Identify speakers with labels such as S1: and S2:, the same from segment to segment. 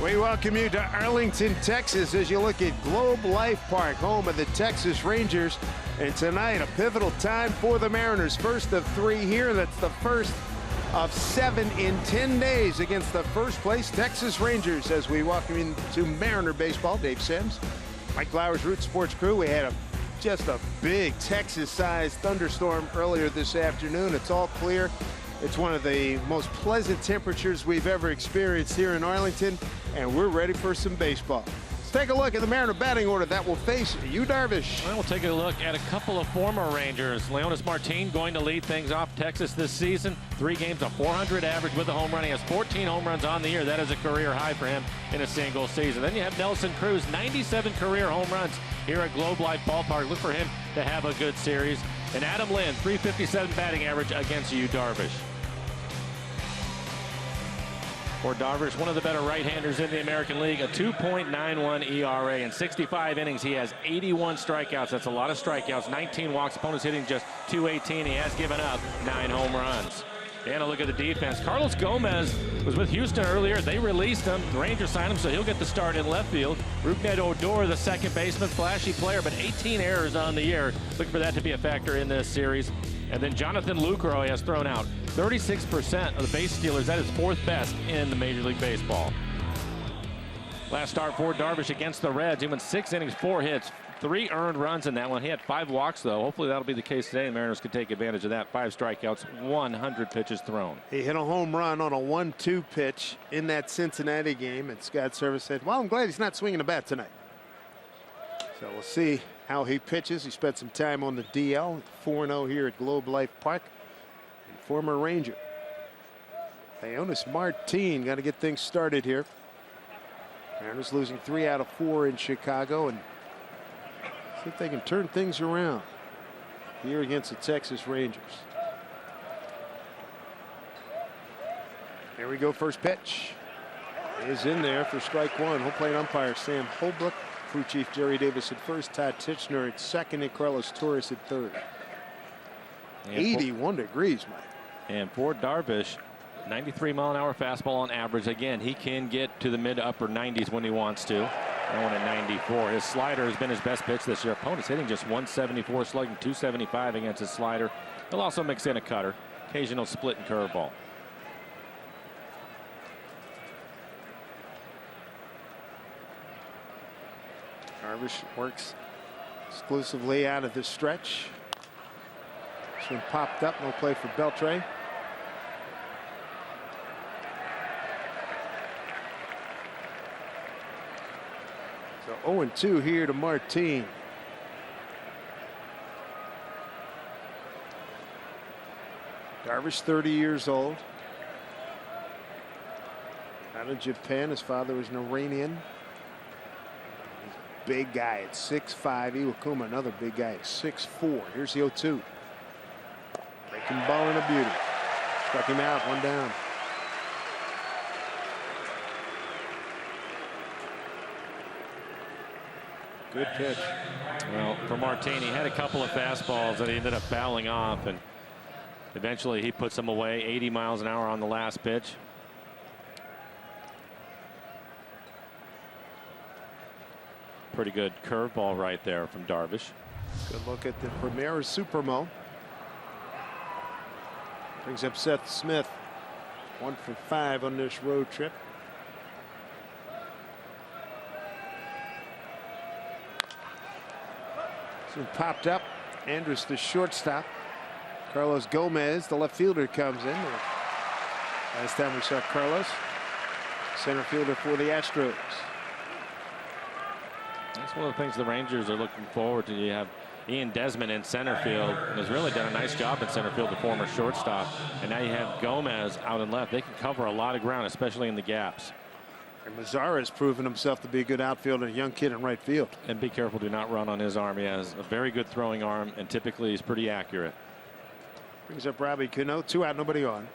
S1: We welcome you to Arlington, Texas, as you look at Globe Life Park, home of the Texas Rangers. And tonight, a pivotal time for the Mariners. First of 3 here. That's the first of 7 in 10 days against the first-place Texas Rangers. As we welcome you to Mariner baseball, Dave Sims, Mike Lauer's Root Sports crew. We had just a big Texas-sized thunderstorm earlier this afternoon. It's all clear. It's one of the most pleasant temperatures we've ever experienced here in Arlington, and we're ready for some baseball. Let's take a look at the Mariner batting order that will face Yu Darvish.
S2: Well, we'll take a look at a couple of former Rangers. Leonys Martin going to lead things off Texas this season. 3 games, a .400 average with a home run. He has 14 home runs on the year. That is a career high for him in a single season. Then you have Nelson Cruz, 97 career home runs here at Globe Life Ballpark. Look for him to have a good series. And Adam Lind, 357 batting average against Yu Darvish. For Darvish, one of the better right-handers in the American League, a 2.91 ERA. In 65 innings, he has 81 strikeouts. That's a lot of strikeouts. 19 walks. Opponents hitting just .218. He has given up 9 home runs. And a look at the defense. Carlos Gomez was with Houston earlier. They released him. The Rangers signed him, so he'll get the start in left field. Rougned Odor, the second baseman, flashy player, but 18 errors on the year. Look for that to be a factor in this series. And then Jonathan Lucroy has thrown out 36% of the base stealers. That is 4th best in the Major League Baseball. Last start for Darvish against the Reds. He went 6 innings, 4 hits, 3 earned runs in that one. He had 5 walks, though. Hopefully that'll be the case today. The Mariners can take advantage of that. 5 strikeouts, 100 pitches thrown.
S1: He hit a home run on a 1-2 pitch in that Cincinnati game. And Scott Servais said, well, I'm glad he's not swinging a bat tonight. So we'll see how he pitches. He spent some time on the DL, 4-0 here at Globe Life Park. And former Ranger Leonys Martin got to get things started here. Mariners losing 3 out of 4 in Chicago, and see if they can turn things around here against the Texas Rangers. Here we go. First pitch is in there for strike 1. Home plate umpire Sam Holbrook. Crew chief Jerry Davis at first, Todd Tichenor at second, and Carlos Torres at third. 81 degrees, Mike.
S2: And for Darvish, 93-mile-an-hour fastball on average. Again, he can get to the mid to upper 90s when he wants to. That one at 94. His slider has been his best pitch this year. Opponents hitting just 174, slugging 275 against his slider. He'll also mix in a cutter, occasional split and curveball.
S1: Darvish works exclusively out of this stretch. This one popped up. No play for Beltran. So 0-2 here to Martin. Darvish, 30 years old. Out of Japan. His father was an Iranian. Big guy at 6'5". Iwakuma, another big guy at 6'4". Here's the 0-2. Breaking ball and a beauty. Struck him out, 1 down. Good pitch.
S2: Well, for Martin, he had a couple of fastballs that he ended up fouling off, and eventually he puts them away. 80 miles an hour on the last pitch. Pretty good curveball right there from Darvish.
S1: Good look at the Premier Supermo. Brings up Seth Smith. 1 for 5 on this road trip. This one popped up. Andrus, the shortstop. Carlos Gomez, the left fielder, comes in. Last time we saw Carlos, center fielder for the Astros.
S2: That's one of the things the Rangers are looking forward to. You have Ian Desmond in center field, and has really done a nice job in center field, the former shortstop. And now you have Gomez out in left. They can cover a lot of ground, especially in the gaps.
S1: And Mazara has proven himself to be a good outfielder, a young kid in right field.
S2: And be careful, do not run on his arm. He has a very good throwing arm, and typically he's pretty accurate.
S1: Brings up Robbie Cano. 2 out, nobody on.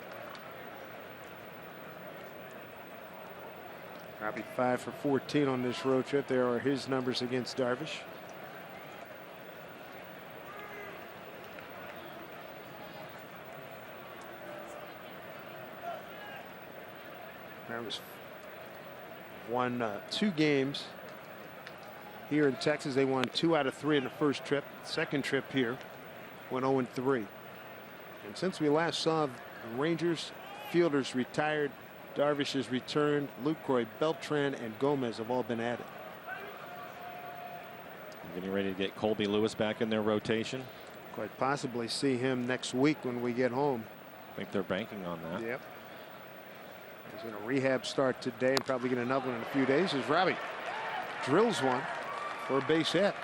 S1: Robbie 5 for 14 on this road trip. There are his numbers against Darvish. That was won 2 games here in Texas. They won 2 out of 3 in the first trip. Second trip here went 0-3. And since we last saw the Rangers, fielders retired, Darvish has returned, Lucroy, Beltran, and Gomez have all been added.
S2: Getting ready to get Colby Lewis back in their rotation.
S1: Quite possibly see him next week when we get home.
S2: I think they're banking on that.
S1: Yep. He's in a rehab start today and probably get another one in a few days as Robbie drills one for a base hit.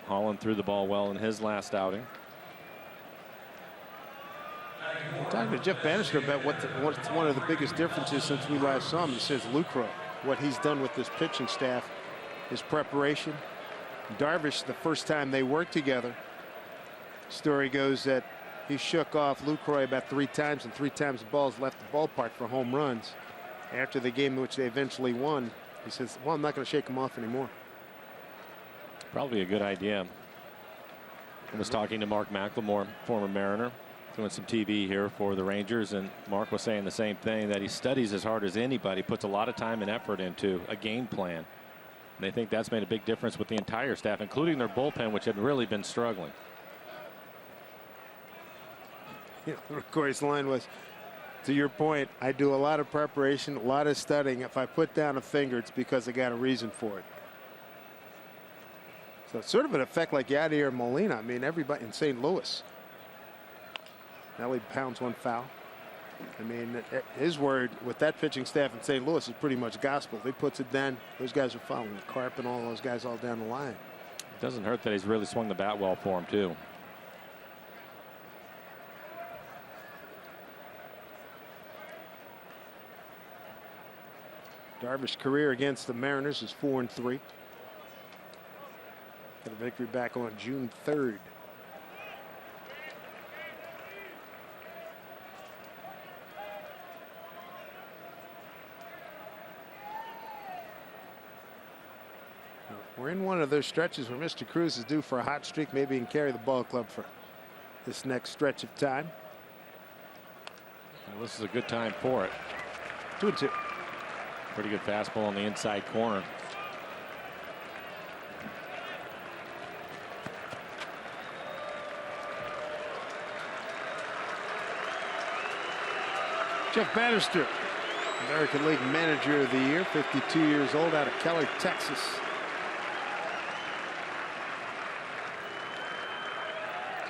S2: Holland threw the ball well in his last outing.
S1: Talking to Jeff Bannister about what's one of the biggest differences since we last saw him. He says Lucroy, what he's done with this pitching staff, his preparation. Darvish, the first time they worked together, story goes that he shook off Lucroy about 3 times, and 3 times the balls left the ballpark for home runs. After the game in which they eventually won, he says, well, I'm not going to shake him off anymore.
S2: Probably a good idea. I was talking to Mark McLemore, former Mariner, doing some TV here for the Rangers, and Mark was saying the same thing, that he studies as hard as anybody, puts a lot of time and effort into a game plan. And they think that's made a big difference with the entire staff, including their bullpen, which had really been struggling.
S1: You know, Corey's line was, to your point, I do a lot of preparation, a lot of studying. If I put down a finger, it's because I got a reason for it. So it's sort of an effect like Yadier and Molina. I mean, everybody in St. Louis. Now he pounds one foul. I mean, his word with that pitching staff in St. Louis is pretty much gospel. If he puts it down, those guys are following. Carp and all those guys all down the line.
S2: It doesn't hurt that he's really swung the bat well for him, too.
S1: Darvish's career against the Mariners is 4-3. Got a victory back on June 3rd. We're in one of those stretches where Mr. Cruz is due for a hot streak. Maybe he can carry the ball club for this next stretch of time.
S2: Well, this is a good time for it.
S1: 2-2.
S2: Pretty good fastball on the inside corner.
S1: Jeff Bannister, American League Manager of the Year, 52 years old, out of Keller, Texas.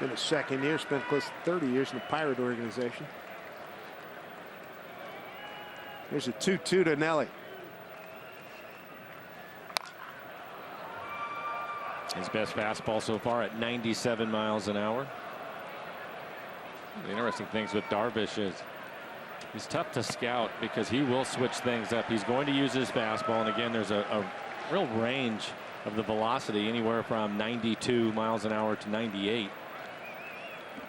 S1: In his second year, spent close to 30 years in the Pirate organization. Here's a 2-2 to Nelly.
S2: His best fastball so far at 97 miles an hour. The interesting things with Darvish is he's tough to scout because he will switch things up. He's going to use his fastball, and again, there's a real range of the velocity, anywhere from 92 miles an hour to 98.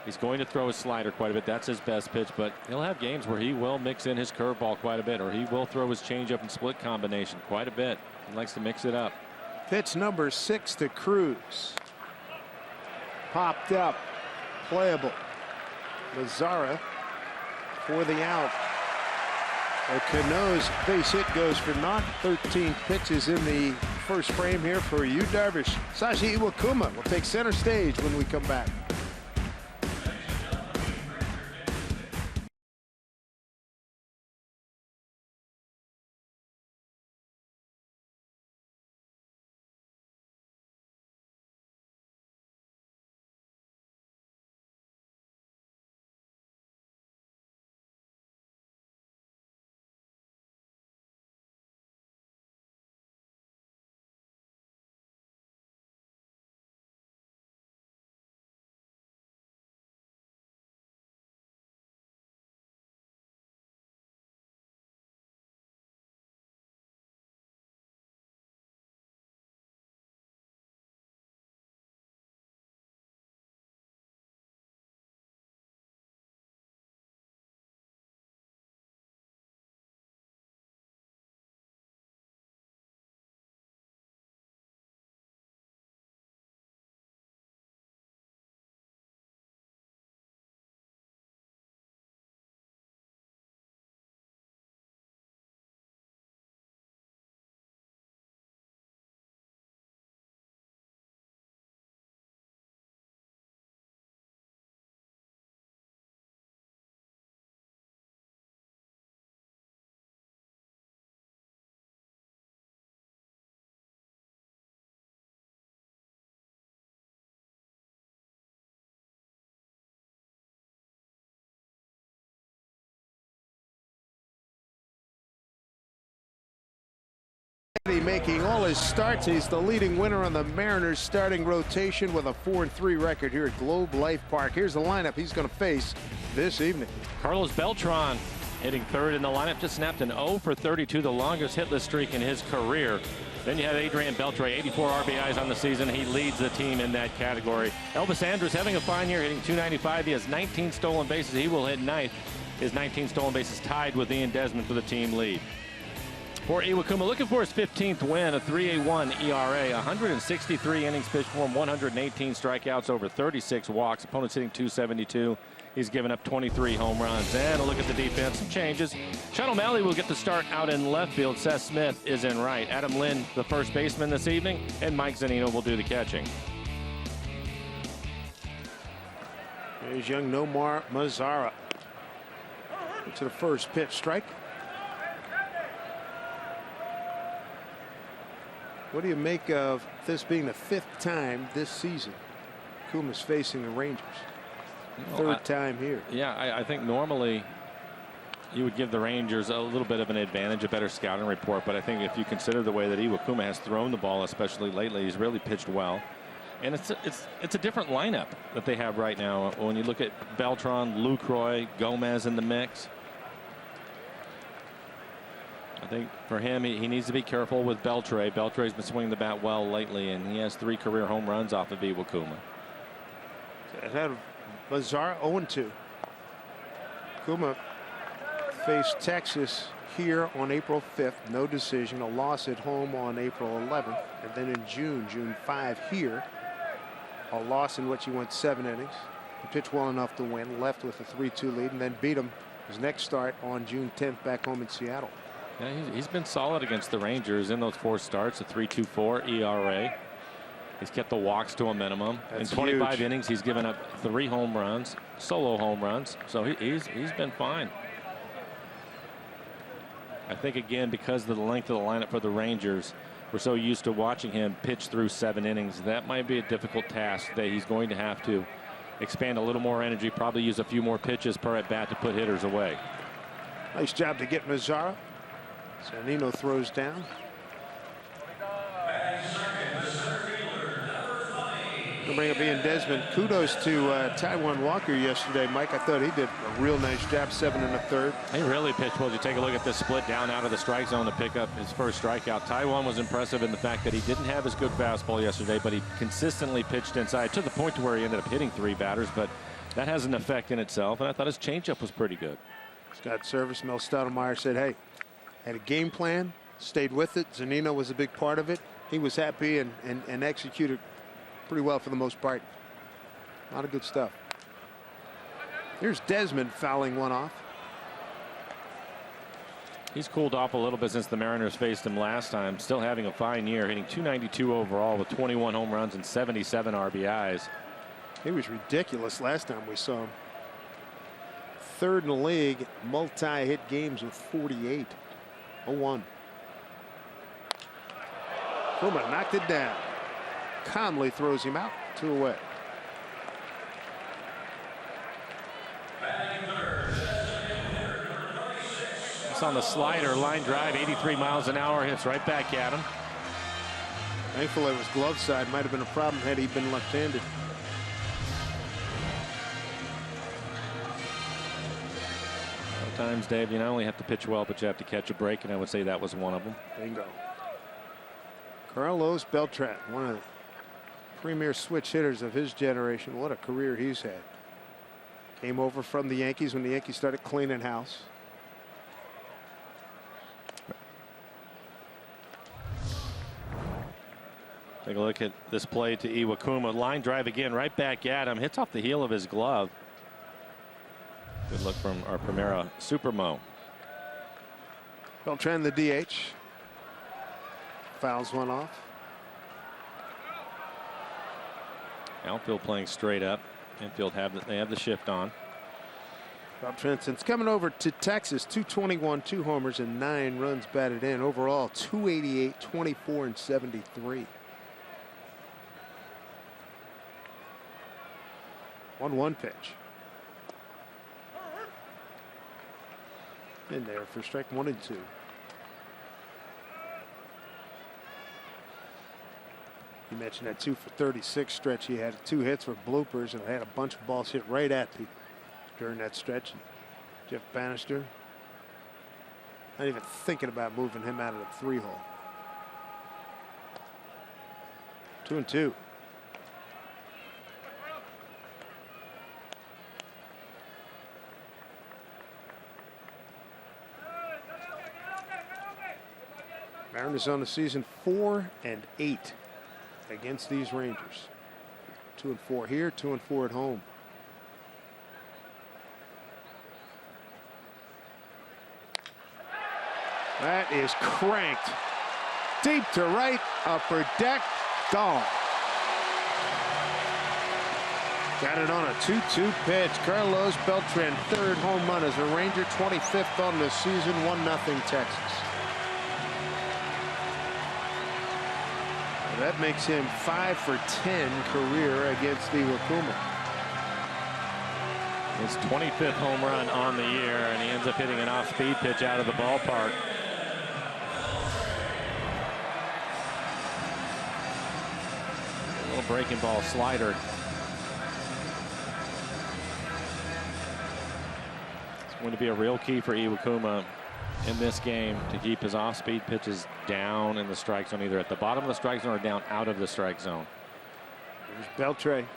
S2: He's going to throw his slider quite a bit. That's his best pitch, but he'll have games where he will mix in his curveball quite a bit, or he will throw his changeup and split combination quite a bit. He likes to mix it up.
S1: Pitch number 6 to Cruz. Popped up, playable. Lazara for the out. Cano's base hit goes for naught. 13 pitches in the first frame here for Yu Darvish. Sashi Iwakuma will take center stage when we come back. Making all his starts. He's the leading winner on the Mariners starting rotation with a 4-3 record here at Globe Life Park. Here's the lineup he's going to face this evening.
S2: Carlos Beltran hitting third in the lineup. Just snapped an 0 for 32, the longest hitless streak in his career. Then you have Adrian Beltre, 84 RBIs on the season. He leads the team in that category. Elvis Andrus having a fine year, hitting 295. He has 19 stolen bases. He will hit ninth. His 19 stolen bases tied with Ian Desmond for the team lead. For Iwakuma, looking for his 15th win, a 3.81 ERA, 163 innings pitched for him, 118 strikeouts, over 36 walks. Opponents hitting 272. He's given up 23 home runs. And a look at the defense, some changes. Sean O'Malley will get the start out in left field. Seth Smith is in right. Adam Lynn, the first baseman this evening, and Mike Zunino will do the catching.
S1: There's young Nomar Mazara. To the first pitch, strike. What do you make of this being the 5th time this season Kuma's facing the Rangers? Third time here.
S2: Yeah, I think normally you would give the Rangers a little bit of an advantage, a better scouting report. But I think if you consider the way that Iwakuma has thrown the ball, especially lately, he's really pitched well. And it's a different lineup that they have right now. When you look at Beltran, Lucroy, Gomez in the mix. I think for him, he needs to be careful with Beltre. Beltre's been swinging the bat well lately, and he has 3 career home runs off of Iwakuma.
S1: Ahead of Mazara, 0-2. Kuma faced Texas here on April 5th. No decision. A loss at home on April 11th. And then in June 5 here. A loss in which he went 7 innings. He pitched well enough to win. Left with a 3-2 lead and then beat him his next start on June 10th back home in Seattle.
S2: Yeah, he's been solid against the Rangers in those 4 starts. A 3.24 ERA. He's kept the walks to a minimum.
S1: That's
S2: in 25
S1: huge.
S2: innings, he's given up 3 home runs, solo home runs. So he's been fine. I think, again, because of the length of the lineup for the Rangers, we're so used to watching him pitch through 7 innings. That might be a difficult task that he's going to have to expand a little more energy, probably use a few more pitches per at bat to put hitters away.
S1: Nice job to get Mazara. Zunino throws down. We'll bring up Ian Desmond. Kudos to Taijuan Walker yesterday, Mike. I thought he did a real nice job, 7 1/3.
S2: He really pitched well. You take a look at this split down out of the strike zone to pick up his first strikeout. Taijuan was impressive in the fact that he didn't have his good fastball yesterday, but he consistently pitched inside to the point to where he ended up hitting 3 batters, but that has an effect in itself, and I thought his changeup was pretty good.
S1: He's got service. Mel Stoudemire said, hey, had a game plan, stayed with it. Zunino was a big part of it. He was happy and executed pretty well for the most part. A lot of good stuff. Here's Desmond fouling one off.
S2: He's cooled off a little bit since the Mariners faced him last time. Still having a fine year, hitting 292 overall with 21 home runs and 77 RBIs.
S1: He was ridiculous last time we saw him. 3rd in the league, multi-hit games with 48. 0-1. Kuma knocked it down. Calmly throws him out. 2 away.
S2: It's on the slider, line drive, 83 miles an hour, hits right back at him.
S1: Thankfully it was glove side. Might have been a problem had he been left-handed.
S2: Sometimes, Dave, you not only have to pitch well, but you have to catch a break, and I would say that was one of them.
S1: Bingo. Carlos Beltran, one of the premier switch hitters of his generation. What a career he's had. Came over from the Yankees when the Yankees started cleaning house.
S2: Take a look at this play to Iwakuma. Line drive again, right back at him. Hits off the heel of his glove. Good look from our Primera Supermo.
S1: Beltran, the DH. Fouls one off.
S2: Outfield playing straight up. Infield they have the shift on.
S1: Beltran, since coming over to Texas, 221, 2 homers, and 9 runs batted in. Overall, 288, 24, and 73. 1-1 pitch. In there for strike 1 and 2. You mentioned that 2 for 36 stretch. He had 2 hits with bloopers and had a bunch of balls hit right at people during that stretch. Jeff Bannister, not even thinking about moving him out of the 3-hole. 2-2. Mariners on the season 4-8 against these Rangers. 2-4 here, 2-4 at home. That is cranked deep to right, upper deck, gone. Got it on a 2-2 pitch. Carlos Beltran, 3rd home run as a Ranger, 25th on the season, 1-0 Texas. That makes him 5 for 10 career against Iwakuma.
S2: His 25th home run on the year, and he ends up hitting an off-speed pitch out of the ballpark. A little breaking ball slider. It's going to be a real key for Iwakuma in this game to keep his off-speed pitches down in the strike zone, either at the bottom of the strike zone or down out of the strike zone.
S1: There's Beltran.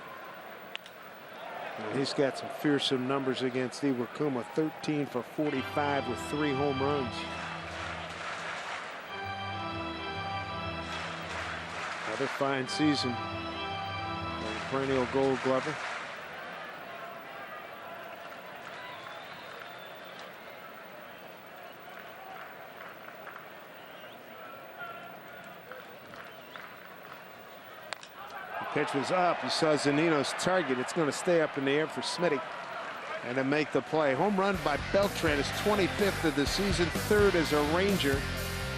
S1: And he's got some fearsome numbers against Iwakuma. 13 for 45 with 3 home runs. Another fine season for the perennial Gold Glover. Pitch was up. You saw Zunino's target. It's going to stay up in the air for Smitty. And to make the play. Home run by Beltran, his 25th of the season, 3rd as a Ranger.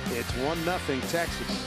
S1: It's 1-0 Texas.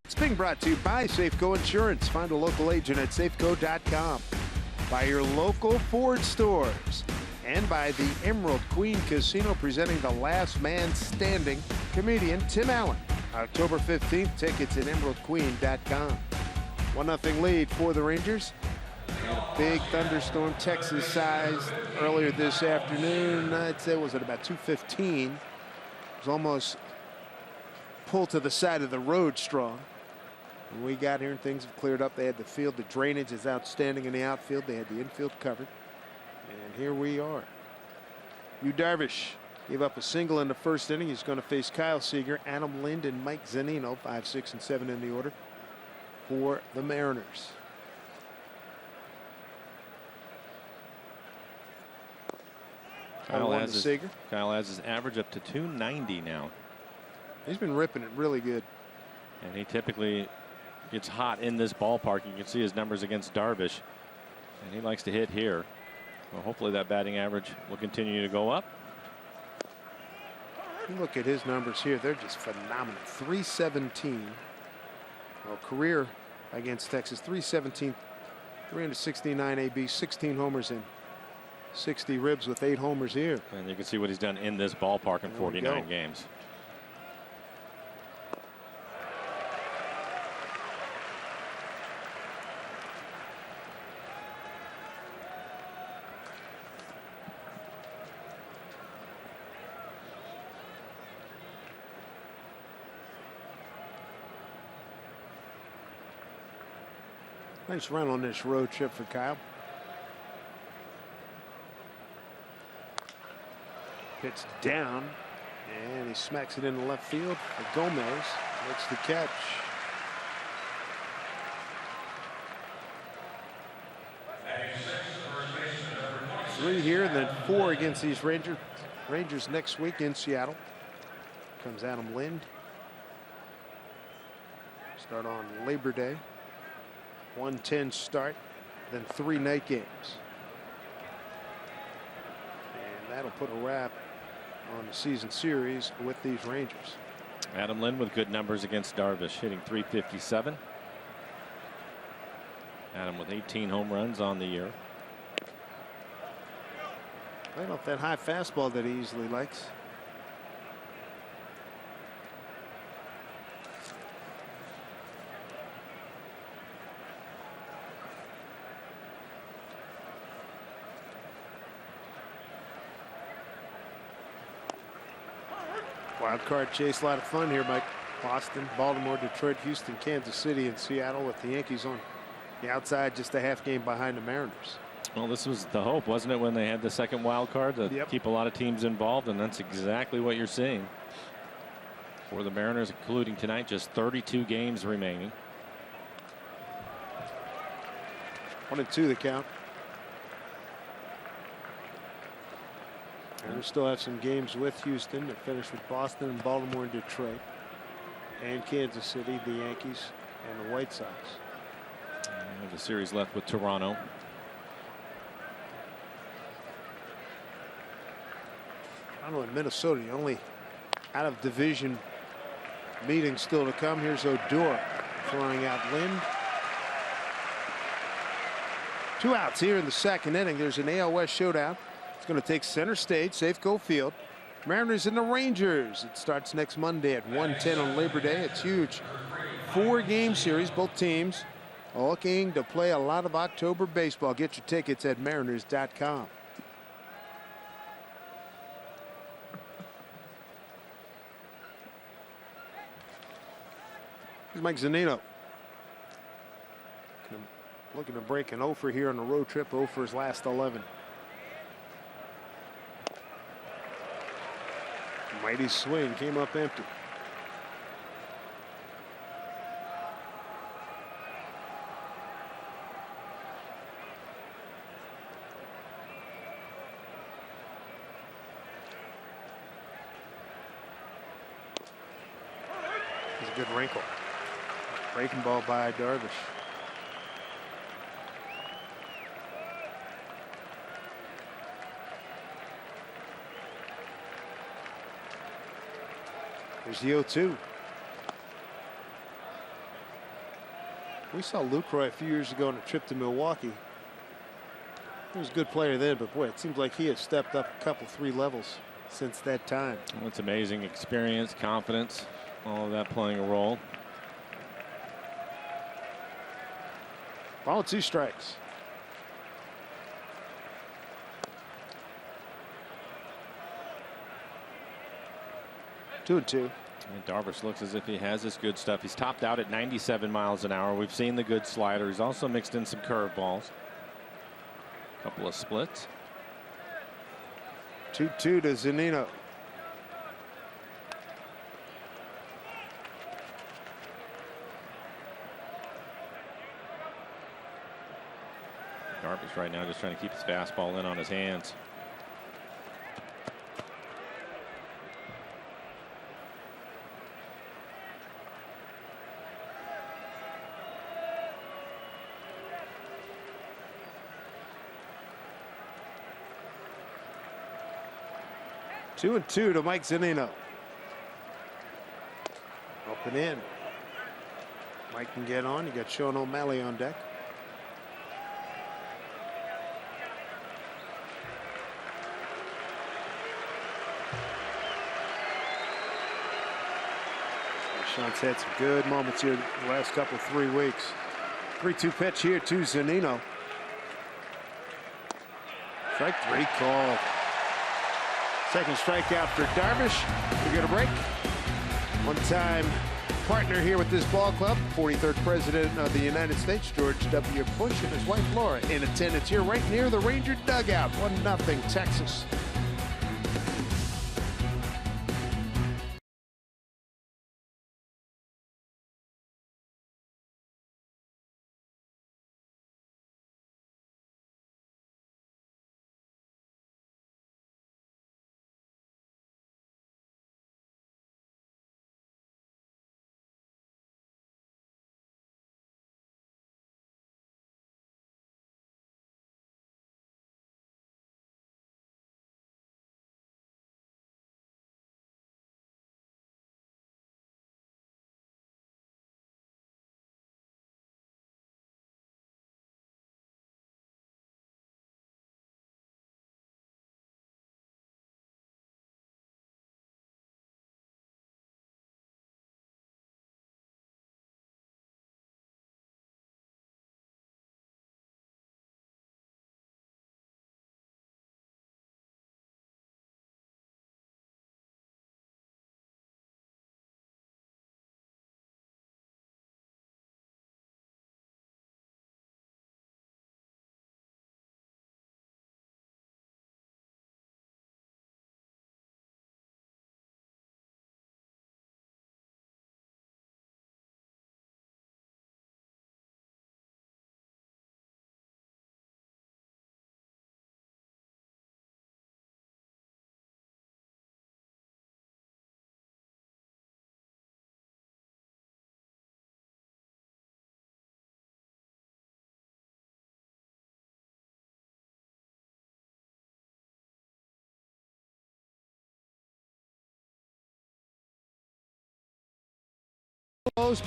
S1: It's being brought to you by Safeco Insurance. Find a local agent at safeco.com. By your local Ford stores. And by the Emerald Queen Casino, presenting The Last Man Standing, comedian Tim Allen. October 15th, tickets at emeraldqueen.com. 1-0 lead for the Rangers. And a big thunderstorm, Texas-sized, earlier this afternoon. I'd say, was it about 2:15? It was almost pulled to the side of the road strong. When we got here and things have cleared up, they had the field. The drainage is outstanding in the outfield. They had the infield covered. And here we are. Yu Darvish gave up a single in the 1st inning. He's going to face Kyle Seager, Adam Lind, and Mike Zunino, 5, 6, and 7 in the order for the Mariners.
S2: Kyle has his average up to 290 now.
S1: He's been ripping it really good.
S2: And he typically gets hot in this ballpark. You can see his numbers against Darvish. And he likes to hit here. Well, hopefully that batting average will continue to go up.
S1: You look at his numbers here, they're just phenomenal. 317. Well, career against Texas, 317, 369 AB, 16 homers and 60 ribs with 8 homers here.
S2: And you can see what he's done in this ballpark in 49 games.
S1: Nice run on this road trip for Kyle. Pitch down, and he smacks it into left field. Gomez makes the catch. Three here, and then 4 against these Rangers next week in Seattle. Comes Adam Lind. Start on Labor Day. 1:10 start, then 3 night games. And that'll put a wrap on the season series with these Rangers.
S2: Adam Lind with good numbers against Darvish, hitting .357. Adam with 18 home runs on the year.
S1: Right off that high fastball that he easily likes. Wild card chase, a lot of fun here, Mike. Boston, Baltimore, Detroit, Houston, Kansas City, and Seattle, with the Yankees on the outside, just a half game behind the Mariners.
S2: Well, this was the hope, wasn't it, when they had the second wild card to keep a lot of teams involved, and that's exactly what you're seeing for the Mariners, including tonight. Just 32 games remaining.
S1: 1-2 the count. And we still have some games with Houston to finish with Boston and Baltimore and Detroit and Kansas City, the Yankees and the White Sox.
S2: The series left with Toronto.
S1: Toronto and Minnesota, the only out of division meeting still to come. Here's Odor throwing out Lind. 2 outs here in the second inning. There's an AL West showdown. It's going to take center stage, Safeco Field. Mariners and the Rangers. It starts next Monday at 1:10 on Labor Day. It's huge. 4-game series. Both teams are looking to play a lot of October baseball. Get your tickets at mariners.com. Here's Mike Zunino. Looking to break an 0 for here on the road trip. 0 for his last 11. Mighty swing, came up empty. It's a good wrinkle. Breaking ball by Darvish. There's the 0-2. We saw Lucroy a few years ago on a trip to Milwaukee. He was a good player then, but boy, it seems like he has stepped up a couple, 3 levels since that time.
S2: Well, it's amazing. Experience, confidence, all of that playing a role.
S1: Ball 2 strikes. 2-2.
S2: And Darvish looks as if he has his good stuff. He's topped out at 97 miles an hour. We've seen the good slider. He's also mixed in some curveballs. A couple of splits.
S1: 2-2 to Zunino.
S2: Darvish right now just trying to keep his fastball in on his hands.
S1: 2-2 to Mike Zunino. Up and in. Mike can get on. You got Sean O'Malley on deck. Sean's had some good moments here the last couple 3 weeks. 3-2 pitch here to Zunino. Strike 3 called. Second strikeout for Darvish. We get a break. One-time partner here with this ball club, 43rd President of the United States, George W. Bush, and his wife Laura in attendance here right near the Ranger dugout. 1-0 Texas.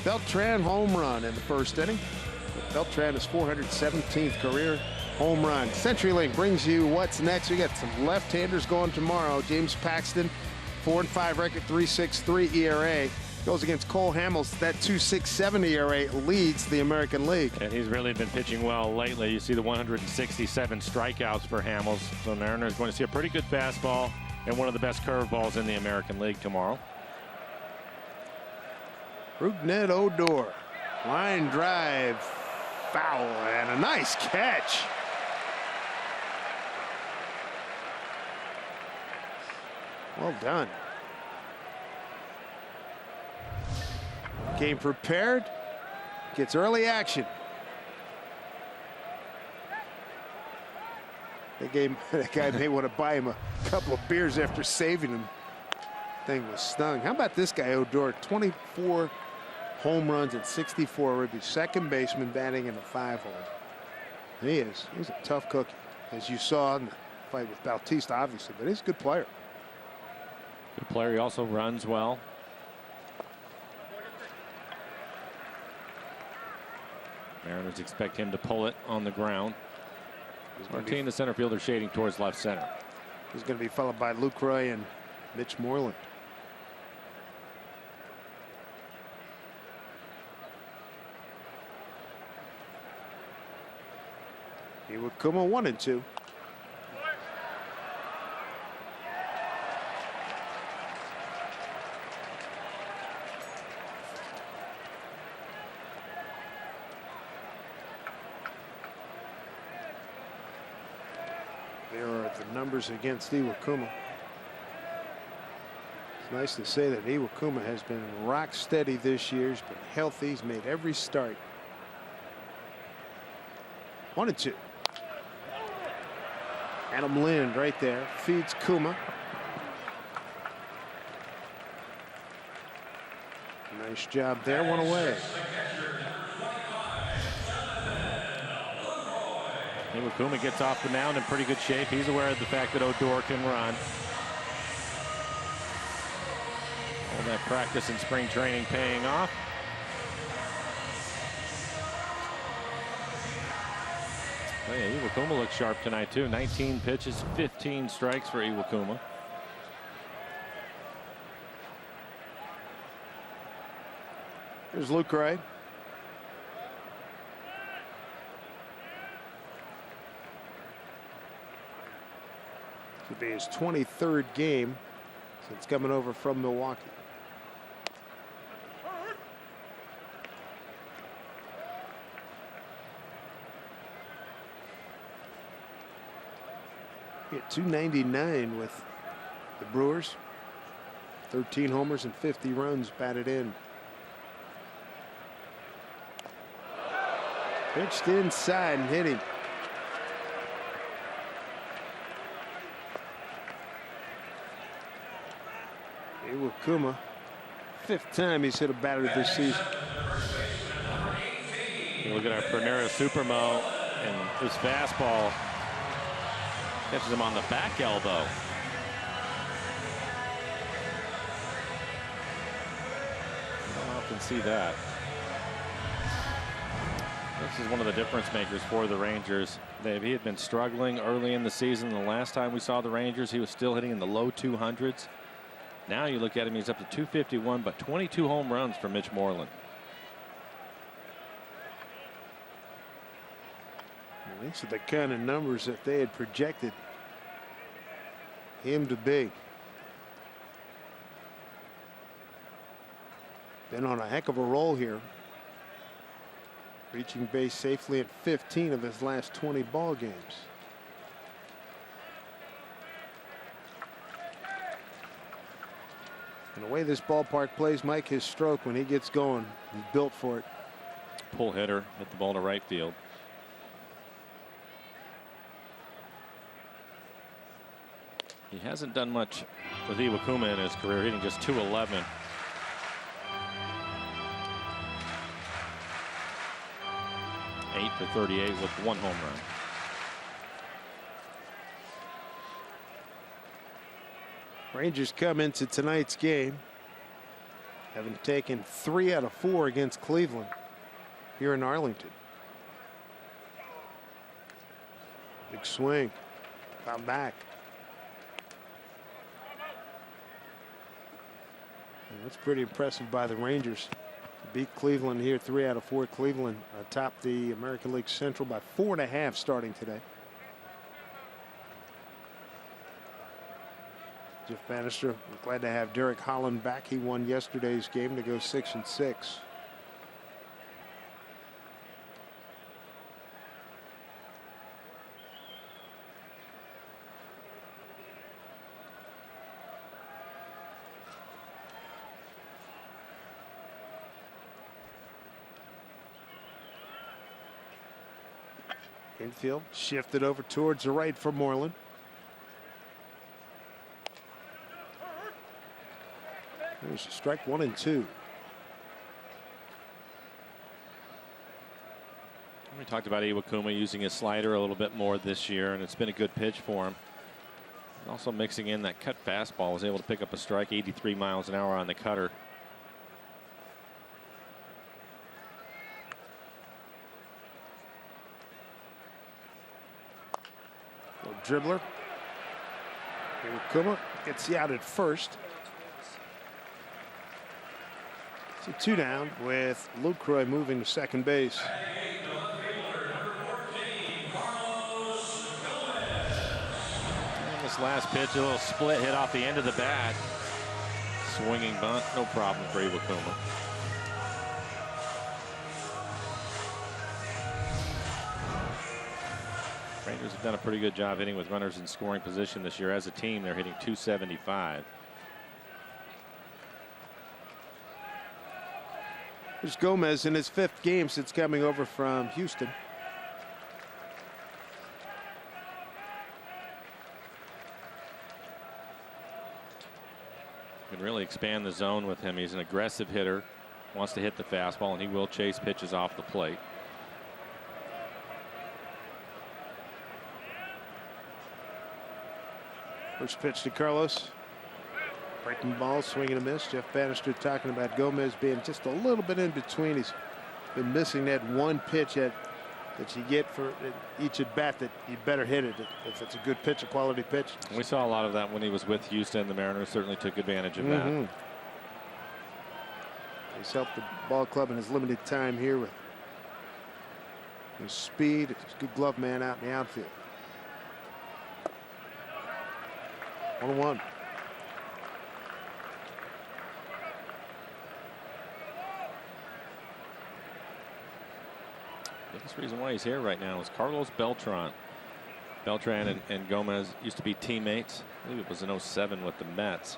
S1: Beltran home run in the first inning. Beltran is 417th career home run. CenturyLink brings you what's next. We got some left-handers going tomorrow. James Paxton, 4-5 record, 3.63 ERA. Goes against Cole Hamels. That 2.67 ERA leads the American League.
S2: And he's really been pitching well lately. You see the 167 strikeouts for Hamels. So Mariner is going to see a pretty good fastball and one of the best curveballs in the American League tomorrow.
S1: Rougned Odor, line drive, foul, and a nice catch. Well done. Came prepared, gets early action. That guy may want to buy him a couple of beers after saving him. Thing was stung. How about this guy, Odor? 24 home runs and 64 ribbies. Second baseman batting in the 5-hole. He's a tough cookie, as you saw in the fight with Bautista, obviously, but he's a good player.
S2: Good player. He also runs well. Mariners expect him to pull it on the ground. Martin, the center fielder, shading towards left center.
S1: He's going to be followed by Lucroy and Mitch Moreland. Iwakuma 1-2. There are the numbers against Iwakuma. It's nice to say that Iwakuma has been rock steady this year. He's been healthy. He's made every start. 1-2. Adam Lind right there feeds Kuma. Nice job there. One away.
S2: Kuma gets off the mound in pretty good shape. He's aware of the fact that Odor can run. that practice in spring training paying off. Oh, yeah, Iwakuma looks sharp tonight, too. 19 pitches, 15 strikes for Iwakuma.
S1: Here's Lucroy. Should be his 23rd game since coming over from Milwaukee. He hit .299 with the Brewers. 13 homers and 50 runs batted in. Pitched inside and hit him. Iwakuma, 5th time he's hit a batter this season.
S2: Look at our Pernera Supermo, and his fastball catches him on the back elbow. I don't often see that. This is one of the difference makers for the Rangers. He had been struggling early in the season. The last time we saw the Rangers, he was still hitting in the low 200s. Now you look at him, he's up to 251, but 22 home runs for Mitch Moreland.
S1: Well, these are the kind of numbers that they had projected him to be. Been on a heck of a roll here. Reaching base safely at 15 of his last 20 ball games. And the way this ballpark plays, Mike, his stroke when he gets going, he's built for it.
S2: Pull hitter, hit the ball to right field. He hasn't done much with Iwakuma in his career, hitting just .211. Eight for 38 with 1 home run.
S1: Rangers come into tonight's game having taken 3 out of 4 against Cleveland here in Arlington. Big swing. Found back. And that's pretty impressive by the Rangers. Beat Cleveland here, 3 out of 4. Cleveland atop the American League Central by 4.5 starting today. Jeff Bannister, we're glad to have Derek Holland back. He won yesterday's game to go 6-6. Infield shifted over towards the right for Moreland. There's a strike 1 and 2.
S2: We talked about Iwakuma using his slider a little bit more this year, and it's been a good pitch for him. Also mixing in that cut fastball, was able to pick up a strike 83 miles an hour on the cutter.
S1: Little dribbler. Iwakuma gets you out at first. So 2 down with Lucroy moving to second base.
S2: And this last pitch, a little split hit off the end of the bat. Swinging bunt, no problem for Iwakuma. Rangers have done a pretty good job hitting with runners in scoring position this year. As a team, they're hitting .275.
S1: Here's Gomez in his 5th game since coming over from Houston.
S2: Can really expand the zone with him. He's an aggressive hitter, wants to hit the fastball, and he will chase pitches off the plate.
S1: First pitch to Carlos. Breaking ball, swing and a miss. Jeff Bannister talking about Gomez being just a little bit in between. He's been missing that one pitch that you get for each at bat that you better hit it if it's a good pitch, a quality pitch.
S2: We saw a lot of that when he was with Houston. The Mariners certainly took advantage of that.
S1: He's helped the ball club in his limited time here with his speed. He's a good glove man out in the outfield. 1-1.
S2: The biggest reason why he's here right now is Carlos Beltran. Beltran and Gomez used to be teammates. I believe it was in '07 with the Mets.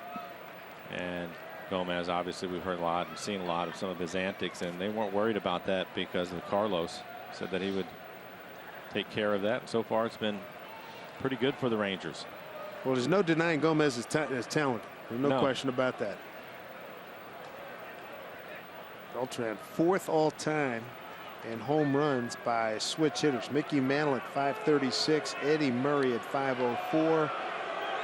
S2: And Gomez, obviously, we've heard a lot and seen a lot of some of his antics, and they weren't worried about that because of Carlos. Said that he would take care of that. And so far, it's been pretty good for the Rangers.
S1: Well, there's no denying Gomez's talent. There's no question about that. Beltran, 4th all-time in home runs by switch hitters. Mickey Mantle at 536, Eddie Murray at 504,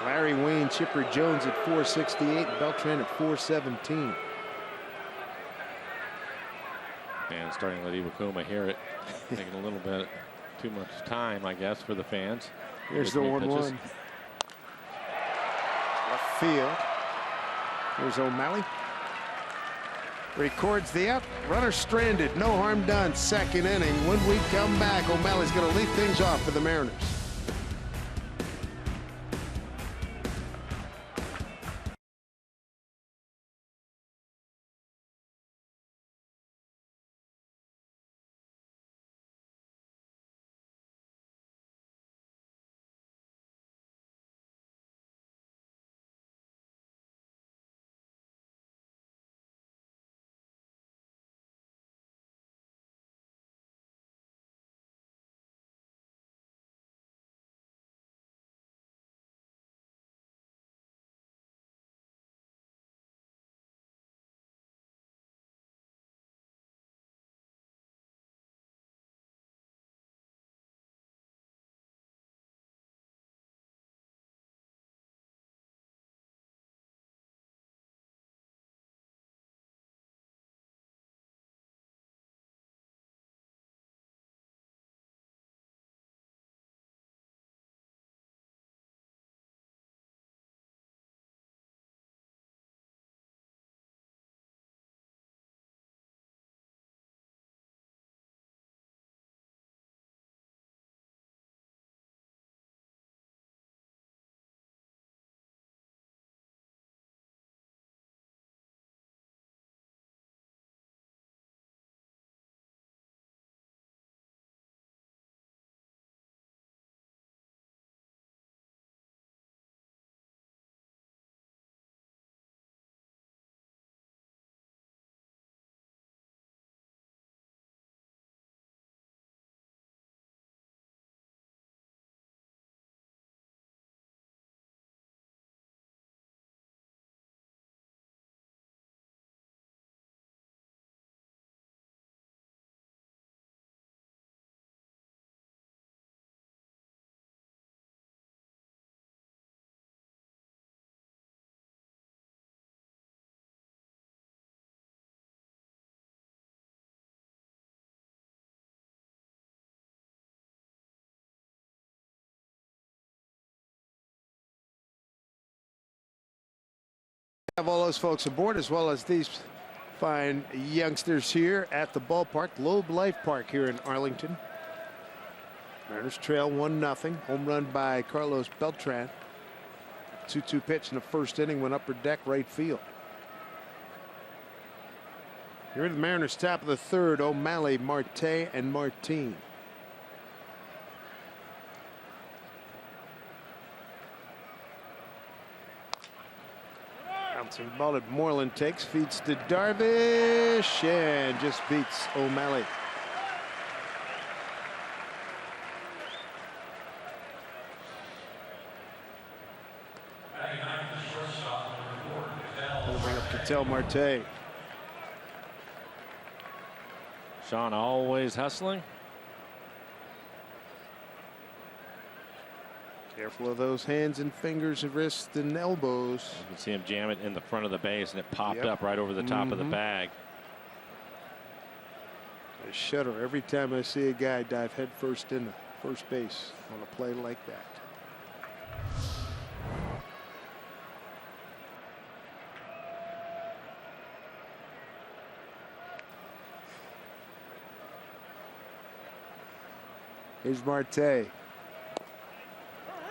S1: Larry Wayne, Chipper Jones at 468, Beltran at 417.
S2: And starting to let Iwakuma hear it. Taking a little bit too much time, I guess, for the fans.
S1: Here's the 1-1. Left field. Here's O'Malley. Records the out. Runner stranded. No harm done. 2nd inning. When we come back, O'Malley's going to lead things off for the Mariners. Have all those folks aboard, as well as these fine youngsters here at the ballpark, Globe Life Park here in Arlington. Mariners trail 1-0. Home run by Carlos Beltran. 2-2 pitch in the 1st inning, went upper deck right field. Here are the Mariners, top of the 3rd. O'Malley, Marte, and Martin. Bouncing ball that Moreland takes, feeds to Darvish, and just beats O'Malley. We'll bring up Ketel Marte.
S2: Sean always hustling.
S1: Careful of those hands and fingers and wrists and elbows.
S2: You can see him jam it in the front of the base, and it popped up right over the top of the bag.
S1: I shudder every time I see a guy dive headfirst into first base on a play like that. Here's Marte.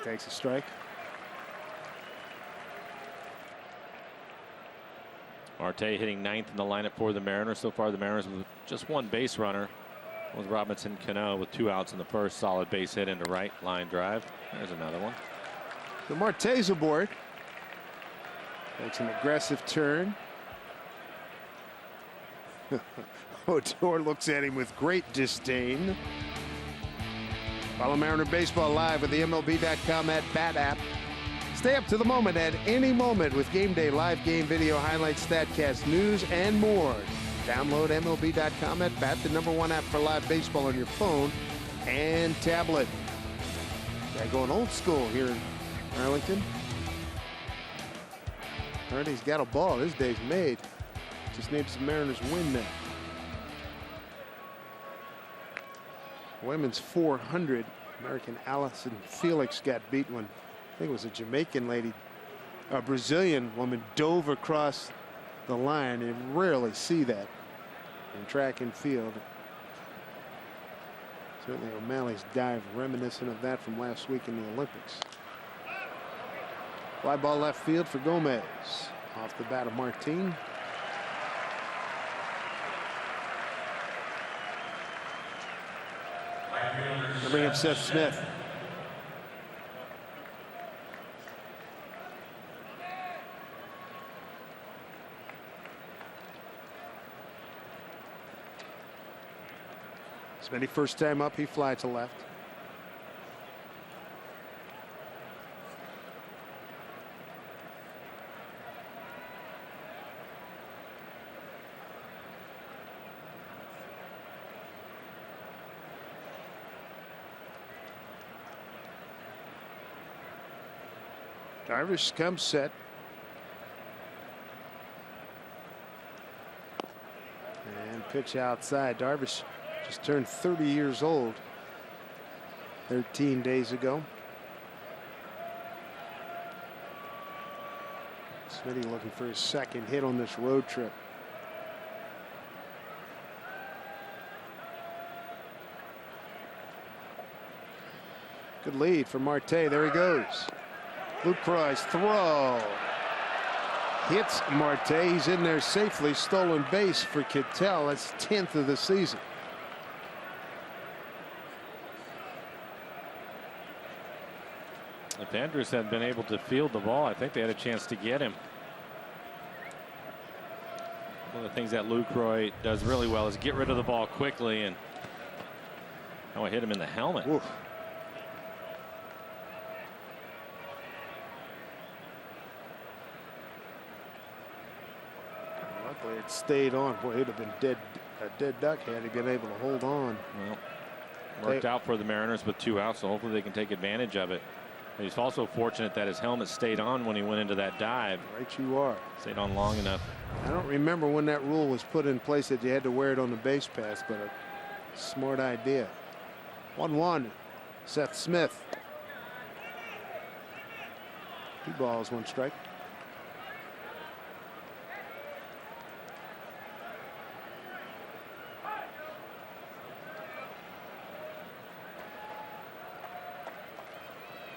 S1: Takes a strike.
S2: Marte hitting 9th in the lineup for the Mariners. So far, the Mariners with just one base runner was Robinson Cano with 2 outs in the first. Solid base hit into right, line drive. There's another one.
S1: The Marte's aboard. Makes an aggressive turn. Odor looks at him with great disdain. Follow Mariner Baseball live with the MLB.com at Bat app. Stay up to the moment at any moment with Game Day live game video highlights, StatCast, news, and more. Download MLB.com at Bat, the #1 app for live baseball on your phone and tablet. Guy going old school here in Arlington. All right, he's got a ball. His day's made. Just needs the Mariners win now. Women's 400. American Allison Felix got beat when I think it was a Jamaican lady, a Brazilian woman dove across the line. You rarely see that in track and field. Certainly O'Malley's dive reminiscent of that from last week in the Olympics. Fly ball left field for Gomez. Off the bat of Martin. They'll bring up Seth Smith. Smitty first time up, he flies to left. Darvish comes set. And pitch outside. Darvish just turned 30 years old 13 days ago. Smitty looking for his second hit on this road trip. Good lead for Marte. There he goes. Lucroy's throw hits Marte. He's in there safely. Stolen base for Kittel. That's 10th of the season.
S2: If Andrews had been able to field the ball, I think they had a chance to get him. One of the things that Lucroy does really well is get rid of the ball quickly, and I hit him in the helmet.
S1: Oof. Luckily it stayed on. Boy, it'd have been a dead duck had he been able to hold on.
S2: Well, worked out for the Mariners with 2 outs, so hopefully they can take advantage of it. He's also fortunate that his helmet stayed on when he went into that dive.
S1: Right you are.
S2: Stayed on long enough.
S1: I don't remember when that rule was put in place that you had to wear it on the base pass, but a smart idea. 1-1. Seth Smith. 2 balls, 1 strike.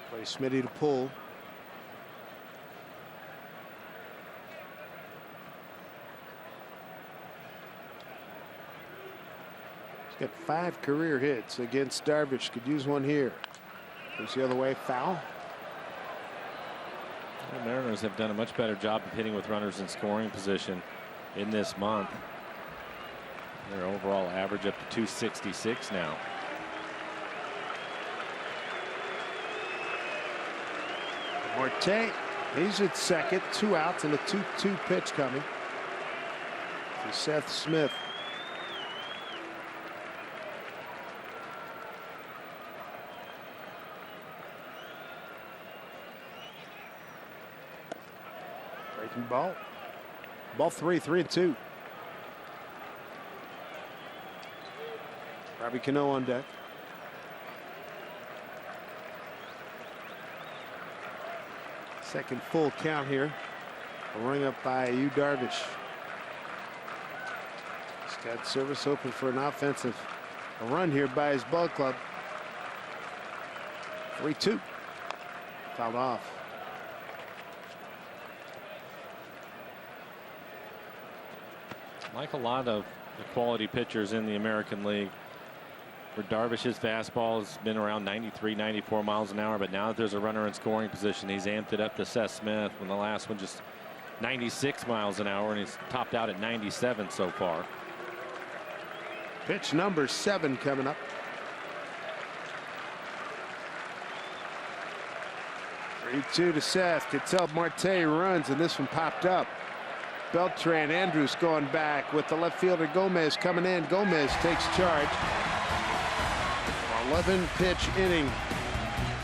S1: Play Smitty to pull. He's got 5 career hits against Darvish. Could use one here. Goes the other way, foul.
S2: The Mariners have done a much better job of hitting with runners in scoring position in this month. Their overall average up to 266 now.
S1: Marte, he's at second, 2 outs and a 2-2 pitch coming for Seth Smith. Ball 3-2. Robbie Cano on deck. Second full count here. A ring up by Yu Darvish. He's got service open for an offensive run here by his ball club. 3-2. Fouled off.
S2: Like a lot of the quality pitchers in the American League, for Darvish's fastball has been around 93, 94 miles an hour, but now that there's a runner in scoring position, he's amped it up to Seth Smith, when the last one just 96 miles an hour, and he's topped out at 97 so far.
S1: Pitch number 7 coming up. 3-2 to Seth. Ketel Marte runs, and this one popped up. Beltran, Andrews going back with the left fielder Gomez coming in. Gomez takes charge. 11 pitch inning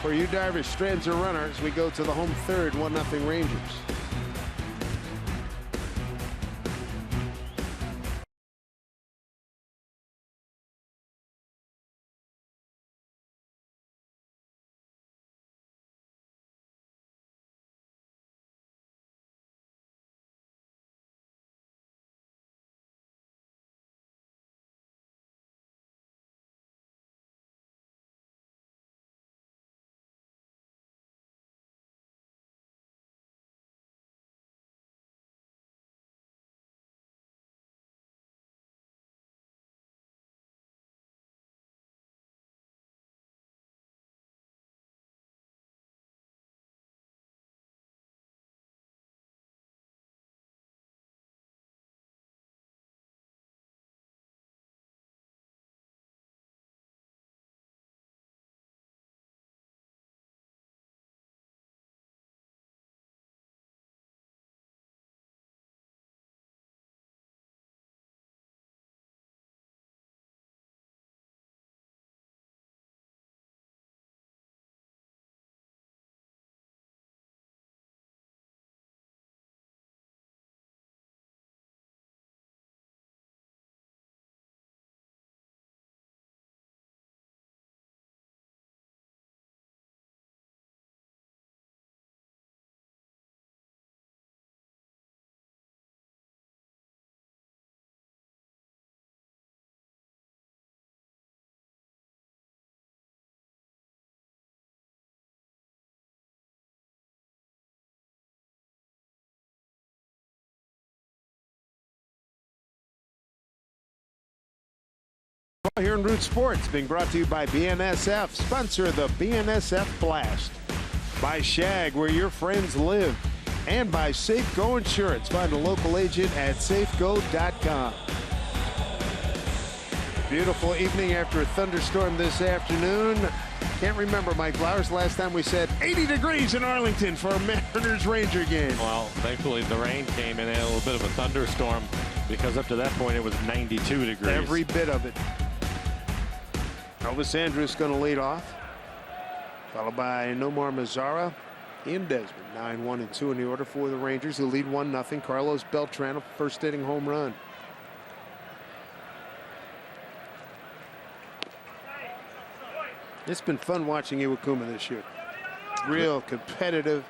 S1: for Yu Darvish. Strands a runner as we go to the home third. 1-0 Rangers. Here in Root Sports, being brought to you by BNSF, sponsor of the BNSF Blast, by Shag, where your friends live, and by Safeco Insurance. Find a local agent at safeco.com. Beautiful evening after a thunderstorm this afternoon. Can't remember, Mike Flowers, last time we said 80 degrees in Arlington for a Mariners-Ranger game.
S2: Well, thankfully the rain came in a little bit of a thunderstorm, because up to that point it was 92 degrees.
S1: Every bit of it. Elvis Andrus going to lead off, followed by Nomar Mazara. Ian Desmond, 9-1-2 in the order for the Rangers, who lead 1-0. Carlos Beltran, a first inning home run. It's been fun watching Iwakuma this year. Real competitive,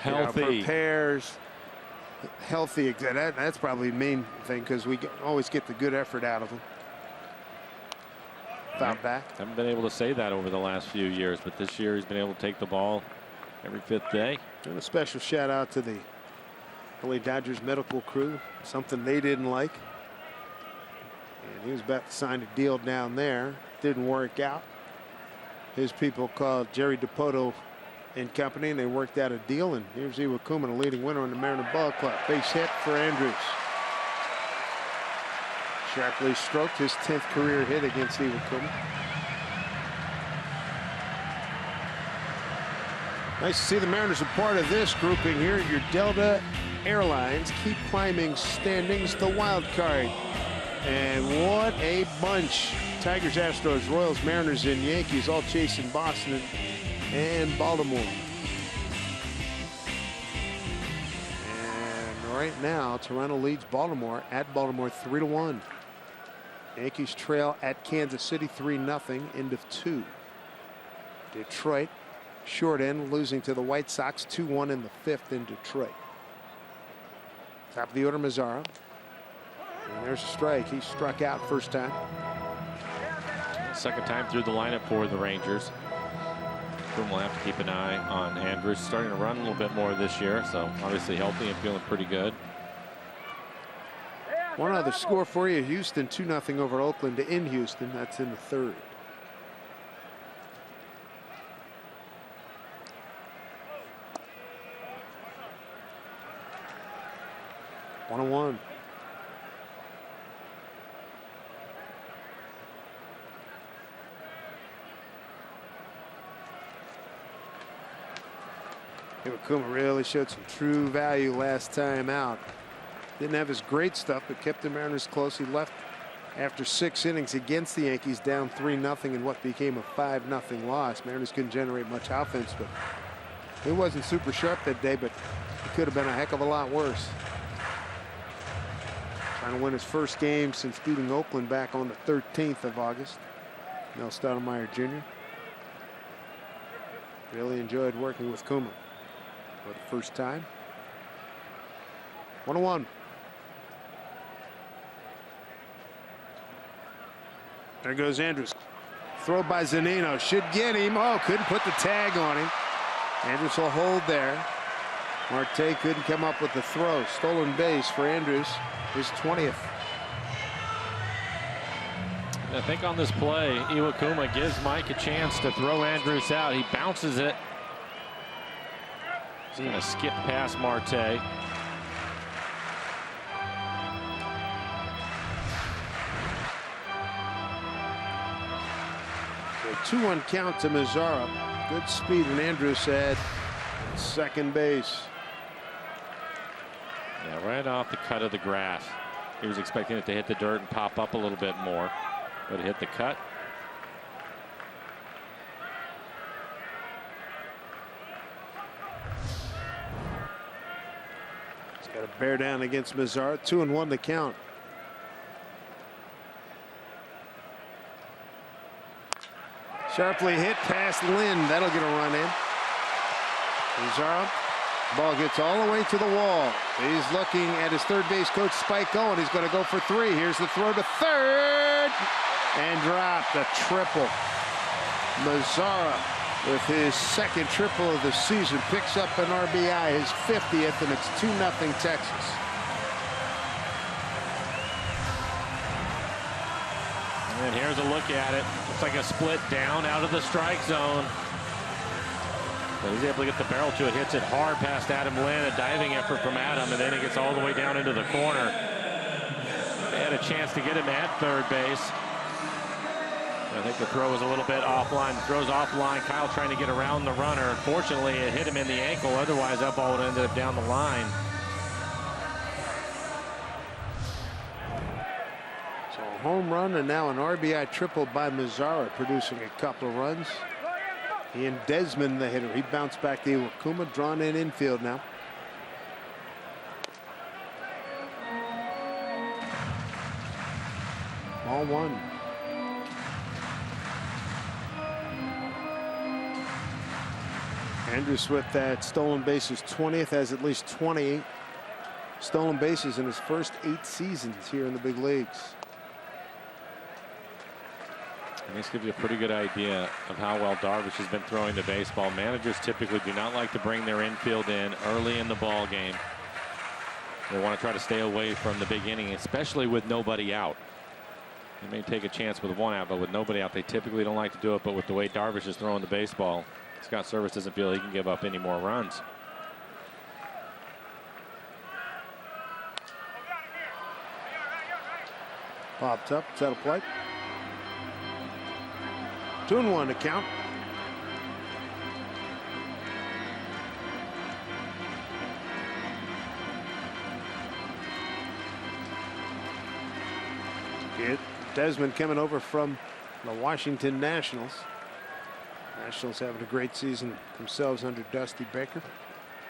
S2: healthy,
S1: prepares, healthy. That's probably the main thing, because we always get the good effort out of him. Foul back.
S2: Haven't been able to say that over the last few years, but this year he's been able to take the ball every 5th day.
S1: And a special shout out to the LA Dodgers medical crew, something they didn't like. And he was about to sign a deal down there. Didn't work out. His people called Jerry DiPoto and company, and they worked out a deal. And here's Iwakuma, the leading winner on the Mariner Ball Club. Base hit for Andrews. Sharply stroked, his 10th career hit against Iwakuma. Nice to see the Mariners a part of this grouping here at your Delta Airlines. Keep climbing standings, the wild card. And what a bunch. Tigers, Astros, Royals, Mariners, and Yankees all chasing Boston and Baltimore. And right now, Toronto leads Baltimore at Baltimore 3-1. Yankees trail at Kansas City 3-0. End of 2. Detroit short end losing to the White Sox 2-1 in the 5th in Detroit. Top of the order, Mazzara. And there's a strike. He struck out first time.
S2: Second time through the lineup for the Rangers. We'll have to keep an eye on Andrews. Starting to run a little bit more this year, so obviously healthy and feeling pretty good.
S1: One other score for you. Houston 2-0 over Oakland in Houston. That's in the 3rd. One. Iwakuma really showed some true value last time out. Didn't have his great stuff, but kept the Mariners close. He left after 6 innings against the Yankees, down 3-0 in what became a 5-0 loss. Mariners couldn't generate much offense, but he wasn't super sharp that day, but it could have been a heck of a lot worse. Trying to win his first game since beating Oakland back on the 13th of August. Mel Stoudemire Jr. Really enjoyed working with Kuma for the first time. 1-1. There goes Andrews. Throw by Zunino. Should get him. Oh, couldn't put the tag on him. Andrews will hold there. Marte couldn't come up with the throw. Stolen base for Andrews. His 20th.
S2: I think on this play, Iwakuma gives Mike a chance to throw Andrews out. He bounces it. He's going to skip past Marte.
S1: So 2-1 count to Mazzara. Good speed, and Andrews had second base.
S2: Yeah, right off the cut of the grass. He was expecting it to hit the dirt and pop up a little bit more, but it hit the cut.
S1: He's got to bear down against Mazzara. 2-1 the count. Sharply hit past Lynn. That'll get a run in. Mazzara. Ball gets all the way to the wall. He's looking at his third base coach, Spike Owen. He's going to go for 3. Here's the throw to third. And dropped a triple. Mazzara, with his second triple of the season, picks up an RBI, his 50th, and it's 2-0 Texas.
S2: And here's a look at it. Looks like a split down out of the strike zone. But he's able to get the barrel to it. Hits it hard past Adam Lynn. A diving effort from Adam, and then it gets all the way down into the corner. They had a chance to get him at third base. I think the throw was a little bit offline. The throw's offline. Kyle trying to get around the runner. Unfortunately, it hit him in the ankle. Otherwise, that ball would have ended up down the line.
S1: So a home run and now an RBI triple by Mazzara, producing a couple of runs. Ian Desmond, the hitter, he bounced back to Iwakuma, drawn in infield now. Ball 1. Andrews with that stolen bases 20th, has at least 20 stolen bases in his first 8 seasons here in the big leagues.
S2: And this gives you a pretty good idea of how well Darvish has been throwing the baseball. Managers typically do not like to bring their infield in early in the ball game. They want to try to stay away from the big inning, especially with nobody out. They may take a chance with 1 out, but with nobody out, they typically don't like to do it. But with the way Darvish is throwing the baseball, Scott Service doesn't feel he can give up any more runs.
S1: Popped up, set a play. 2-1 to count. Desmond coming over from the Washington Nationals. Nationals having a great season themselves under Dusty Baker.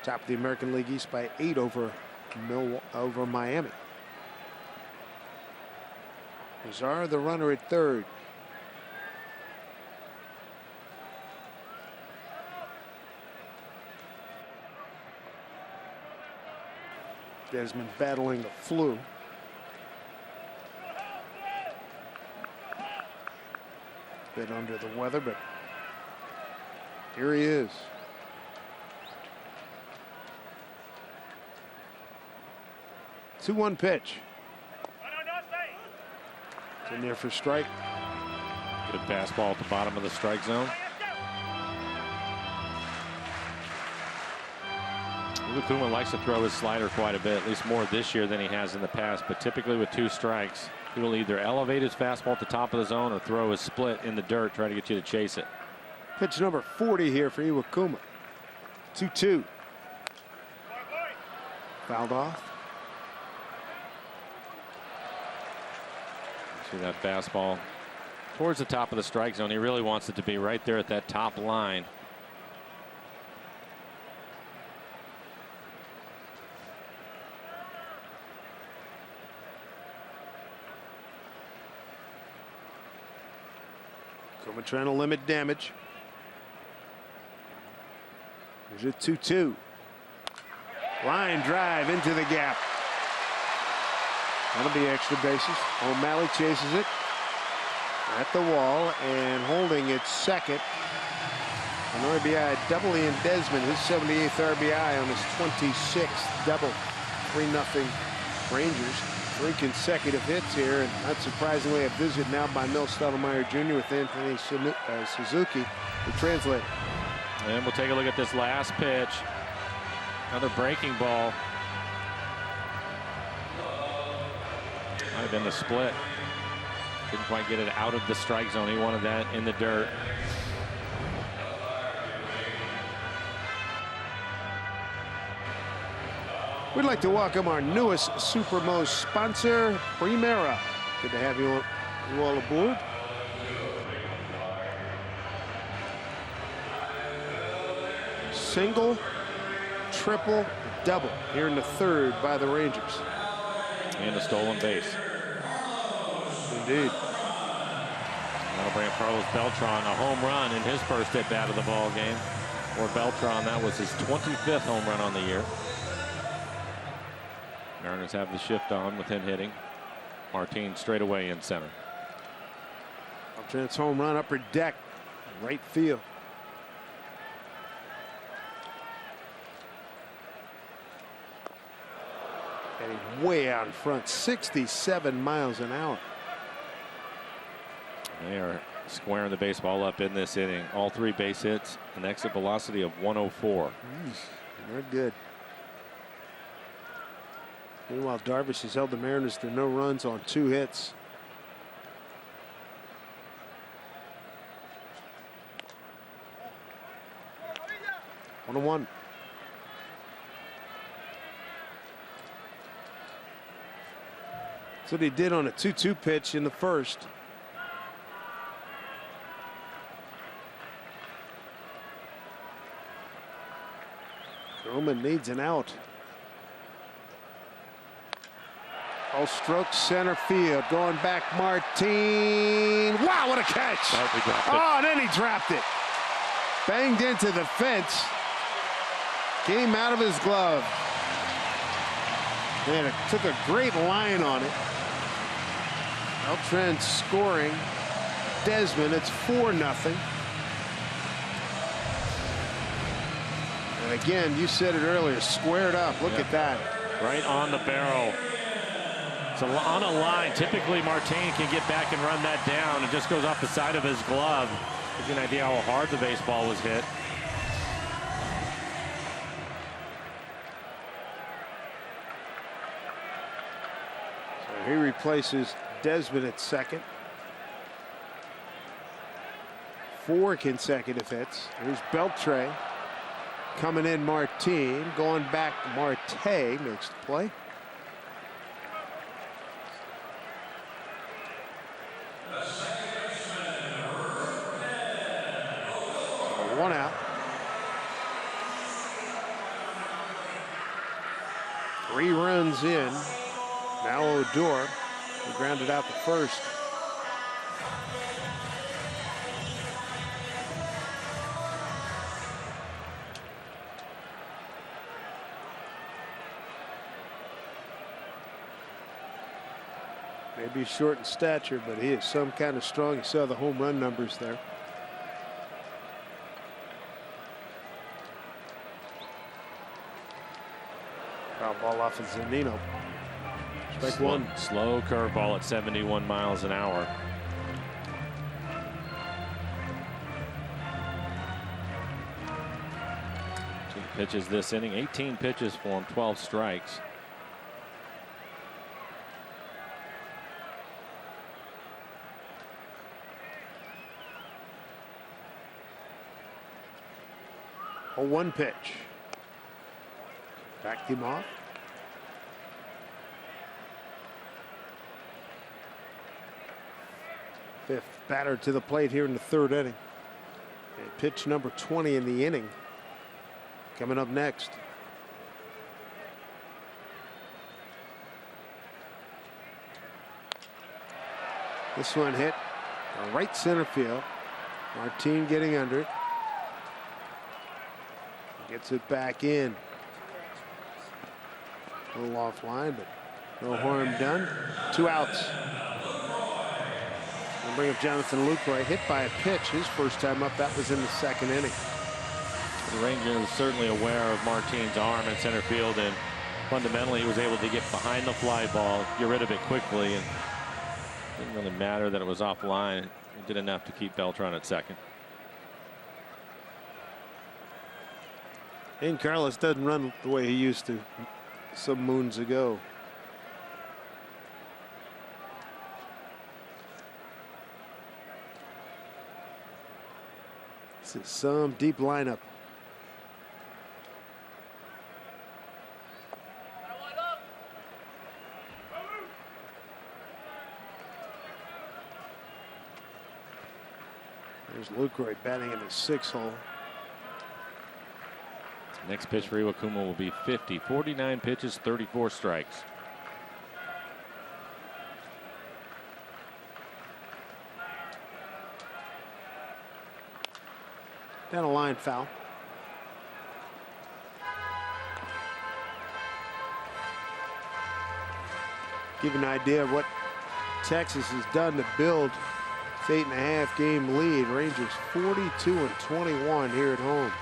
S1: Top of the American League East by 8 over over Miami. Lazar, the runner at third. Desmond battling the flu. Bit under the weather, but here he is. Two-one pitch. It's in there for strike.
S2: Good fastball at the bottom of the strike zone. Akuma likes to throw his slider quite a bit, at least more this year than he has in the past. But typically with 2 strikes, he will either elevate his fastball at the top of the zone or throw his split in the dirt, try to get you to chase it.
S1: Pitch number 40 here for Iwakuma. 2-2. Fouled off.
S2: See that fastball towards the top of the strike zone. He really wants it to be right there at that top line.
S1: Akuma trying to limit damage. There's a 2-2. Line drive into the gap. That'll be extra bases. O'Malley chases it at the wall and holding it second. An RBI double in Desmond, his 78th RBI on his 26th double. 3-0 Rangers. 3 consecutive hits here, and not surprisingly a visit now by Mil Stottlemyre Jr. with Anthony Suzuki, the translator.
S2: And we'll take a look at this last pitch. Another breaking ball. Might have been the split. Didn't quite get it out of the strike zone. He wanted that in the dirt.
S1: We'd like to welcome our newest Supermo sponsor, Primera. Good to have you all aboard. Single, triple, double here in the third by the Rangers.
S2: And a stolen base.
S1: Indeed.
S2: That'll bring Carlos Beltran a home run in his first at bat of the ball game. For Beltran, that was his 25th home run on the year. Mariners have the shift on with him hitting. Martin straight away in center.
S1: Beltran's home run, upper deck, right field. Heading way out in front, 67 miles an hour.
S2: They are squaring the baseball up in this inning. All 3 base hits, an exit velocity of 104.
S1: They're good. Meanwhile, Darvish has held the Mariners to no runs on 2 hits. One on one. That's what he did on a 2-2 pitch in the first. Roman needs an out. All strokes center field. Going back, Martin. Wow, what a catch. Oh, and then he dropped it. Banged into the fence. Came out of his glove. Man, it took a great line on it. Beltran scoring. Desmond, it's 4-0. And again, you said it earlier, squared up. Look at that.
S2: Right on the barrel. So on a line, typically Martin can get back and run that down. It just goes off the side of his glove. Gives you an idea how hard the baseball was hit.
S1: So he replaces Desmond at second. 4 consecutive hits. Here's Beltran. Coming in, Martin. Going back, Marte makes the play. One out. 3 runs. one's in. Now Odor. He grounded out the first. Maybe short in stature, but he is some kind of strong. You saw the home run numbers there. Foul ball off of Zunino. Strike one.
S2: Slow curveball at 71 miles an hour. Two pitches this inning, 18 pitches for him, 12 strikes.
S1: A 1 pitch. Backed him off. Fifth batter to the plate here in the 3rd inning. And pitch number 20 in the inning. Coming up next. This one hit right center field. Martin getting under it. Gets it back in. A little offline, but no harm done. 2 outs. We'll bring up Jonathan Lucroy, hit by a pitch. His first time up, that was in the 2nd inning.
S2: The Rangers are certainly aware of Martin's arm in center field, and fundamentally he was able to get behind the fly ball, get rid of it quickly, and it didn't really matter that it was offline. He did enough to keep Beltran at second.
S1: And Carlos doesn't run the way he used to some moons ago. This is some deep lineup. There's Lucroy batting in the 6th hole.
S2: Next pitch for Iwakuma will be 50. 49 pitches, 34 strikes.
S1: Down a line foul. Give you an idea of what Texas has done to build its 8.5 game lead. Rangers 42-21 here at home.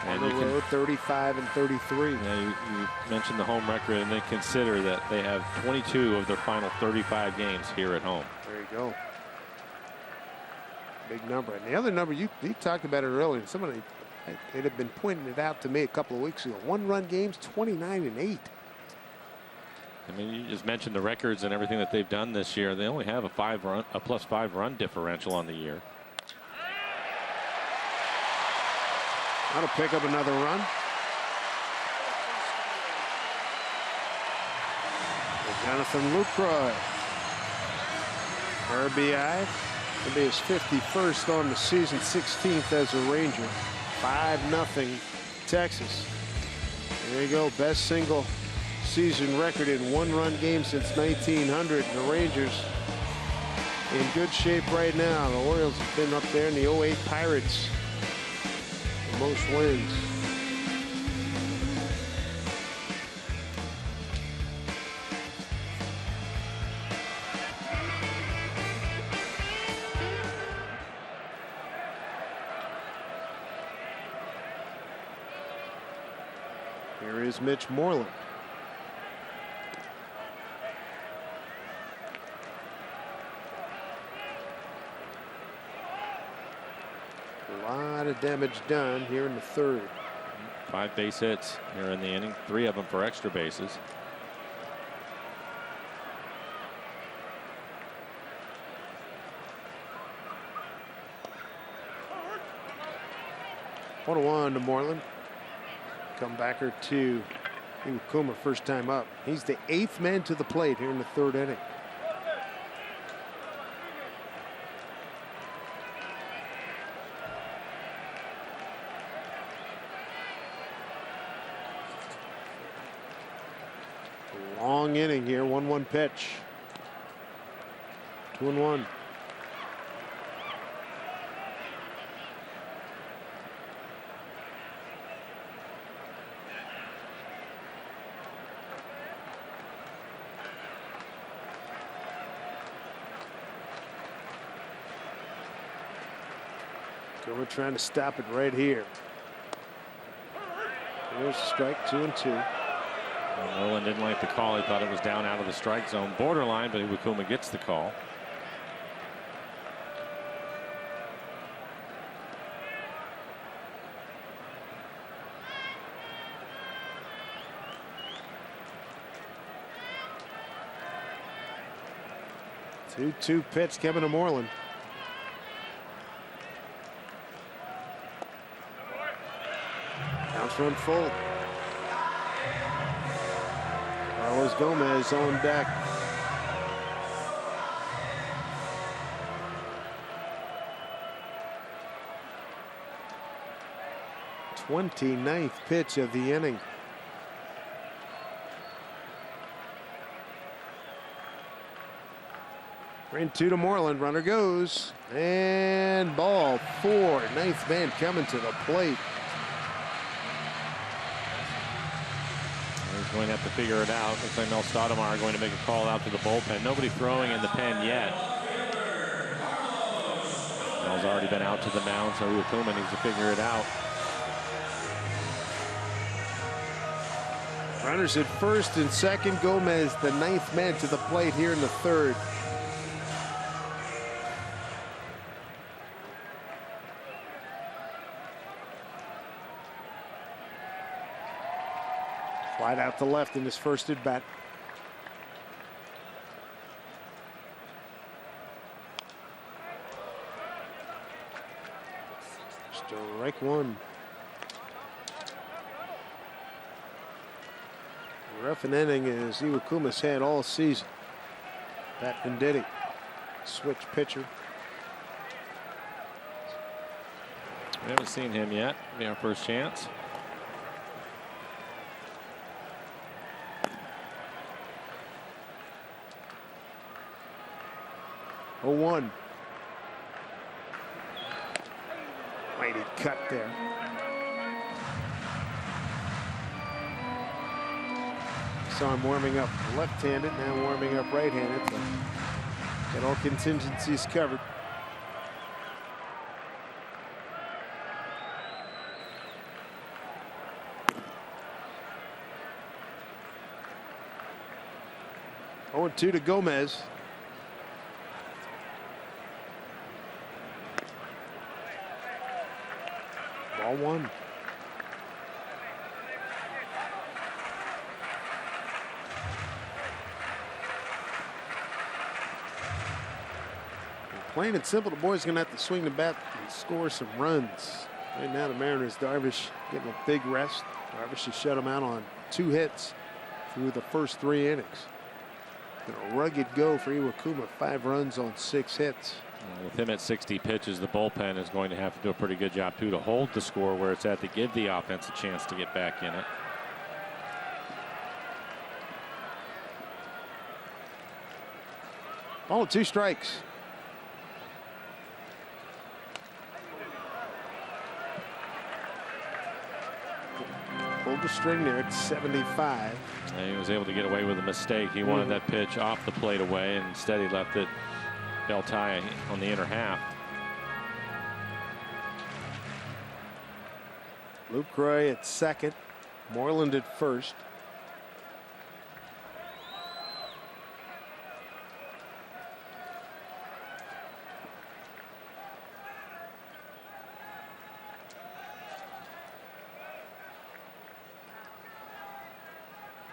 S1: On the road, 35-33.
S2: Yeah, you mentioned the home record, and they consider that they have 22 of their final 35 games here at home.
S1: There you go. Big number. And the other number, you talked about it earlier. Somebody, it had been pointing it out to me a couple of weeks ago. 1-run games, 29-8.
S2: I mean, you just mentioned the records and everything that they've done this year. They only have a +5 run differential on the year.
S1: That'll pick up another run. And Jonathan Lucroy. RBI. It'll be his 51st on the season, 16th as a Ranger. 5-0 Texas. There you go. Best single season record in 1-run games since 1900. And the Rangers in good shape right now. The Orioles have been up there in the 08 Pirates. Most wins. Here is Mitch Moreland. A lot of damage done here in the 3rd.
S2: 5 base hits here in the inning, 3 of them for extra bases.
S1: One 1 to Moreland. Comebacker to Iwakuma, first time up. He's the 8th man to the plate here in the 3rd inning. long inning here. 1-1 pitch. 2-1. We're trying to stop it right here. There's a strike, 2-2.
S2: Well, Nolan didn't like the call. He thought it was down out of the strike zone borderline, but Iwakuma gets the call.
S1: Two pitch coming to Moreland. Run full. Carlos Gomez on deck. '29th pitch of the inning. Ran 2 to Moreland. Runner goes. And ball 4. 9th man coming to the plate.
S2: Going to have to figure it out. Looks like Mel Stoudemire going to make a call out to the bullpen. Nobody throwing in the pen yet. Mel's already been out to the mound, so Iwakuma needs to figure it out.
S1: Runners at first and second. Gomez, the 9th man to the plate here in the 3rd. Wide out to left in his first at bat. Strike 1. Rough an inning as Iwakuma's had all season. Pat Venditti, switch pitcher.
S2: We haven't seen him yet. Be our first chance.
S1: Oh, 1. Mighty cut there. Saw him warming up left-handed, now warming up right-handed. So got all contingencies covered. Oh, 2 to Gomez. Ball 1. Plain and simple, the boys going to have to swing the bat and score some runs. Right now, the Mariners, Darvish getting a big rest. Darvish has shut him out on 2 hits through the first 3 innings. A rugged go for Iwakuma, 5 runs on 6 hits.
S2: With him at 60 pitches, the bullpen is going to have to do a pretty good job, too, to hold the score where it's at, to give the offense a chance to get back in it.
S1: Ball 2 strikes. Pulled the string there at 75.
S2: And he was able to get away with a mistake. He wanted that pitch off the plate away, and instead he left it Beltran on the inner half.
S1: Luke Roy at second. Moreland at first.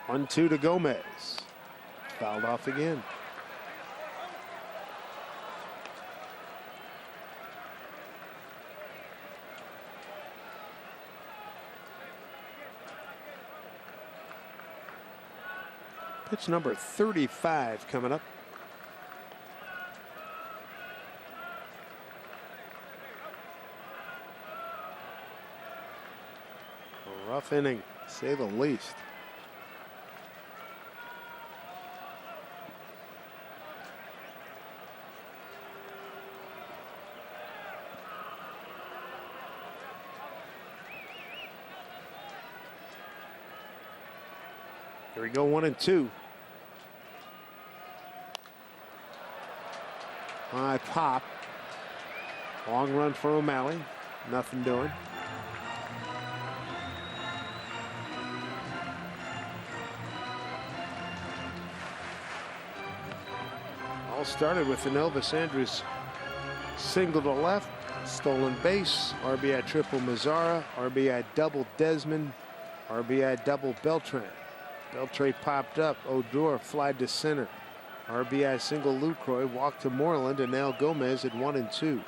S1: One, 2 to Gomez. Fouled off again. Pitch number 35 coming up. A rough inning, to say the least. Here we go, 1-2. High pop. Long run for O'Malley. Nothing doing. All started with an Elvis Andrus single to left, stolen base, RBI triple Mazzara, RBI double Desmond, RBI double Beltran. Beltran popped up, Odor flied to center. RBI single Lucroy, walk to Moreland, and now Gomez at 1-2.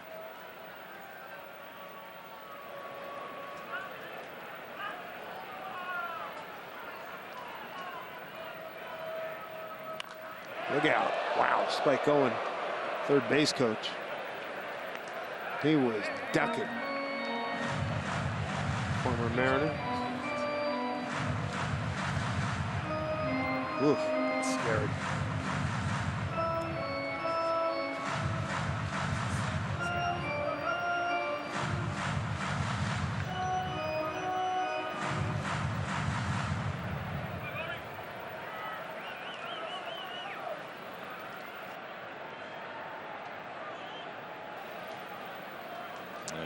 S1: Look out. Wow, Spike Owen, third base coach. He was ducking. Former Mariner. Oof, scary.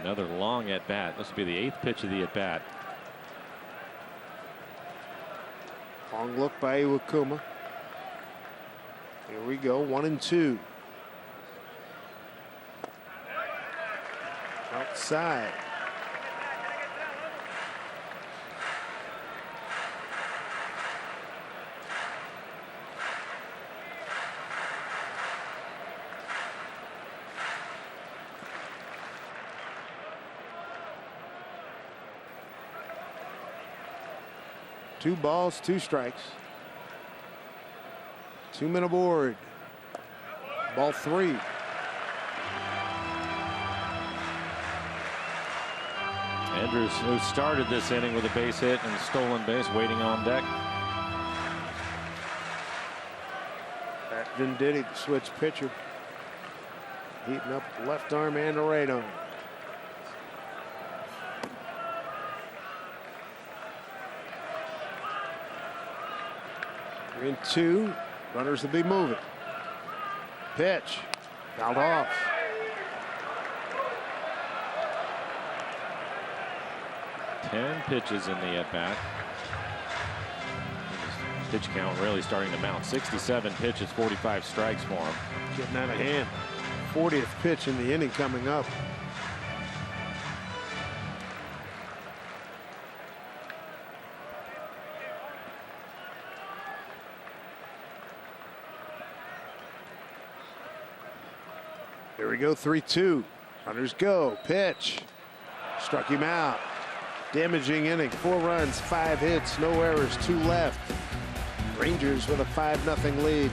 S2: Another long at bat. This will be the 8th pitch of the at bat.
S1: Long look by Iwakuma. Here we go, 1-2. Outside. Two balls, 2 strikes. 2 men aboard. Ball 3.
S2: Andrus, who started this inning with a base hit and stolen base, waiting on deck.
S1: At Venditti, the switch pitcher. Heating up left arm and the right arm. In 2, runners will be moving. Pitch, fouled off.
S2: Ten pitches in the at bat. Pitch count really starting to mount. 67 pitches, 45 strikes for him.
S1: Getting out of hand. 40th pitch in the inning coming up. Here we go, 3-2. Runners go. Pitch. Struck him out. Damaging inning. 4 runs, 5 hits, no errors, 2 left. Rangers with a 5-0 lead.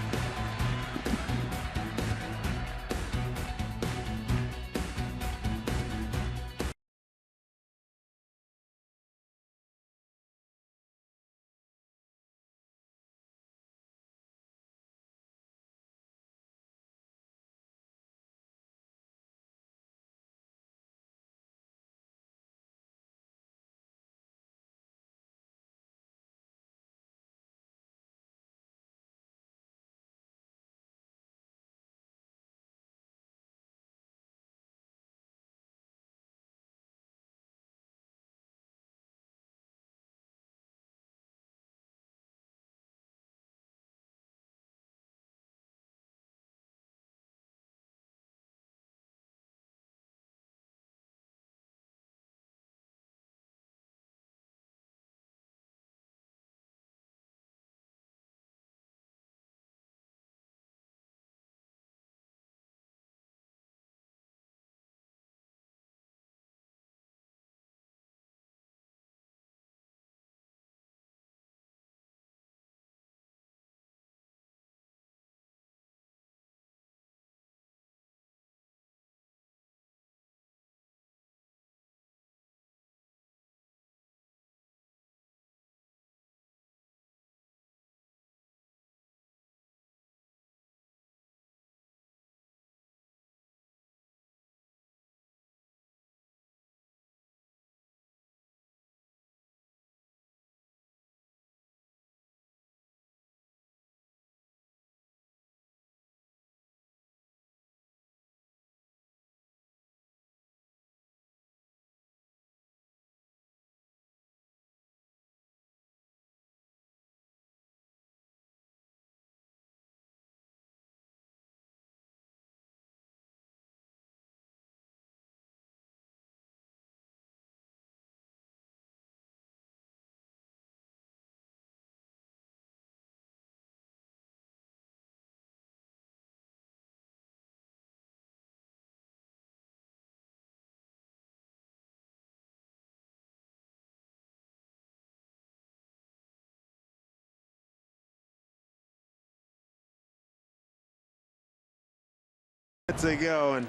S1: to go, and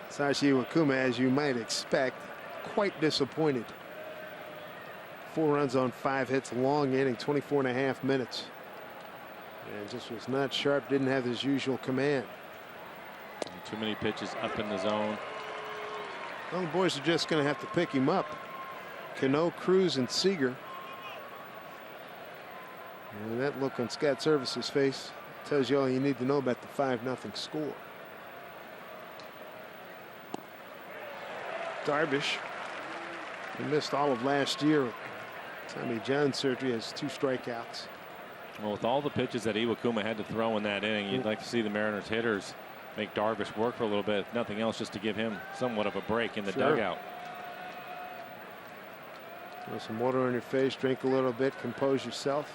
S1: Sashi Iwakuma, as you might expect, quite disappointed. 4 runs on 5 hits, long inning, 24.5 minutes. And just was not sharp, didn't have his usual command.
S2: Too many pitches up in the zone.
S1: Well, the boys are just going to have to pick him up. Cano, Cruz, and Seager. And that look on Scott Service's face tells you all you need to know about the 5-0 score. Darvish, he missed all of last year with Tommy John surgery, has 2 strikeouts.
S2: Well, with all the pitches that Iwakuma had to throw in that inning, you'd like to see the Mariners hitters make Darvish work for a little bit, if nothing else, just to give him somewhat of a break in the dugout.
S1: Throw some water on your face, drink a little bit, compose yourself.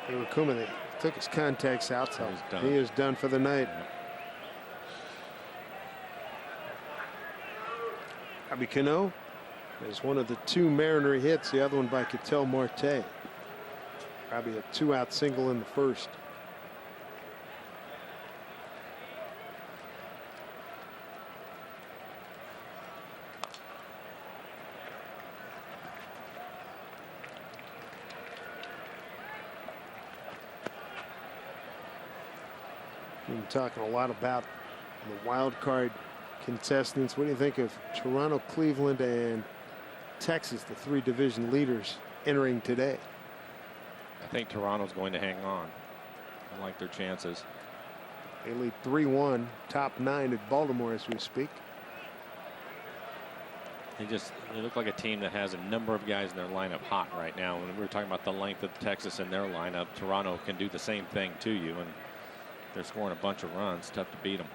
S1: Iwakuma, they took his contacts out, so he is done for the night. Robbie Cano is one of the 2 Mariner hits, the other one by Ketel Marte. Probably a 2-out single in the first. We've been talking a lot about the wild card contestants. What do you think of Toronto, Cleveland, and Texas, the 3 division leaders entering today?
S2: I think Toronto's going to hang on. I like their chances.
S1: They lead 3-1, top 9 at Baltimore as we speak.
S2: They look like a team that has a number of guys in their lineup hot right now. When we were talking about the length of Texas in their lineup, Toronto can do the same thing to you, and they're scoring a bunch of runs. Tough to beat them.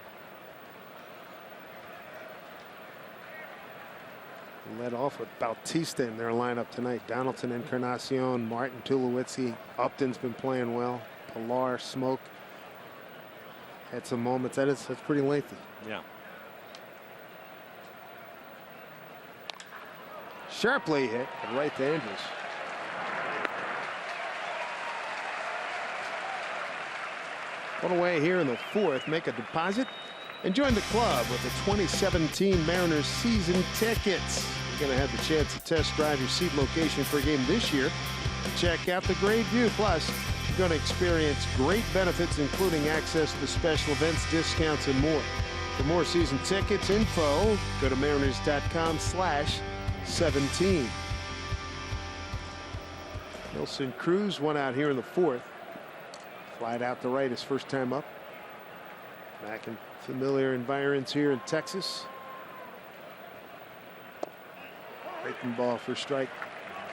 S1: Led off with Bautista in their lineup tonight. Donaldson, Encarnacion, Martin, Tulowitzki. Upton's been playing well. Pilar, Smoke. Had some moments. That's pretty lengthy.
S2: Yeah.
S1: Sharply hit, right to Andrews. Put away here in the 4th. Make a deposit and join the club with the 2017 Mariners season tickets. You're going to have the chance to test drive your seat location for a game this year. Check out the great view. Plus, you're going to experience great benefits, including access to special events, discounts, and more. For more season tickets info, go to mariners.com/17. Nelson Cruz, 1 out here in the 4th. Flied out to right his first time up. Back in familiar environs here in Texas. Breaking ball for strike.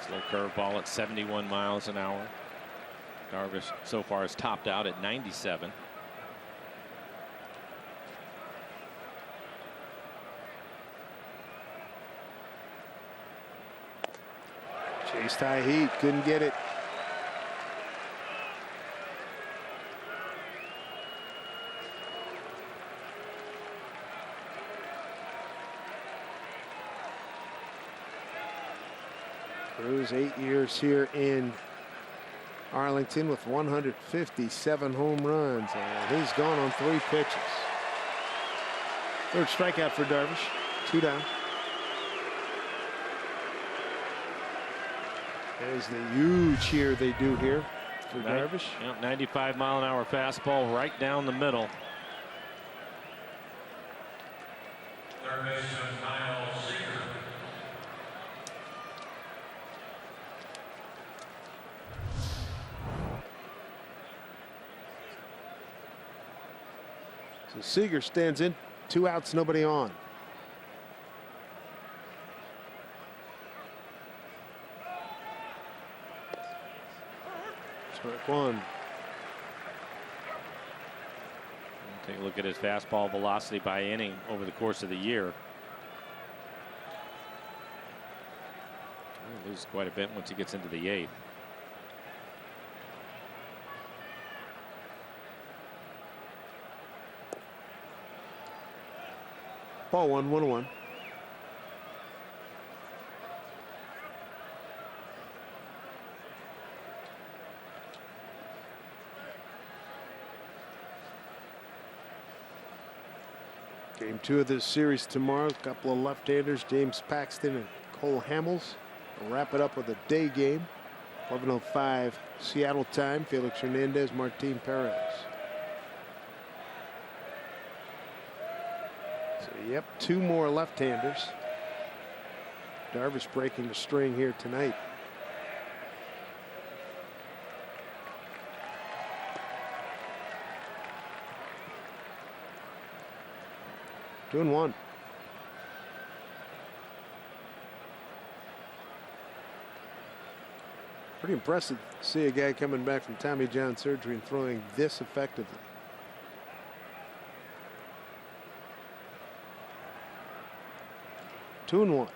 S2: Slow curveball at 71 miles an hour. Darvish so far has topped out at 97.
S1: Chased high heat, couldn't get it. Cruz, 8 years here in Arlington with 157 home runs, and he's gone on 3 pitches. 3rd strikeout for Darvish. 2 down. There's the huge here they do here for Darvish.
S2: 95-mile-an-hour fastball right down the middle.
S1: So Seager stands in, 2 outs, nobody on. Strike 1.
S2: Take a look at his fastball velocity by inning over the course of the year. He loses quite a bit once he gets into the 8th.
S1: Ball 1, 1-1. Game 2 of this series tomorrow. A couple of left-handers, James Paxton and Cole Hamels. We'll wrap it up with a day game. 11:05 Seattle time. Felix Hernandez, Martin Perez. So, yep, 2 more left-handers. Darvish breaking the string here tonight. Doing 1. Pretty impressive to see a guy coming back from Tommy John surgery and throwing this effectively. Two and 1.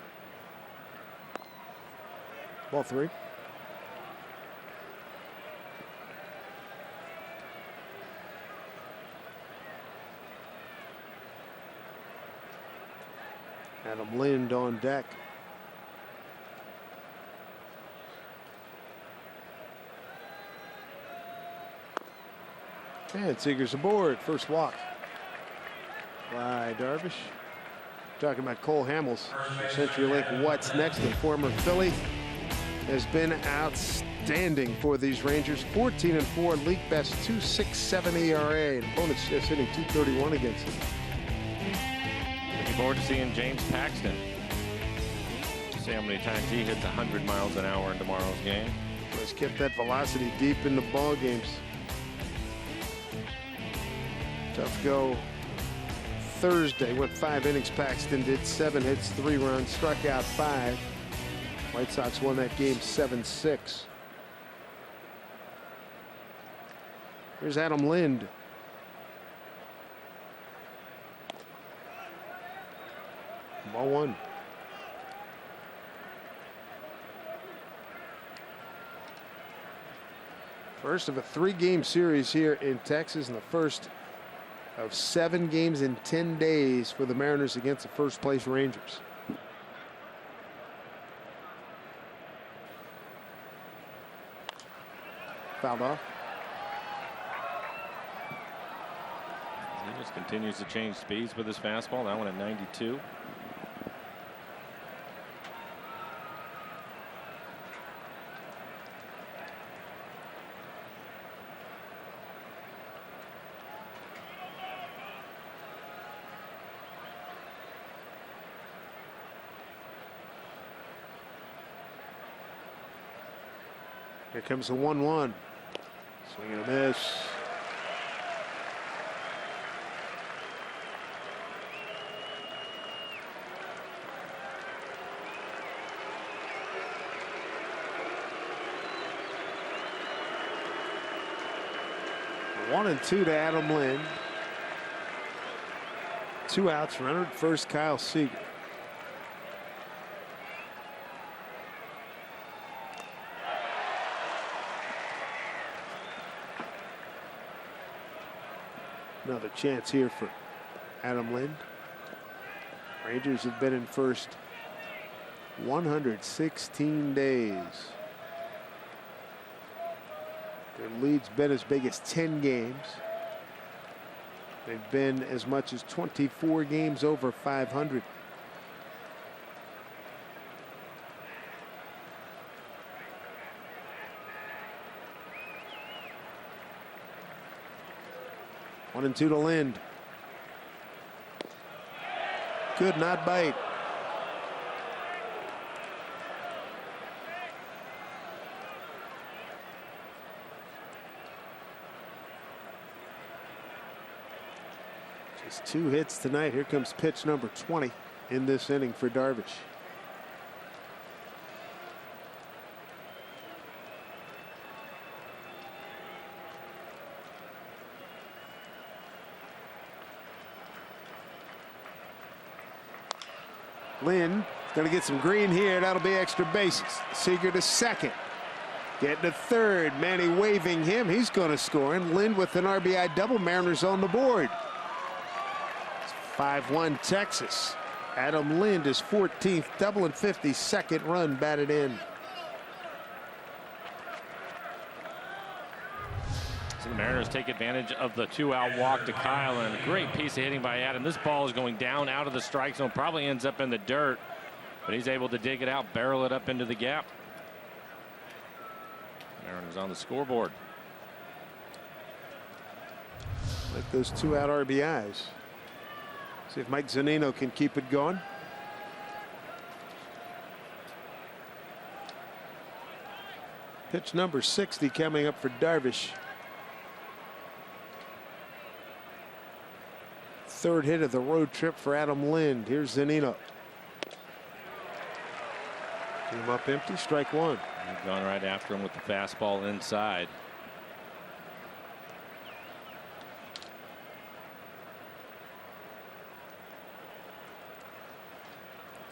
S1: Ball 3. Adam Lind on deck. And Seager's aboard. First walk by Darvish. Talking about Cole Hamels, CenturyLink What's Next, the former Philly, has been outstanding for these Rangers. 14-4, league best 2.67 ERA, and opponents just hitting .231 against him.
S2: Looking forward to seeing James Paxton. See how many times he hits 100 miles an hour in tomorrow's game.
S1: Let's keep that velocity deep in the ball games. Tough go Thursday. Went 5 innings. Paxton did 7 hits, 3 runs, struck out 5. White Sox won that game 7-6. Here's Adam Lind. Ball 1. First of a 3-game series here in Texas, and the first of 7 games in 10 days for the Mariners against the first place Rangers. Fouled off.
S2: He just continues to change speeds with his fastball. That one at 92.
S1: Here comes the 1-1. Swing and a miss. One and 2 to Adam Lind. 2 outs. Runner at first, Kyle Seager. Another chance here for Adam Lind. Rangers have been in first 116 days. Their lead's been as big as 10 games. They've been as much as 24 games over 500. One and 2 to Lind. Could not bite. Just 2 hits tonight. Here comes pitch number 20 in this inning for Darvish. Lind going to get some green here. That'll be extra bases. Seager to second. Getting to third. Manny waving him. He's going to score. And Lind with an RBI double. Mariners on the board. It's 5-1 Texas. Adam Lind is 14th double and 52nd run batted in.
S2: So the Mariners take advantage of the 2-out walk to Kyle, and a great piece of hitting by Adam. This ball is going down out of the strike zone, probably ends up in the dirt, but he's able to dig it out, barrel it up into the gap. Mariners on the scoreboard.
S1: Like those 2-out RBIs. See if Mike Zunino can keep it going. Pitch number 60 coming up for Darvish. Third hit of the road trip for Adam Lind. Here's Zunino. Came up empty, strike one.
S2: He's gone right after him with the fastball inside.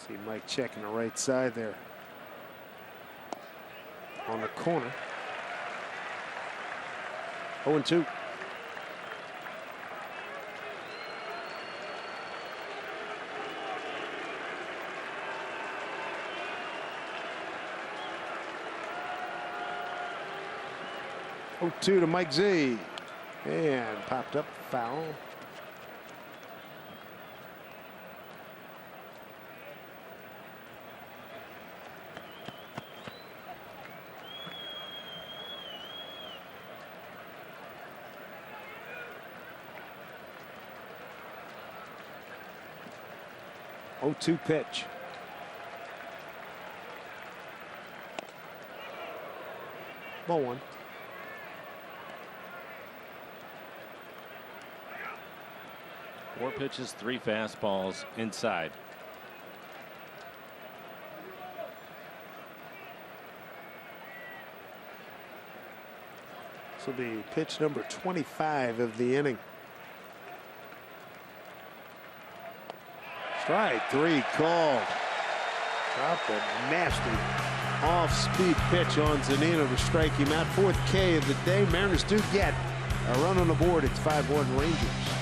S1: See Mike checking the right side there. On the corner. 0-2. To Mike Z. And popped up foul. Oh, 2 pitch. Ball one.
S2: Four pitches, 3 fastballs inside.
S1: This will be pitch number 25 of the inning. Strike 3 called. Dropped a nasty off-speed pitch on Zunino to strike him out. 4th K of the day. Mariners do get a run on the board. It's 5-1 Rangers.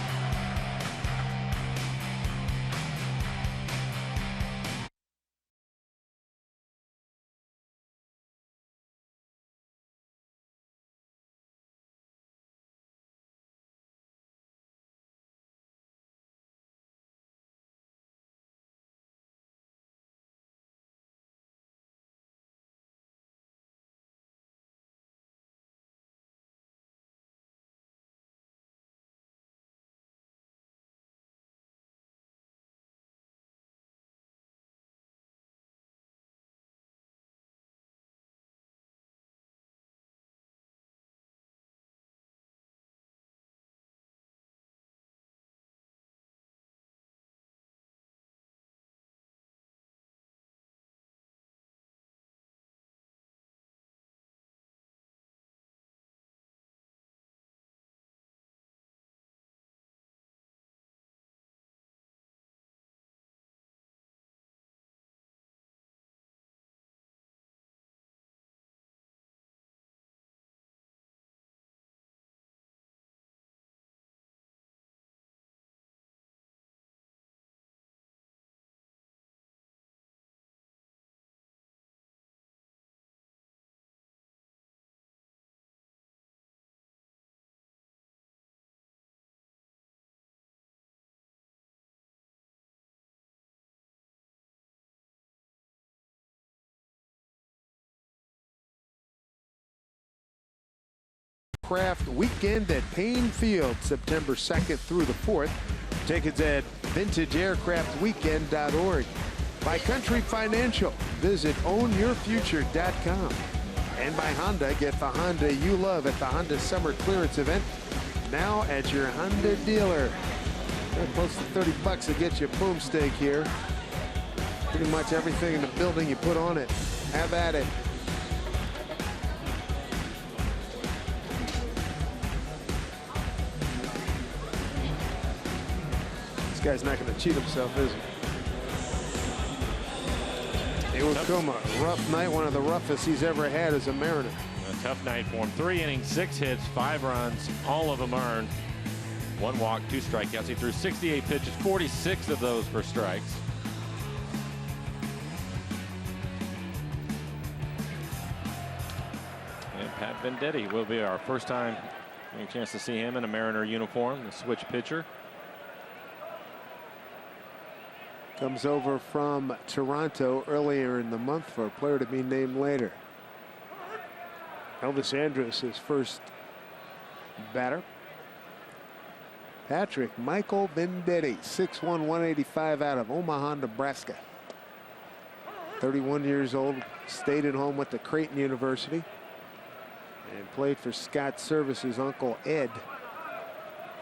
S1: Aircraft Weekend at Payne Field, September 2nd through the 4th. Tickets at vintageaircraftweekend.org. By Country Financial, visit ownyourfuture.com. And by Honda, get the Honda you love at the Honda Summer Clearance Event, now at your Honda dealer. Close to 30 bucks to get you a boomstick here. Pretty much everything in the building you put on it. Have at it. This guy's not going to cheat himself, is he? Iwakuma, rough night, one of the roughest he's ever had as a Mariner.
S2: A tough night for him. 3 innings, 6 hits, 5 runs, all of them earned. 1 walk, 2 strikeouts. He threw 68 pitches, 46 of those for strikes. And Pat Venditti will be our first-time A chance to see him in a Mariner uniform, the switch pitcher.
S1: Comes over from Toronto earlier in the month for a player to be named later. Elvis Andrus, his first batter. Patrick Michael Venditti, 6'1", 185 out of Omaha, Nebraska. 31 years old, stayed at home, went to Creighton University, and played for Scott Service's uncle Ed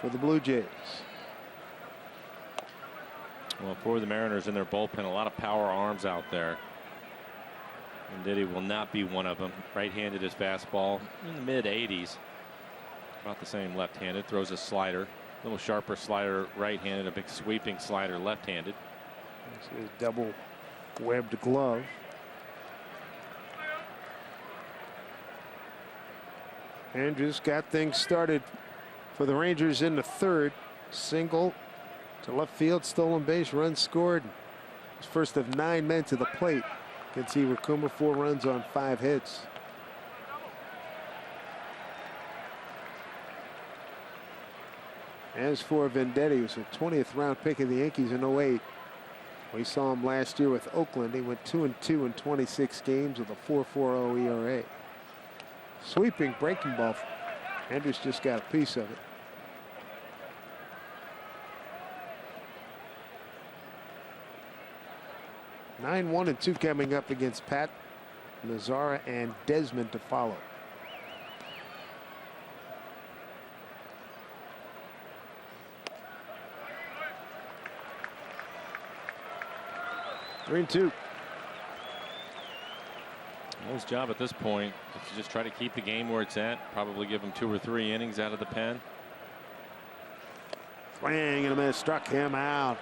S1: for the Blue Jays.
S2: Well, for the Mariners in their bullpen, a lot of power arms out there. Venditti will not be one of them. Right-handed his fastball in the mid-80s. About the same left-handed. Throws a slider. A little sharper slider right-handed. A big sweeping slider left-handed.
S1: This is double webbed glove. Andrews got things started for the Rangers in the third. Single to left field, stolen base, run scored. His first of 9 men to the plate against Iwakuma, 4 runs on 5 hits. As for Venditti, he was a 20th round pick of the Yankees in 08. We saw him last year with Oakland. He went 2-2 in 26 games with a 4.40 ERA. Sweeping breaking ball. Andrews just got a piece of it. Nine 1-2 coming up against Pat, Mazzara, and Desmond to follow. Three and two.
S2: His job at this point is to just try to keep the game where it's at. Probably give him 2 or 3 innings out of the pen.
S1: Swing and a miss, struck him out.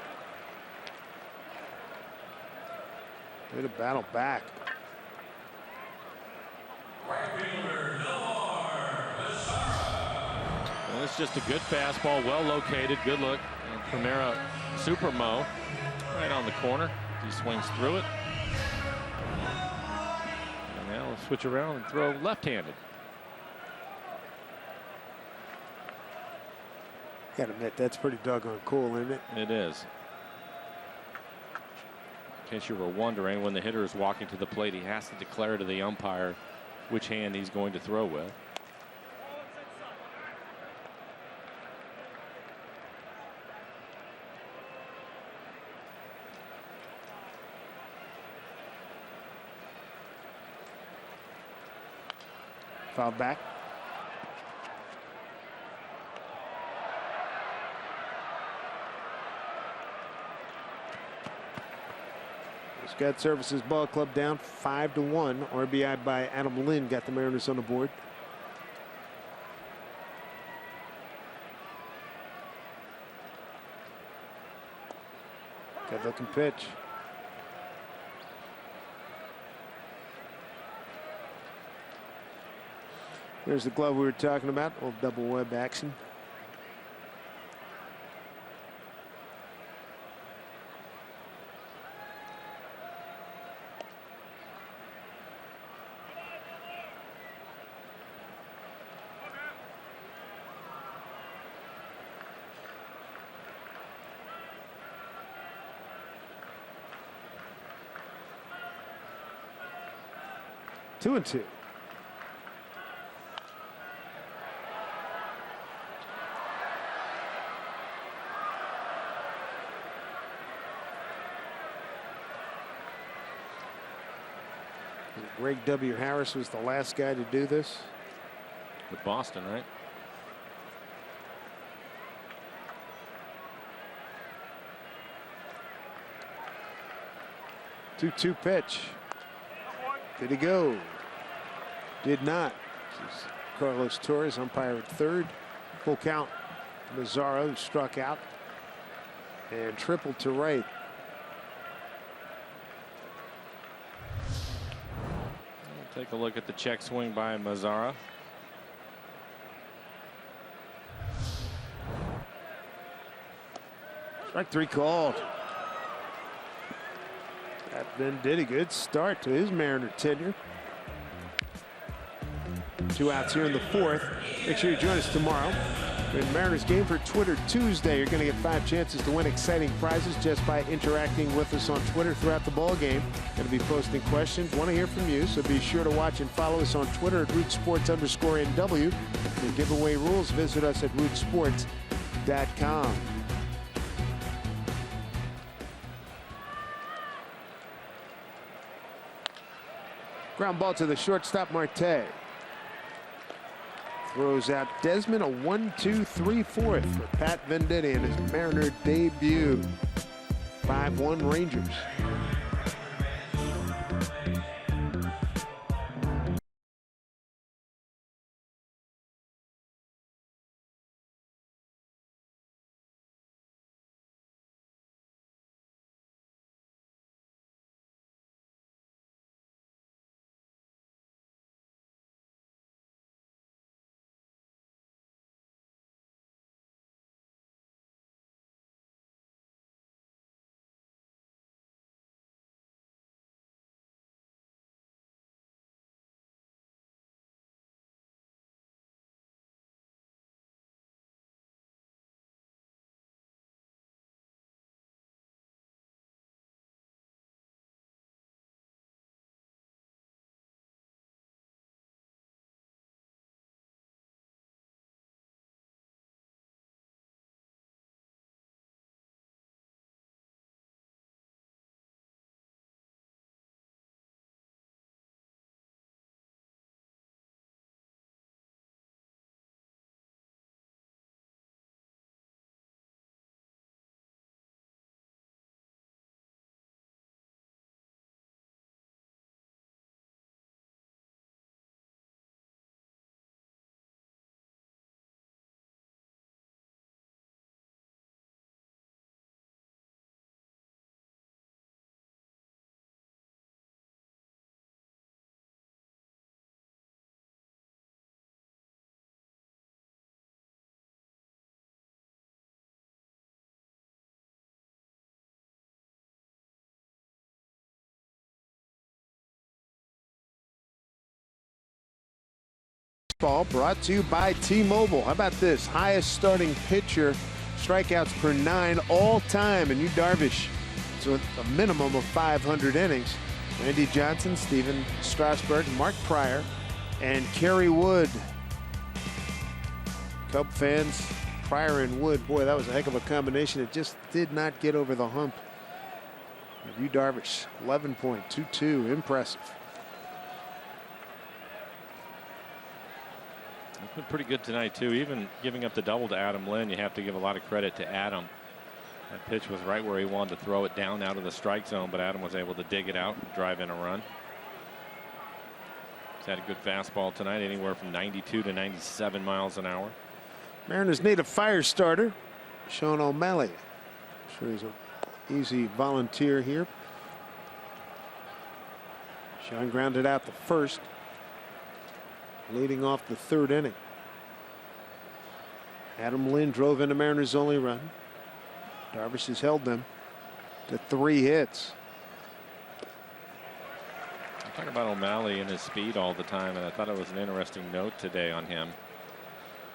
S1: Way to battle back.
S2: Well, it's just a good fastball, well located, good look. And Primera Super Mo right on the corner. He swings through it. And now we'll switch around and throw left-handed.
S1: Gotta admit, that's pretty doggone cool, isn't it?
S2: It is. In case you were wondering, when the hitter is walking to the plate, he has to declare to the umpire which hand he's going to throw with.
S1: Foul back. Scott Services ball club down 5-1. RBI by Adam Lynn got the Mariners on the board. Good looking pitch. There's the glove we were talking about. Old double web action. Two and two. Greg W. Harris was the last guy to do this.
S2: With Boston, right?
S1: Two-two pitch. Did he go? Did not. This is Carlos Torres, umpire at third. Full count. Mazzara, who struck out and tripled to right.
S2: Take a look at the check swing by Mazzara.
S1: Strike 3 called. That Venditti, good start to his Mariner tenure. 2 outs here in the 4th. Make sure you join us tomorrow. In Mariners Game for Twitter Tuesday, you're going to get 5 chances to win exciting prizes just by interacting with us on Twitter throughout the ball game. Going to be posting questions. Want to hear from you, so be sure to watch and follow us on Twitter at RootSports_NW. For giveaway rules, visit us at rootsports.com. Ground ball to the shortstop, Marte. Throws out Desmond, a 1-2-3-4 for Pat Venditti in his Mariner debut. 5-1 Rangers. Ball brought to you by T-Mobile. How about this? Highest starting pitcher strikeouts per 9 all time, and Yu Darvish. So a minimum of 500 innings. Randy Johnson, Steven Strasburg, Mark Pryor, and Kerry Wood. Cub fans, Pryor and Wood, boy, that was a heck of a combination. It just did not get over the hump. Yu Darvish, 11.22, impressive.
S2: It's been pretty good tonight, too. Even giving up the double to Adam Lynn, you have to give a lot of credit to Adam. That pitch was right where he wanted to throw it down out of the strike zone, but Adam was able to dig it out and drive in a run. He's had a good fastball tonight, anywhere from 92 to 97 miles an hour.
S1: Mariners need a fire starter. Sean O'Malley. I'm sure he's an easy volunteer here. Sean grounded out the first, leading off the 3rd inning. Adam Lynn drove in a Mariners only run. Darvish has held them to 3 hits.
S2: I talk about O'Malley and his speed all the time, and I thought it was an interesting note today on him.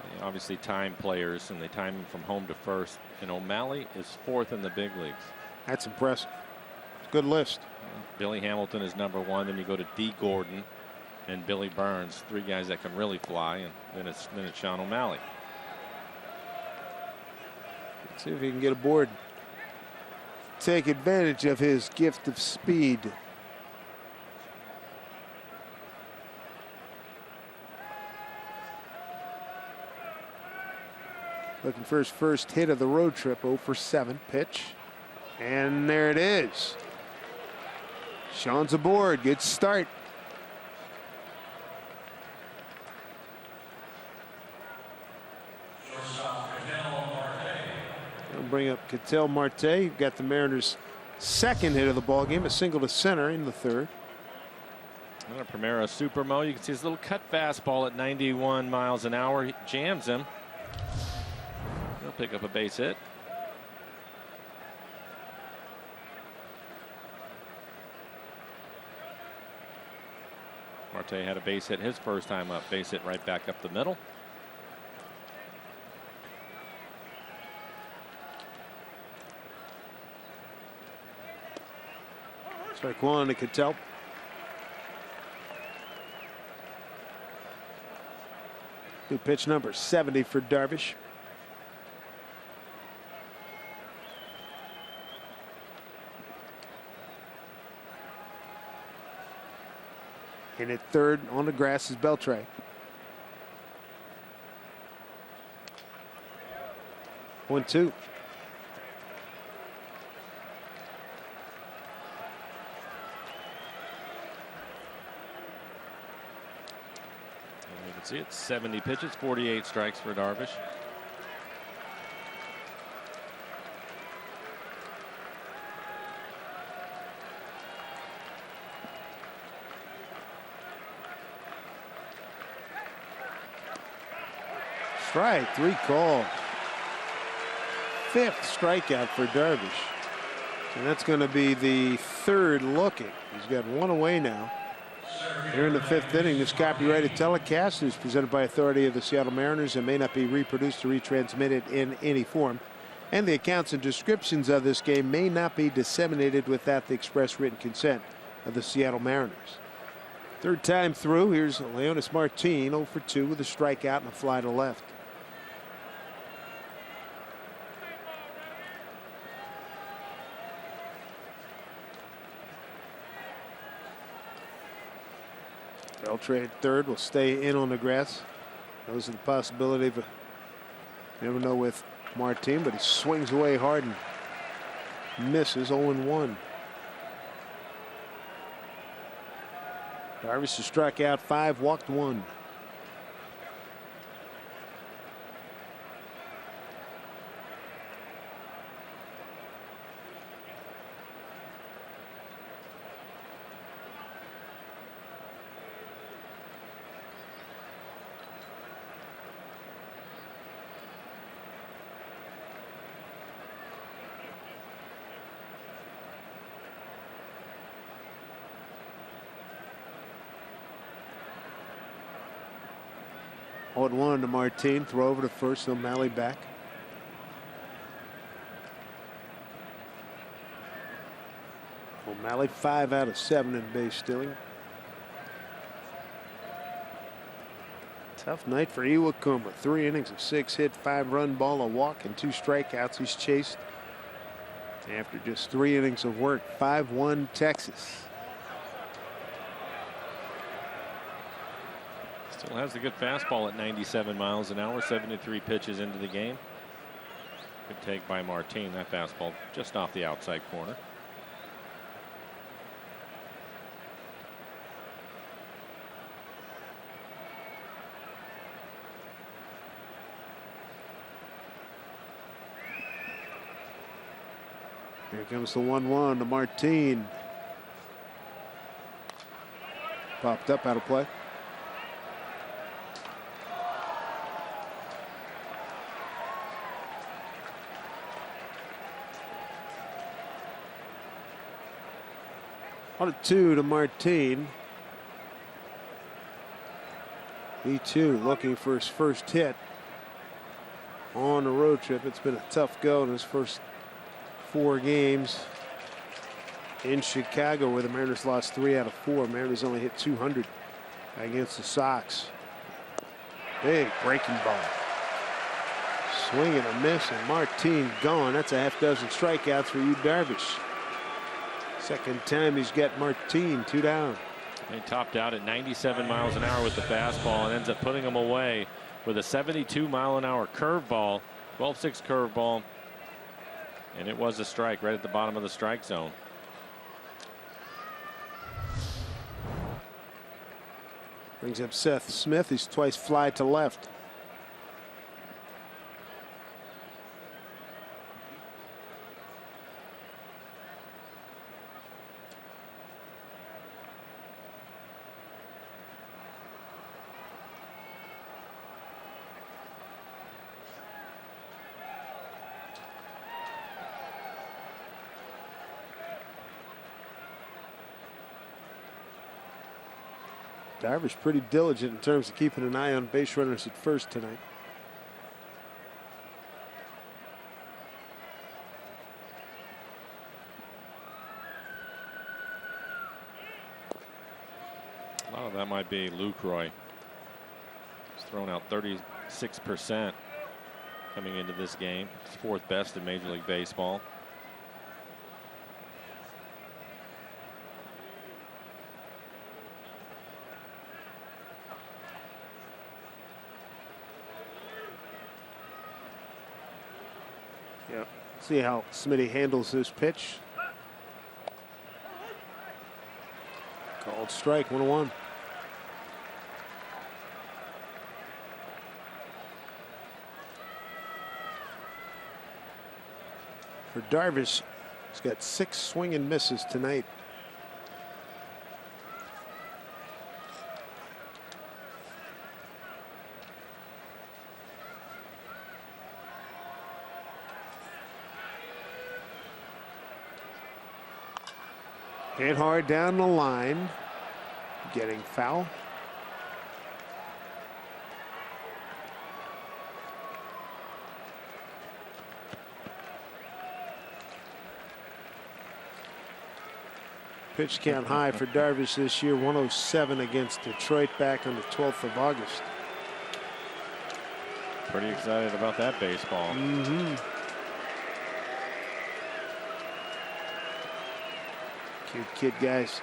S2: They obviously time players, and they time him from home to first, and O'Malley is 4th in the big leagues. That's
S1: impressive. It's a good list.
S2: Billy Hamilton is number 1. Then you go to D. Gordon and Billy Burns, 3 guys that can really fly, and then it's Sean O'Malley.
S1: Let's see if he can get aboard. Take advantage of his gift of speed. Looking for his first hit of the road trip. 0 for 7 pitch. And there it is. Sean's aboard. Good start. Bring up Ketel Marte. You've got the Mariners' 2nd hit of the ball game, a single to center in the 3rd.
S2: Another Primera Supermo. You can see his little cut fastball at 91 miles an hour. He jams him. He'll pick up a base hit. Marte had a base hit his first time up. Base hit right back up the middle.
S1: Strike one to Cattell. New pitch number 70 for Darvish. And at third on the grass is Beltran. 1-2.
S2: You can see it's 70 pitches, 48 strikes for Darvish.
S1: Strike, 3 called. 5th strikeout for Darvish. And that's going to be the 3rd looking. He's got 1 away now. Here in the 5th inning, this copyrighted telecast is presented by authority of the Seattle Mariners and may not be reproduced or retransmitted in any form. And the accounts and descriptions of this game may not be disseminated without the express written consent of the Seattle Mariners. 3rd time through, here's Leonis Martin, 0 for 2 with a strikeout and a fly to left. Beltran at third will stay in on the grass. Those are the possibility of you never know with Martin, but he swings away hard and misses. 0-1. Darvish has struck out 5, walked 1. Hold 1 to Martin. Throw over to first. O'Malley back. O'Malley 5 out of 7 in base stealing. Tough night for Iwakuma. 3 innings of 6 hit, 5-run ball, a walk, and 2 strikeouts. He's chased after just 3 innings of work. 5-1 Texas.
S2: Still has a good fastball at 97 miles an hour, 73 pitches into the game. Good take by Martin. That fastball just off the outside corner.
S1: Here comes the 1-1 to Martin. Popped up out of play. On a 2 to Martin. He too looking for his first hit on the road trip. It's been a tough go in his first 4 games in Chicago, where the Mariners lost 3 out of 4. Mariners only hit 200 against the Sox. Big breaking ball. Swing and a miss, and Martin gone. That's a half dozen strikeouts for you, Darvish. Second time he's got Martin 2 down.
S2: He topped out at 97 miles an hour with the fastball and ends up putting him away with a 72-mile-an-hour curveball, 12-6 curveball, and it was a strike right at the bottom of the strike zone.
S1: Brings up Seth Smith. He's twice fly to left. Darvish pretty diligent in terms of keeping an eye on base runners at first tonight.
S2: A lot of that might be Lucroy. He's thrown out 36% coming into this game. It's 4th best in Major League Baseball.
S1: Yep. See how Smitty handles this pitch. Called strike, 1-1. For Darvish, he's got 6 swing and misses tonight. Hit hard down the line, getting foul. Pitch count high for Darvish this year, 107 against Detroit back on the 12th of August.
S2: Pretty excited about that baseball.
S1: Cute kid, guys.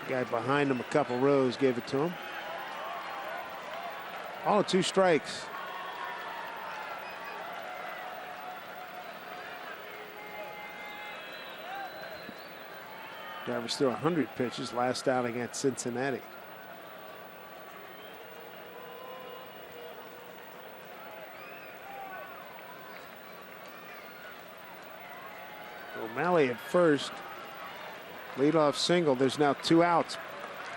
S1: The guy behind him a couple rows gave it to him. All 2 strikes. Darvish threw 100 pitches last out against Cincinnati. O'Malley at first. Leadoff single. There's now 2 outs.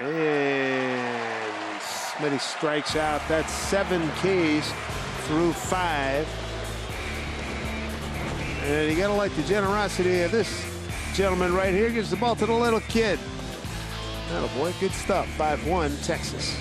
S1: And Smitty strikes out. That's 7 Ks through 5. And you got to like the generosity of this gentleman right here. Gives the ball to the little kid. Oh boy, good stuff. 5-1 Texas.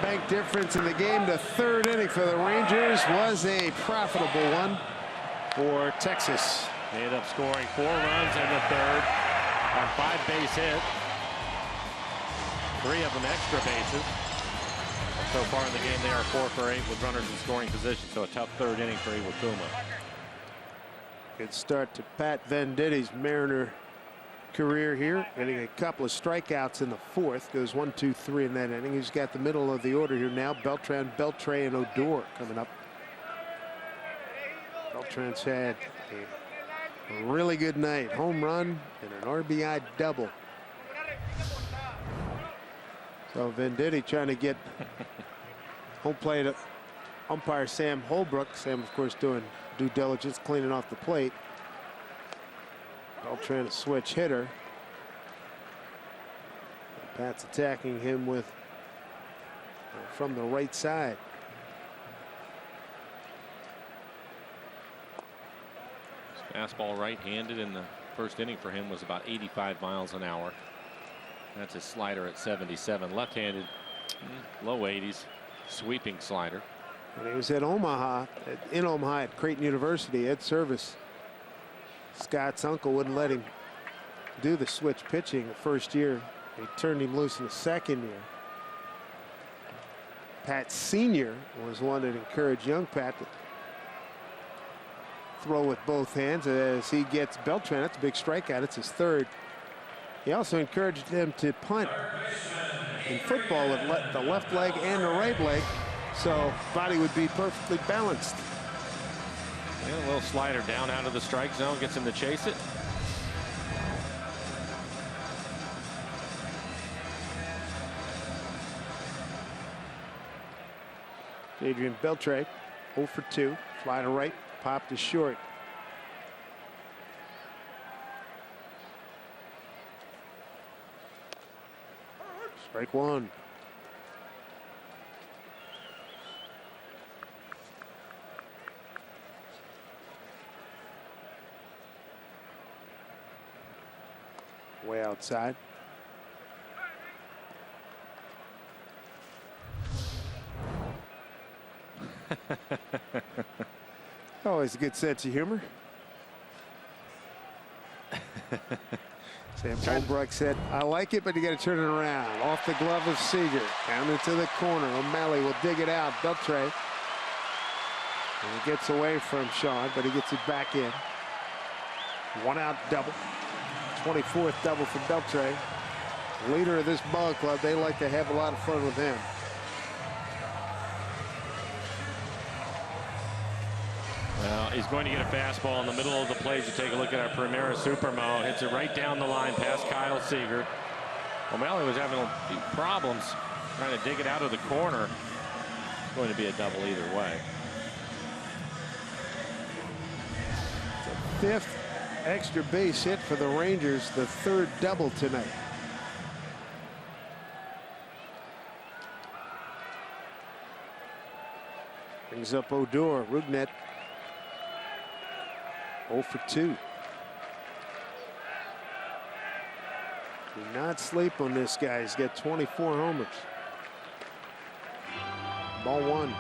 S1: Bank difference in the game. The 3rd inning for the Rangers was a profitable one for Texas.
S2: They ended up scoring 4 runs in the 3rd on 5 base hit. 3 of them extra bases. So far in the game, they are 4 for 8 with runners in scoring position. So a tough 3rd inning for Iwakuma.
S1: Good start to Pat Venditti's Mariner career here, getting a couple of strikeouts in the 4th. Goes 1, 2, 3 in that inning. He's got the middle of the order here now. Beltran, Beltran, and Odor coming up. Beltran's had a A really good night. Home run and an RBI double. So Venditti trying to get home plate umpire Sam Holbrook. Sam, of course, doing due diligence, cleaning off the plate. Beltran a switch hitter. Pat's attacking him with from the right side.
S2: Fastball right-handed in the first inning for him was about 85 miles an hour. That's his slider at 77. Left-handed, low 80s, sweeping slider.
S1: When he was at Omaha, in Omaha at Creighton University, Ed Service, Scott's uncle wouldn't let him do the switch pitching the first year. He turned him loose in the second year. Pat Sr. was one that encouraged young Pat to throw with both hands as he gets Beltran. That's a big strikeout. It's his third. He also encouraged him to punt in football with the left leg and the right leg, so body would be perfectly balanced.
S2: Yeah, a little slider down out of the strike zone, gets him to chase it.
S1: Adrian Beltran 0 for 2. Fly to right, pop to short. Strike one. Way outside. Always a good sense of humor. Sam Holbrook said, I like it, but you got to turn it around. Off the glove of Seager. Down into the corner. O'Malley will dig it out. Beltran. And he gets away from Sean, but he gets it back in. One out double. 24th double for Beltran. Leader of this ball club. They like to have a lot of fun with him.
S2: Well, he's going to get a fastball in the middle of the plate. You take a look at our Primera Supermo. Hits it right down the line past Kyle Seager. O'Malley was having problems trying to dig it out of the corner. It's going to be a double either way.
S1: The 5th extra base hit for the Rangers, the 3rd double tonight. Brings up Odor. Rugnet 0 for 2. Do not sleep on this guy. He's got 24 homers. Ball one.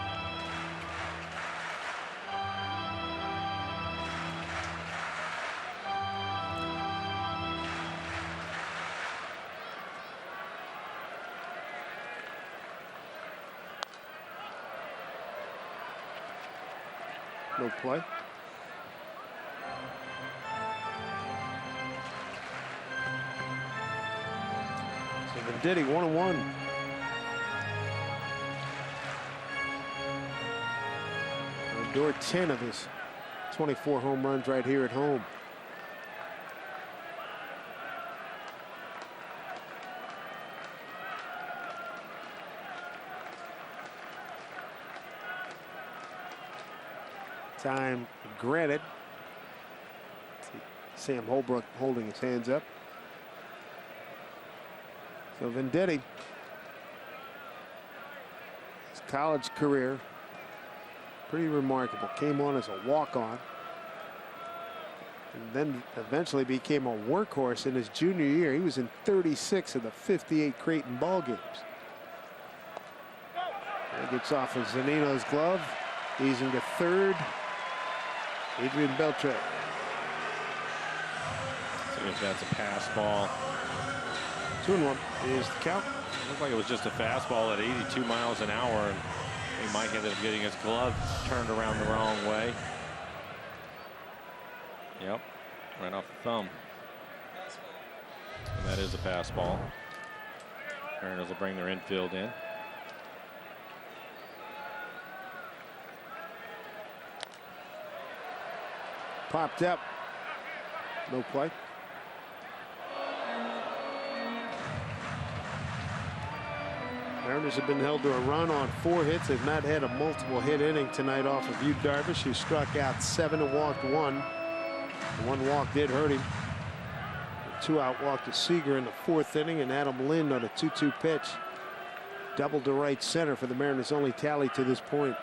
S1: No play. So Venditti 1-1. Odor 10 of his 24 home runs right here at home. Time granted. Sam Holbrook holding his hands up. So Venditti, his college career, pretty remarkable. Came on as a walk-on, and then eventually became a workhorse in his junior year. He was in 36 of the 58 Creighton ball games. And gets off of Zunino's glove. He's into third. Adrian Beltran.
S2: So if that's a pass ball.
S1: 2-1 is the count.
S2: Looked like it was just a fastball at 82 miles an hour, and he might end up getting his glove turned around the wrong way. Yep, right off the thumb. And that is a pass ball. Mariners will bring their infield in.
S1: Popped up No play. Mariners have been held to a run on 4 hits. They've not had a multiple hit inning tonight off of Yu Darvish, who struck out 7 and walked 1. The 1 walk did hurt him. The 2-out walk to Seager in the 4th inning, and Adam Lind on a 2-2 pitch doubled to right center for the Mariners' only tally to this point.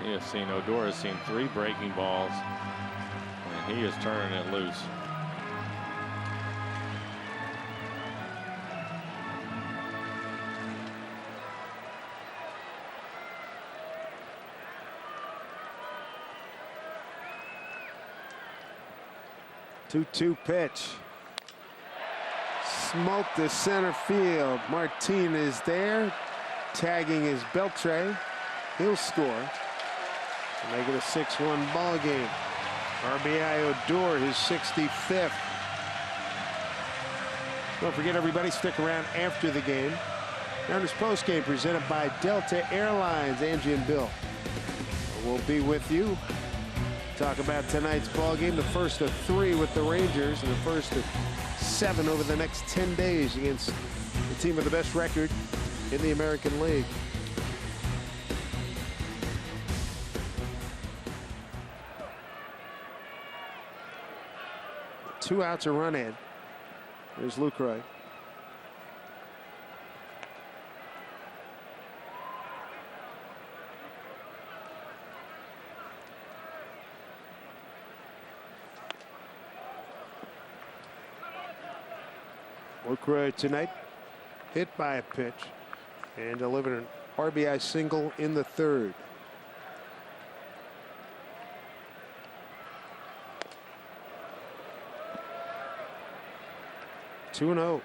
S2: He has seen, Odor has seen 3 breaking balls, and he is turning it loose.
S1: Two-two pitch. Smoked to center field. Martinez there. Tagging is Beltran. He'll score. Make it a 6-1 ball game. RBI Odor, his 65th. Don't forget, everybody, stick around after the game. Mariners postgame presented by Delta Airlines. Angie and Bill will be with you. Talk about tonight's ball game, the first of 3 with the Rangers, and the first of 7 over the next 10 days against the team with the best record in the American League. 2 outs, a run in. There's Lucroy. Lucroy tonight hit by a pitch and delivered an RBI single in the 3rd. Two and 0.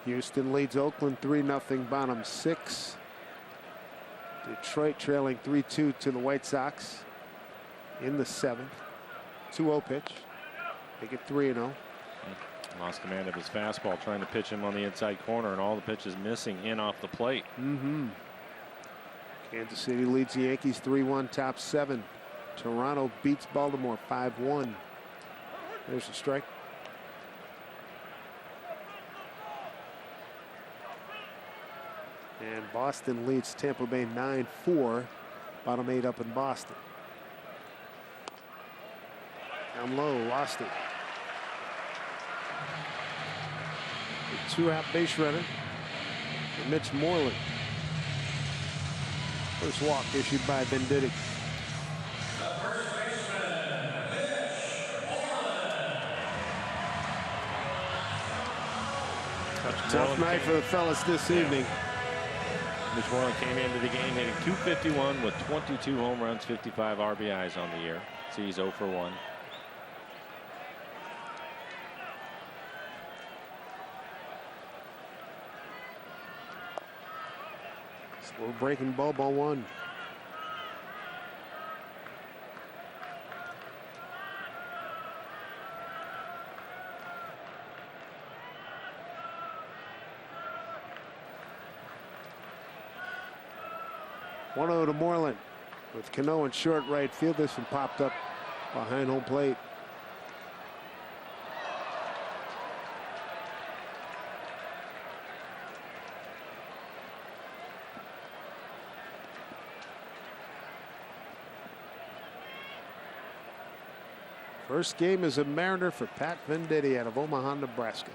S1: Houston leads Oakland 3-0, bottom 6. Detroit trailing 3-2 to the White Sox in the 7th. 2-0 pitch. Make it 3-0.
S2: Lost command of his fastball, trying to pitch him on the inside corner, and all the pitches missing in off the plate.
S1: Kansas City leads the Yankees 3-1, top 7. Toronto beats Baltimore 5-1. There's a strike. And Boston leads Tampa Bay 9-4. Bottom 8 up in Boston. Down low, lost it. A 2-out base runner for Mitch Moreland. First walk issued by Venditti. Tough night for the fellas this evening.
S2: Mitch Moreland came into the game hitting .251 with 22 home runs, 55 RBIs on the year. See, he's 0 for 1.
S1: Slow breaking ball, ball 1. One-0 to Moreland with Cano in short right field. This one popped up behind home plate. First game is a Mariner for Pat Venditti out of Omaha, Nebraska.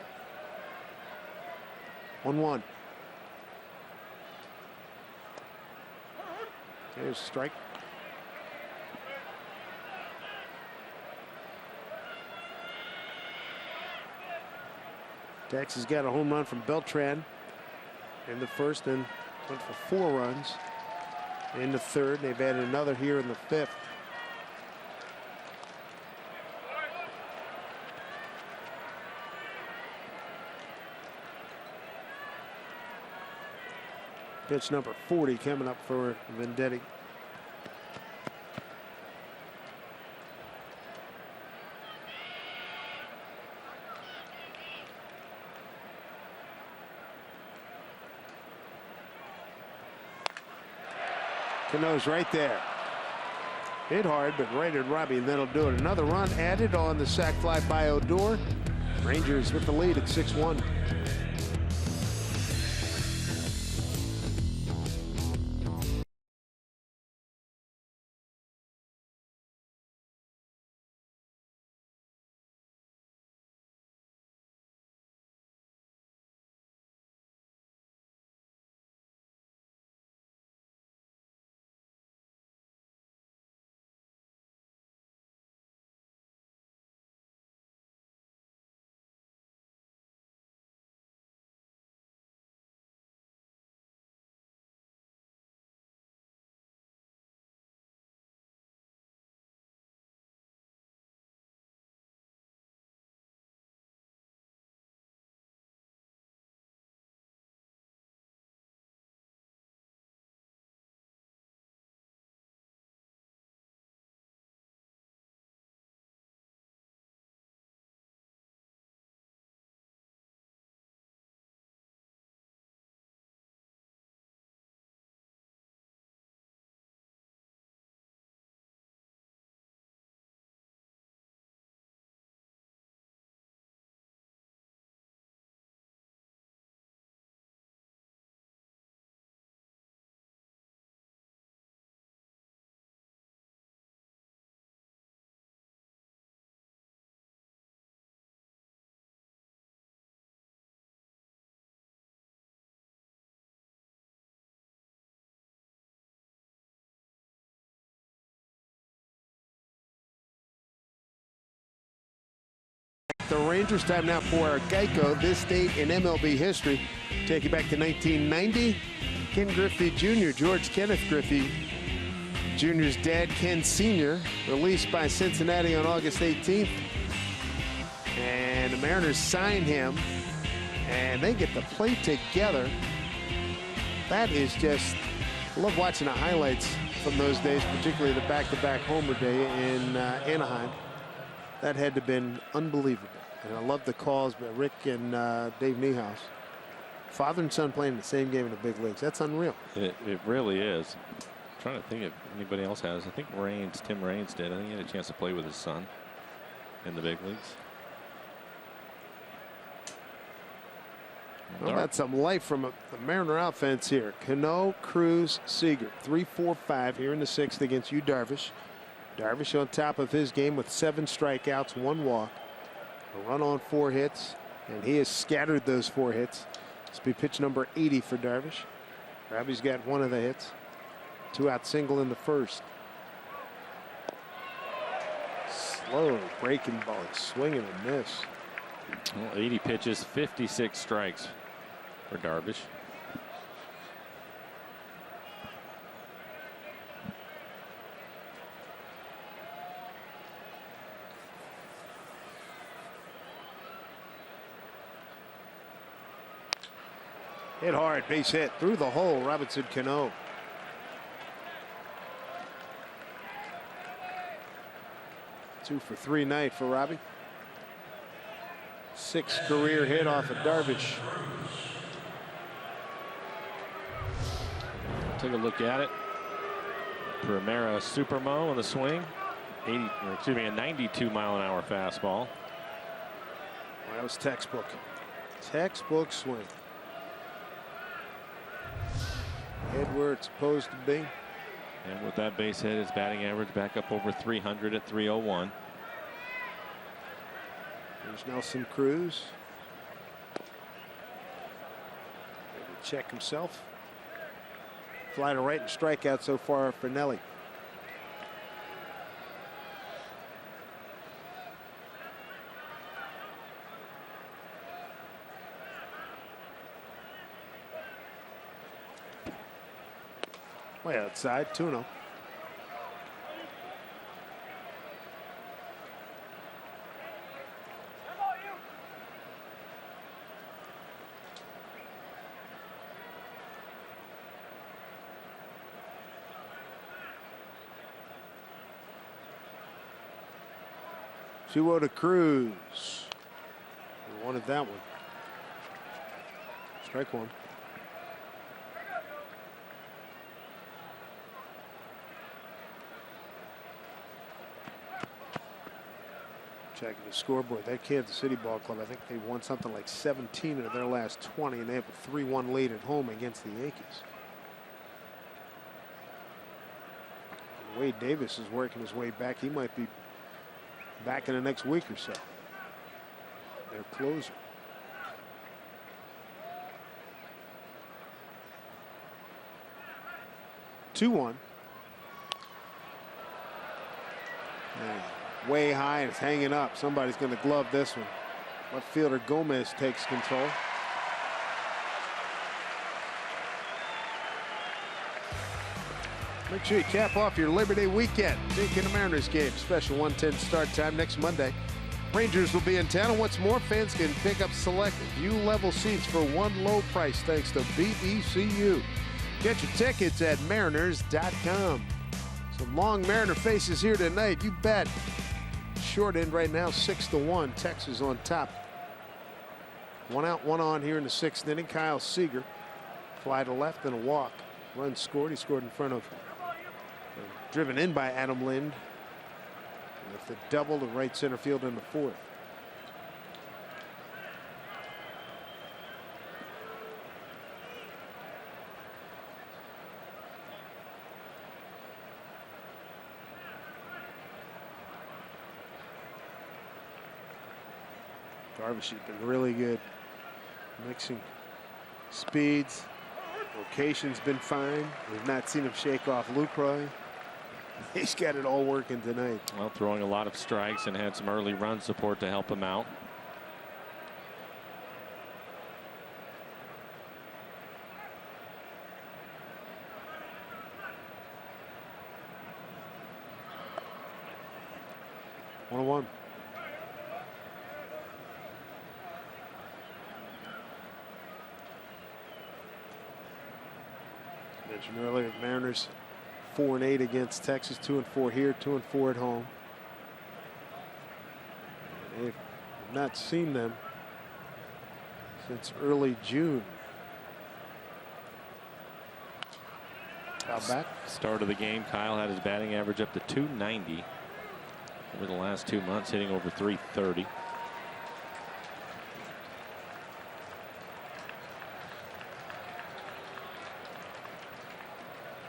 S1: 1-1. There's a strike. Tex has got a home run from Beltran in the 1st and went for 4 runs in the 3rd. They've added another here in the 5th. Pitch number 40 coming up for Venditti. Cano's right there. Hit hard, but right at Robbie, and that'll do it. Another run added on the sac fly by Odor. Rangers with the lead at 6-1. The Rangers time now for Geico. This date in MLB history. Take you back to 1990. Ken Griffey Jr., George Kenneth Griffey Jr.'s dad, Ken Sr., released by Cincinnati on August 18th. And the Mariners sign him, and they get the play together. That is just, I love watching the highlights from those days, particularly the back-to-back homer day in Anaheim. That had to have been unbelievable. And I love the calls by Rick and Dave Niehaus. Father and son playing the same game in the big leagues. That's unreal.
S2: It really is. I'm trying to think if anybody else has. I think Tim Raines did. I think he had a chance to play with his son in the big leagues.
S1: Well, that's some life from the Mariner offense here. Cano, Cruz, Seager. 3-4-5 here in the sixth against Yu Darvish. Darvish on top of his game with 7 strikeouts, 1 walk. A run on 4 hits, and he has scattered those 4 hits. This will be pitch number 80 for Darvish. Robbie's got 1 of the hits. 2-out single in the first. Slow breaking ball, swinging and miss.
S2: Well, 80 pitches, 56 strikes for Darvish.
S1: Hit hard, base hit through the hole. Robinson Cano. Two for 3 night for Robbie. 6th career hit off of Darvish.
S2: Take a look at it. Primera Supermo on the swing. A 92-mile-an-hour fastball.
S1: Well, that was textbook. Textbook swing. Head where it's supposed to be.
S2: And with that base hit, his batting average back up over 300 at 301.
S1: There's Nelson Cruz. Check himself. Fly to right and strikeout so far for Nelly. Way outside, 2-0. Two-0 to Cruz. We wanted that one. Strike 1. Checking the scoreboard. That Kansas City ball club, I think they won something like 17 of their last 20, and they have a 3-1 lead at home against the Yankees. Wade Davis is working his way back. He might be back in the next week or so. Their closer. Two-one. Way high, and it's hanging up. Somebody's going to glove this one. Left fielder Gomez takes control. Make sure you cap off your Labor Day weekend. Taking the Mariners game. Special 1:10 start time next Monday. Rangers will be in town, and what's more, fans can pick up select view-level seats for one low price thanks to BECU. Get your tickets at mariners.com. Some long Mariner faces here tonight, you bet. Short end right now, 6-1. Texas on top. One out, one on here in the 6th inning. Kyle Seager, fly to left and a walk. Run scored. He scored in front of, driven in by Adam Lind. With the double to right center field in the 4th. Darvish has been really good, mixing speeds. Location's been fine. We've not seen him shake off Lucroy. He's got it all working tonight.
S2: Well, throwing a lot of strikes and had some early run support to help him out.
S1: One. Mentioned earlier, Mariners 4-8 against Texas, 2-4 here, 2-4 at home. They've not seen them since early June. Kyle back.
S2: Start of the game, Kyle had his batting average up to 290 over the last 2 months, hitting over 330.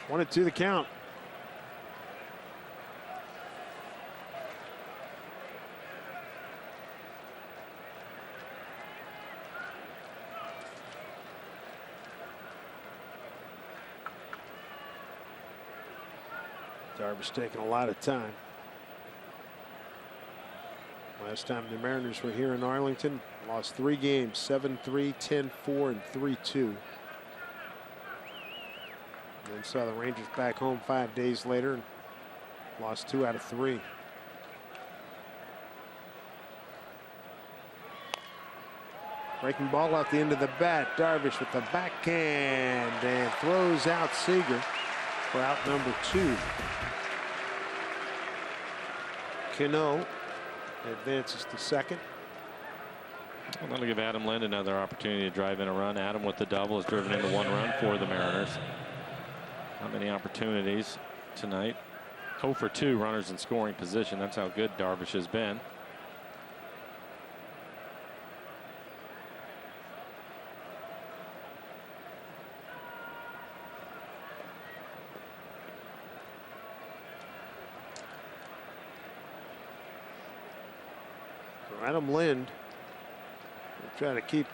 S1: One and two the count. Darvish taking a lot of time. Last time the Mariners were here in Arlington, lost 3 games, 7-3, 10-4, and 3-2. And saw the Rangers back home 5 days later and lost 2 out of 3. Breaking ball out the end of the bat. Darvish with the backhand and throws out Seager for out number 2. Cano advances to second.
S2: Well, that'll give Adam Lind another opportunity to drive in a run. Adam with the double has driven into 1 run for the Mariners. Not many opportunities tonight. 0 for 2 runners in scoring position. That's how good Darvish has been.
S1: Adam Lind will try to keep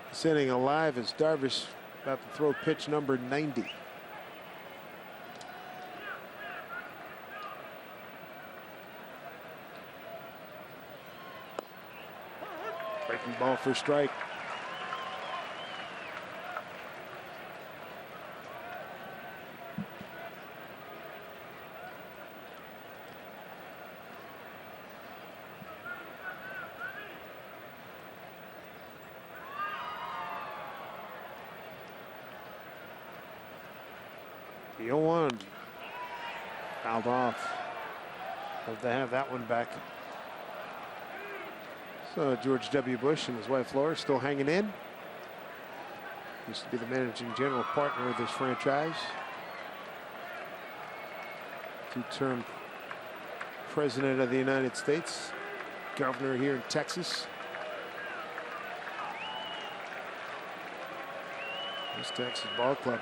S1: this inning alive as Darvish about to throw pitch number 90. Breaking ball for strike. The 0-1 fouled off. Hope they have that one back. So George W. Bush and his wife Laura still hanging in. Used to be the managing general partner of this franchise. 2-term president of the United States. governor here in Texas. This Texas ball club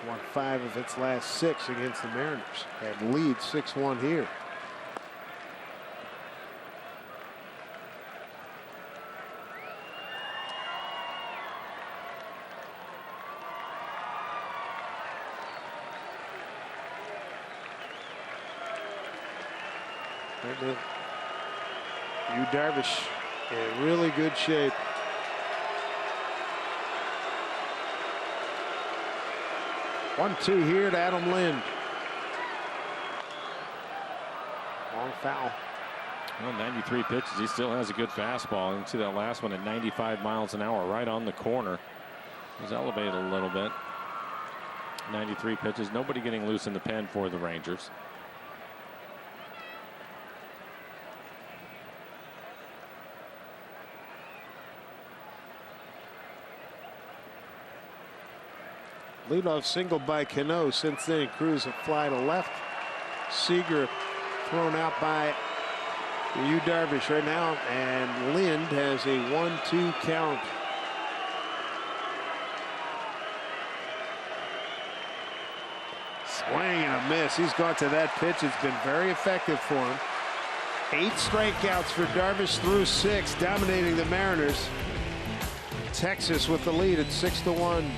S1: won 5 of its last 6 against the Mariners. Had lead 6-1 here. Yu Darvish in really good shape. One-two here to Adam Lind. Long foul.
S2: Well, 93 pitches. He still has a good fastball. You can see that last one at 95 miles an hour, right on the corner. He's elevated a little bit. 93 pitches. Nobody getting loose in the pen for the Rangers.
S1: Leadoff single by Cano. Since then, Cruz a fly to left. Seager thrown out by Yu Darvish right now, and Lind has a 1-2 count. Swing and a miss. He's gone to that pitch. It's been very effective for him. 8 strikeouts for Darvish through 6, dominating the Mariners. Texas with the lead at 6-1.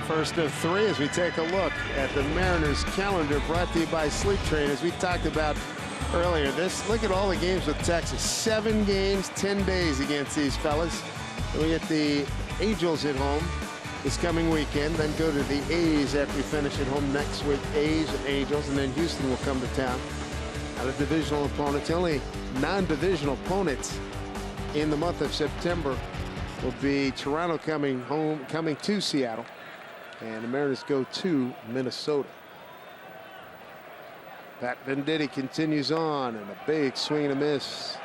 S1: First of 3 as we take a look at the Mariners calendar, brought to you by Sleep Train. As we talked about earlier, look at all the games with Texas. 7 games, 10 days against these fellas. And we get the Angels at home this coming weekend, then go to the A's after we finish at home next week. A's and Angels, and then Houston will come to town. Out of divisional opponents, the only non-divisional opponents in the month of September will be Toronto coming to Seattle. And the Mariners go to Minnesota. Pat Venditti continues on, and a big swing and a miss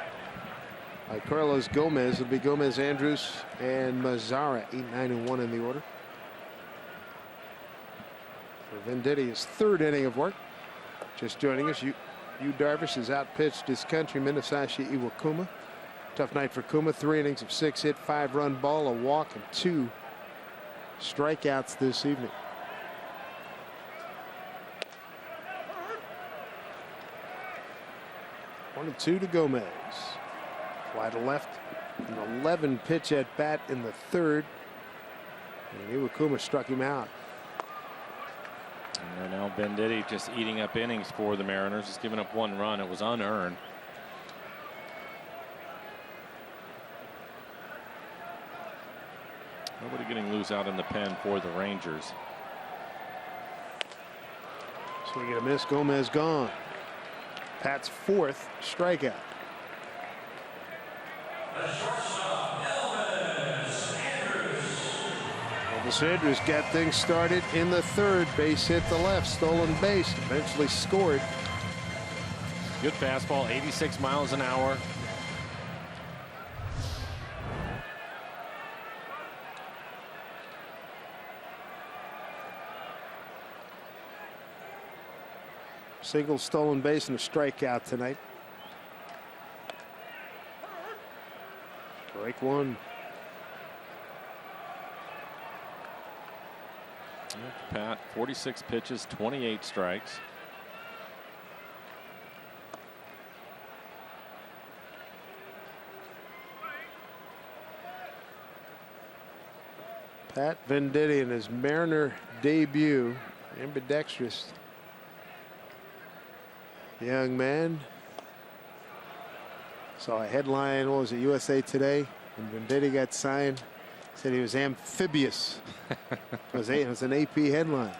S1: by Carlos Gomez. It'll be Gomez, Andrews, and Mazzara, 8, 9, and 1 in the order. For Venditti, his 3rd inning of work. Just joining us, Yu Darvish has outpitched his countryman, Masashi Iwakuma. Tough night for Kuma. 3 innings of 6 hit, 5-run ball, a walk, and 2 strikeouts this evening. One and 2 to Gomez. Fly to left. An 11 pitch at bat in the 3rd. And Iwakuma struck him out.
S2: And now Venditti just eating up innings for the Mariners. He's given up 1 run. It was unearned. Nobody getting loose who's out in the pen for the Rangers.
S1: Swing and a miss. Gomez gone. Pat's 4th strikeout. Elvis Andrus got things started in the 3rd. Base hit the left, stolen base, eventually scored.
S2: Good fastball, 86 miles an hour.
S1: Single, stolen base, and a strikeout tonight. Strike 1.
S2: Pat, 46 pitches, 28 strikes.
S1: Pat Venditti in his Mariner debut. Ambidextrous young man. Saw a headline, what was it, USA Today, when Venditti got signed. Said he was amphibious. It was an AP headline.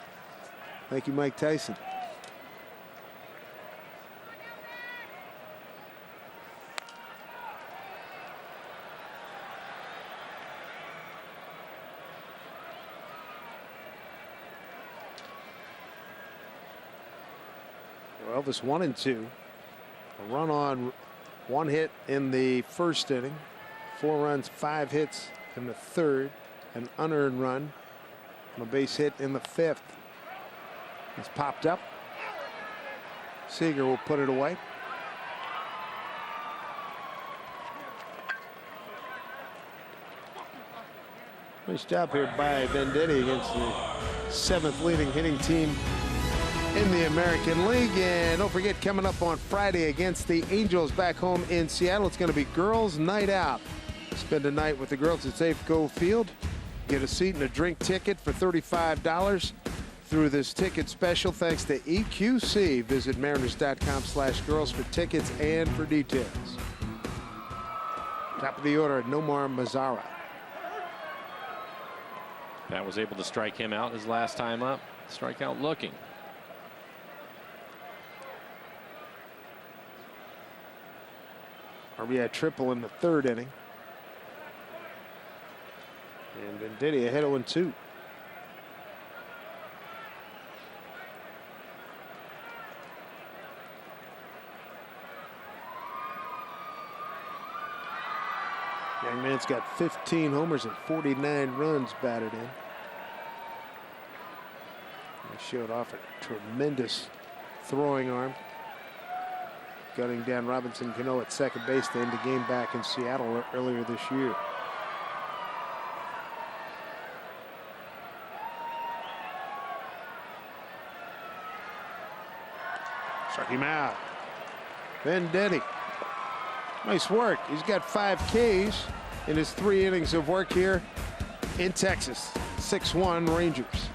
S1: Thank you, Mike Tyson. Well, Elvis 1 and 2. A run on 1 hit in the 1st inning. 4 runs, 5 hits in the 3rd. An unearned run on a base hit in the 5th. It's popped up. Seager will put it away. Nice job here by Venditti against the 7th leading hitting team in the American League. And don't forget, coming up on Friday against the Angels back home in Seattle, it's going to be Girls Night Out. Spend a night with the girls at Safeco Field. Get a seat and a drink ticket for $35 through this ticket special thanks to EQC. Visit mariners.com/girls for tickets and for details. Top of the order, Nomar Mazara.
S2: Pat was able to strike him out his last time up. Strikeout looking.
S1: RBI triple in the 3rd inning. And Venditti ahead 0-2. Young man's got 15 homers and 49 runs batted in. He showed off a tremendous throwing arm, gutting down Robinson Cano at second base to end the game back in Seattle earlier this year. Struck him out. Venditti. Nice work. He's got 5 Ks in his 3 innings of work here in Texas. 6-1 Rangers.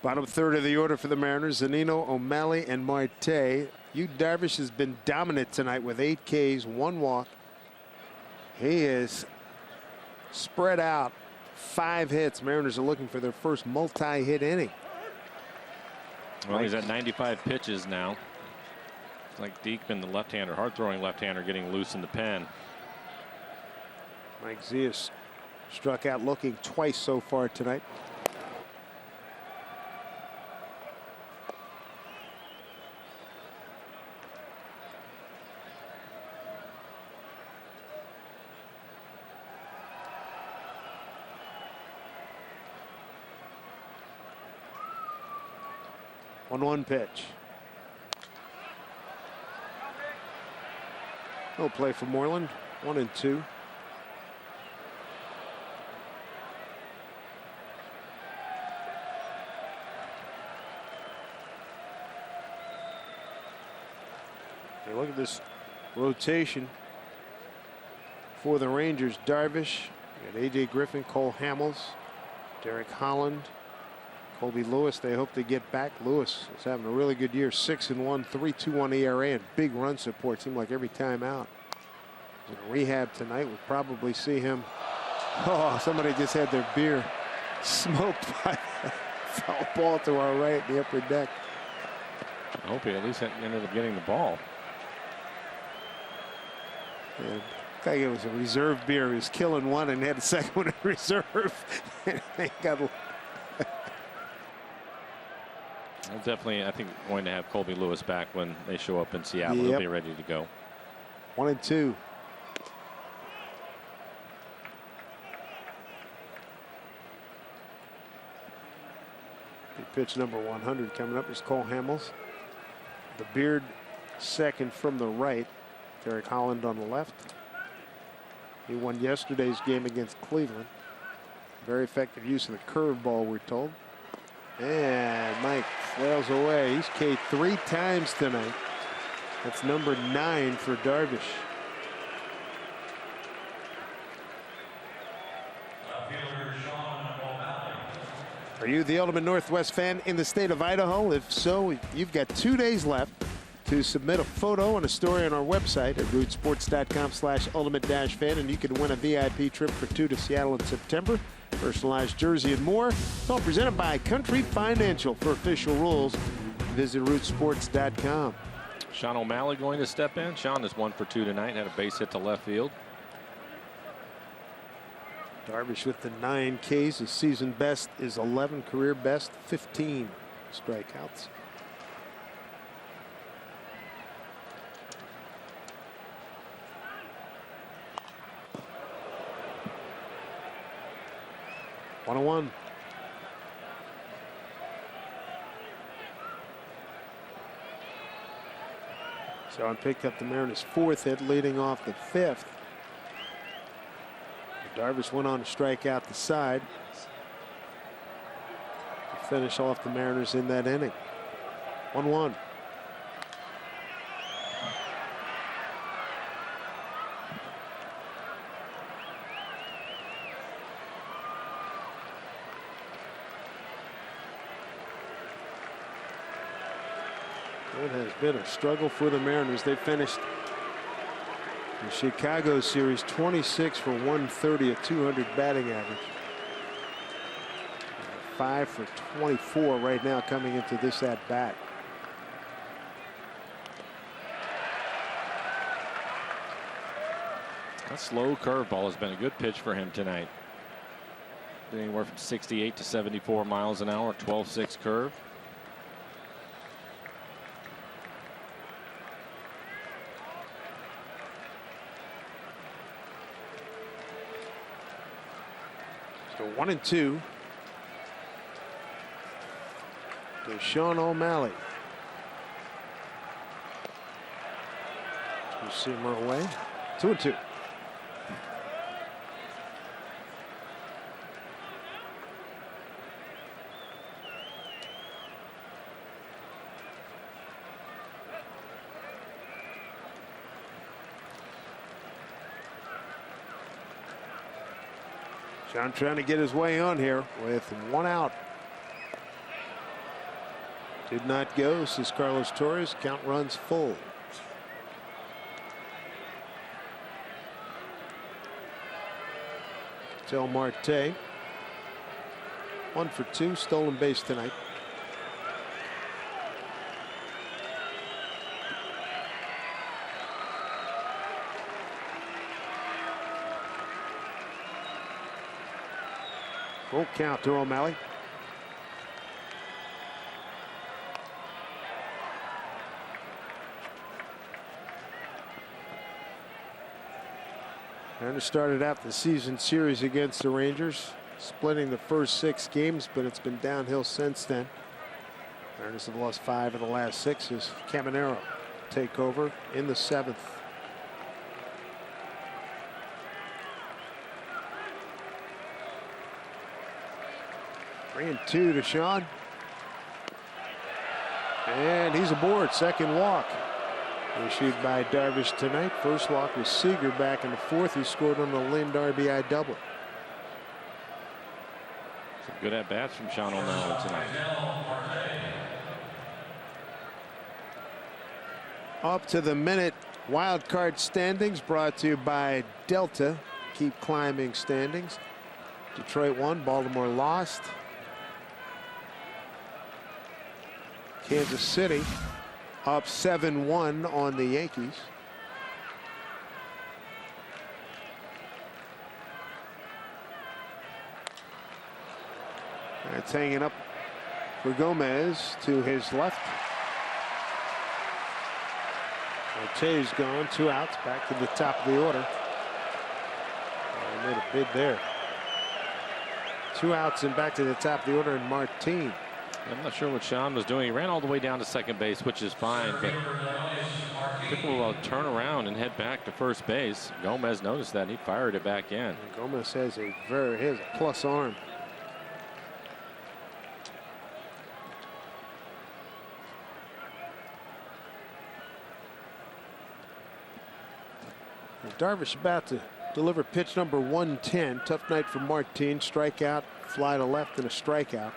S1: Bottom third of the order for the Mariners, Zunino, O'Malley, and Marte. Yu Darvish has been dominant tonight with 8 Ks, 1 walk. He is spread out 5 hits. Mariners are looking for their first multi-hit inning.
S2: Well, he's at 95 pitches now. It's like Diekman, the left-hander, hard-throwing left-hander, getting loose in the pen.
S1: Mike Zias struck out looking twice so far tonight. One pitch. No play for Moreland. 1-2. Hey, look at this rotation for the Rangers. Darvish, you got A.J. Griffin, Cole Hamels, Derek Holland, Colby Lewis. They hope to get back. Lewis is having a really good year. 6-1, 3.21 ERA, and big run support. Seemed like every time out. He's in rehab tonight. We'll probably see him. Oh, somebody just had their beer smoked by a foul ball to our right in the upper deck.
S2: I hope he at least ended up getting the ball.
S1: And I think it was a reserve beer. He was killing one and had a second one in reserve. They got.
S2: Well, definitely, I think, going to have Colby Lewis back when they show up in Seattle.
S1: Yep.
S2: He'll be ready to go.
S1: 1-2. Pitch number 100 coming up is Cole Hamels. The Beard second from the right. Derek Holland on the left. He won yesterday's game against Cleveland. Very effective use of the curveball, we're told. And Mike flails away. He's K'd 3 times tonight. That's number 9 for Darvish. Are you the ultimate Northwest fan in the state of Idaho? If so, you've got 2 days left to submit a photo and a story on our website at rootsports.com/ultimate-fan, and you can win a VIP trip for 2 to Seattle in September. Personalized jersey and more. It's all presented by Country Financial. For official rules, visit rootsports.com.
S2: Sean O'Malley going to step in. Sean is 1 for 2 tonight. Had a base hit to left field.
S1: Darvish with the 9 Ks. His season best is 11, career best 15 strikeouts. One. Sean picked up the Mariners' 4th hit, leading off the 5th. Darvish went on to strike out the side to finish off the Mariners in that inning. 1-1. It has been a struggle for the Mariners. They finished the Chicago series 26 for 130, a 200 batting average. 5 for 24 right now coming into this at bat.
S2: That slow curveball has been a good pitch for him tonight. Anywhere from 68 to 74 miles an hour, 12.6 curve.
S1: So 1-2 to Sean O'Malley. Two-seamer away. 2-2. John trying to get his way on here with 1 out. Did not go, says Carlos Torres. Count runs full. Del Marte. 1 for 2, stolen base tonight. Full count to O'Malley. Mariners started out the season series against the Rangers, splitting the first 6 games, but it's been downhill since then. Mariners have lost 5 of the last 6 as Caminero take over in the 7th. Three and 2 to Sean. And he's aboard. Second walk issued by Darvish tonight. First walk was Seager back in the 4th. He scored on the Lind RBI double.
S2: Some good at bats from Sean O'Malley tonight.
S1: Up to the minute wild card standings brought to you by Delta. Keep climbing standings. Detroit won, Baltimore lost. Kansas City up 7-1 on the Yankees. That's hanging up for Gomez to his left. Ortez gone, 2 outs, back to the top of the order. Made a bid there. 2 outs and back to the top of the order, and Martin.
S2: I'm not sure what Sean was doing. He ran all the way down to second base, which is fine, but people will turn around and head back to first base. Gomez noticed that and he fired it back in.
S1: And Gomez has a plus arm. And Darvish about to deliver pitch number 110. Tough night for Martin. Strikeout, fly to left, and a strikeout.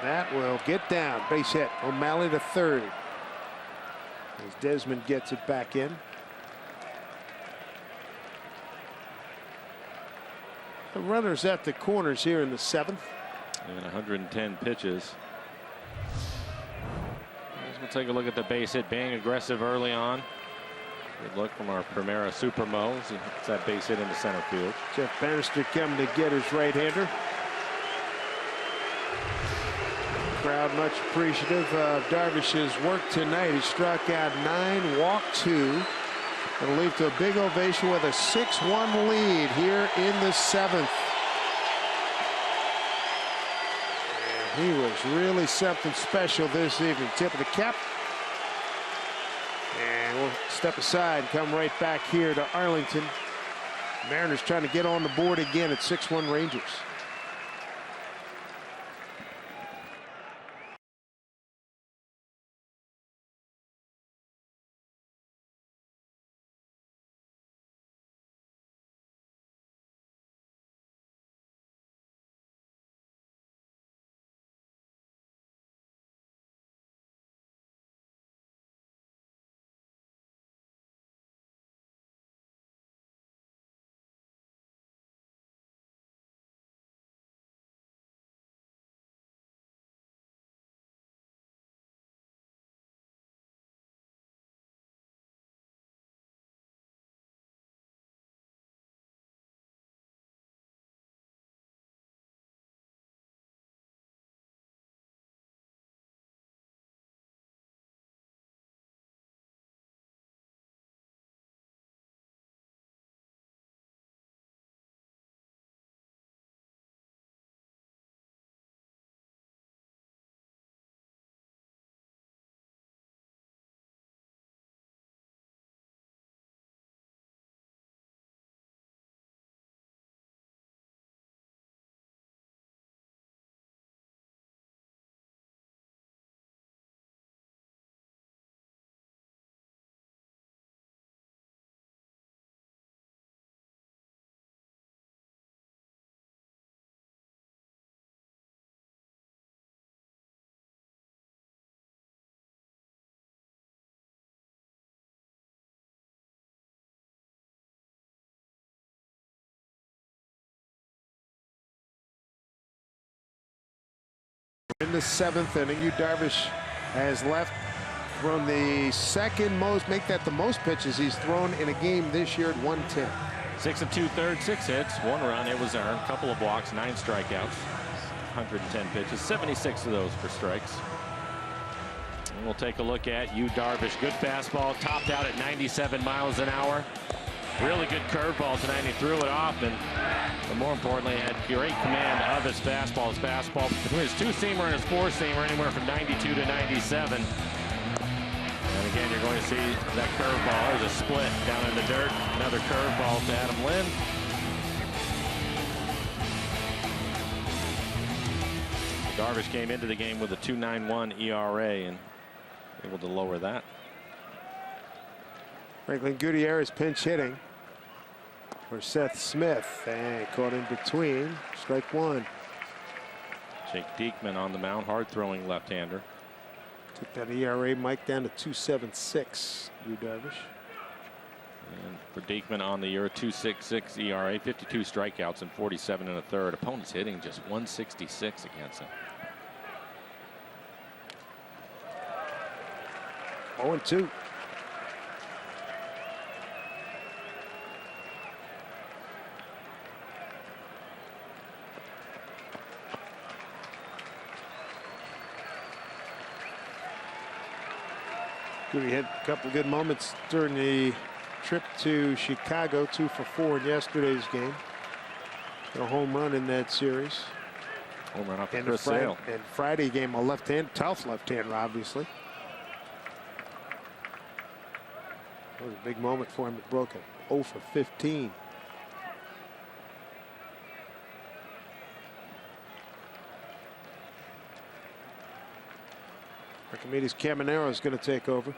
S1: That will get down. Base hit. O'Malley to third. As Desmond gets it back in. The runners at the corners here in the 7th.
S2: And 110 pitches. We'll take a look at the base hit. Being aggressive early on. Good look from our Primera Supermo. He hits that base hit into center field.
S1: Jeff Bannister coming to get his right-hander. Crowd much appreciative of Darvish's work tonight. He struck out 9, walked 2. It'll lead to a big ovation with a 6-1 lead here in the 7th. And he was really something special this evening. Tip of the cap. And we'll step aside and come right back here to Arlington. Mariners trying to get on the board again at 6-1 Rangers. In the 7th inning, Darvish has thrown the second most, make that the most pitches he's thrown in a game this year at 110.
S2: 6 2/3, 6 hits, 1 run. It was earned. Couple of walks, 9 strikeouts, 110 pitches, 76 of those for strikes. And we'll take a look at Darvish. Good fastball, topped out at 97 miles an hour. Really good curveball tonight. He threw it off, and more importantly, had great command of his fastball. His fastball between his 2-seamer and his 4-seamer, anywhere from 92 to 97. And again, you're going to see that curveball. There's a split down in the dirt. Another curveball to Adam Lind. Darvish came into the game with a 2.91 ERA and able to lower that.
S1: Franklin Gutierrez pinch hitting for Seth Smith, and caught in between. Strike 1.
S2: Jake Diekman on the mound, hard throwing left-hander.
S1: Took that ERA, Mike, down to 2.76. Darvish.
S2: And for Diekman on the year, a 2.66 ERA, 52 strikeouts and 47 1/3. Opponents hitting just 166 against him.
S1: 0-2. He had a couple good moments during the trip to Chicago. 2 for 4 in yesterday's game. A home run in that series.
S2: Home run off of
S1: And
S2: Chris Sale.
S1: And Friday game, a left-hand, tough left-hander, obviously. That was a big moment for him. It broke it. 0 for 15. Archimedes Caminero is going to take over.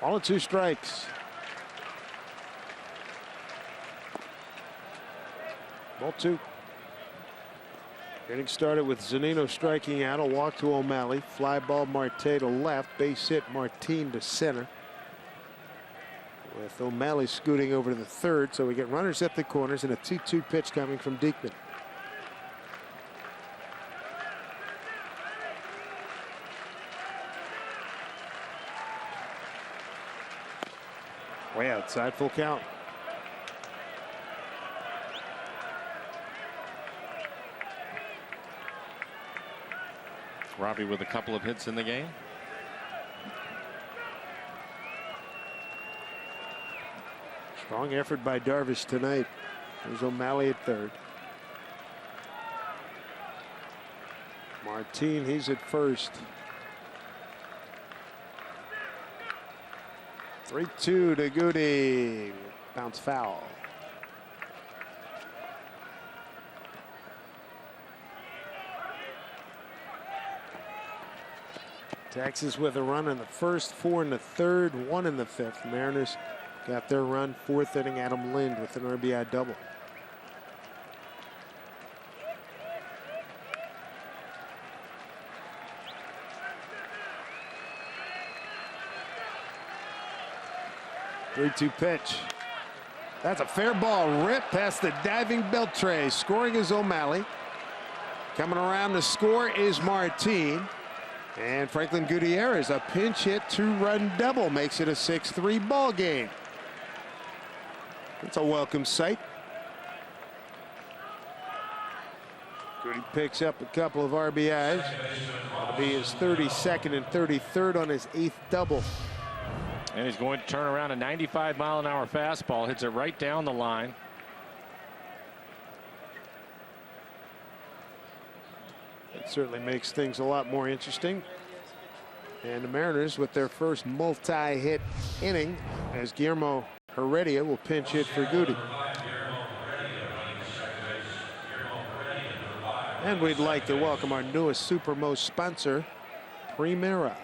S1: All 2 strikes. Ball 2. Getting started with Zunino striking out. A walk to O'Malley. Fly ball Marte to left. Base hit Martin to center. With O'Malley scooting over to the 3rd. So we get runners at the corners and a 2-2 pitch coming from Diekman. Way outside, full count.
S2: Robbie with a couple of hits in the game.
S1: Strong effort by Darvish tonight. There's O'Malley at 3rd. Martin, he's at 1st. 3-2 to Goody. Bounce foul. Texas with a run in the 1st, 4 in the 3rd, 1 in the 5th. Mariners got their run. 4th inning, Adam Lind with an RBI double. Three-two pitch. That's a fair ball. Rip past the diving Beltran. Scoring is O'Malley. Coming around to score is Martin. And Franklin Gutierrez, a pinch hit 2-run double, makes it a 6-3 ball game. It's a welcome sight. Goody picks up a couple of RBIs. That'll be his 32nd and 33rd on his 8th double.
S2: And he's going to turn around a 95-mile-an-hour fastball, hits it right down the line.
S1: It certainly makes things a lot more interesting. And the Mariners with their first multi-hit inning, as Guillermo Heredia will pinch hit for Goody. And we'd like to welcome our newest Supermost sponsor, Primera.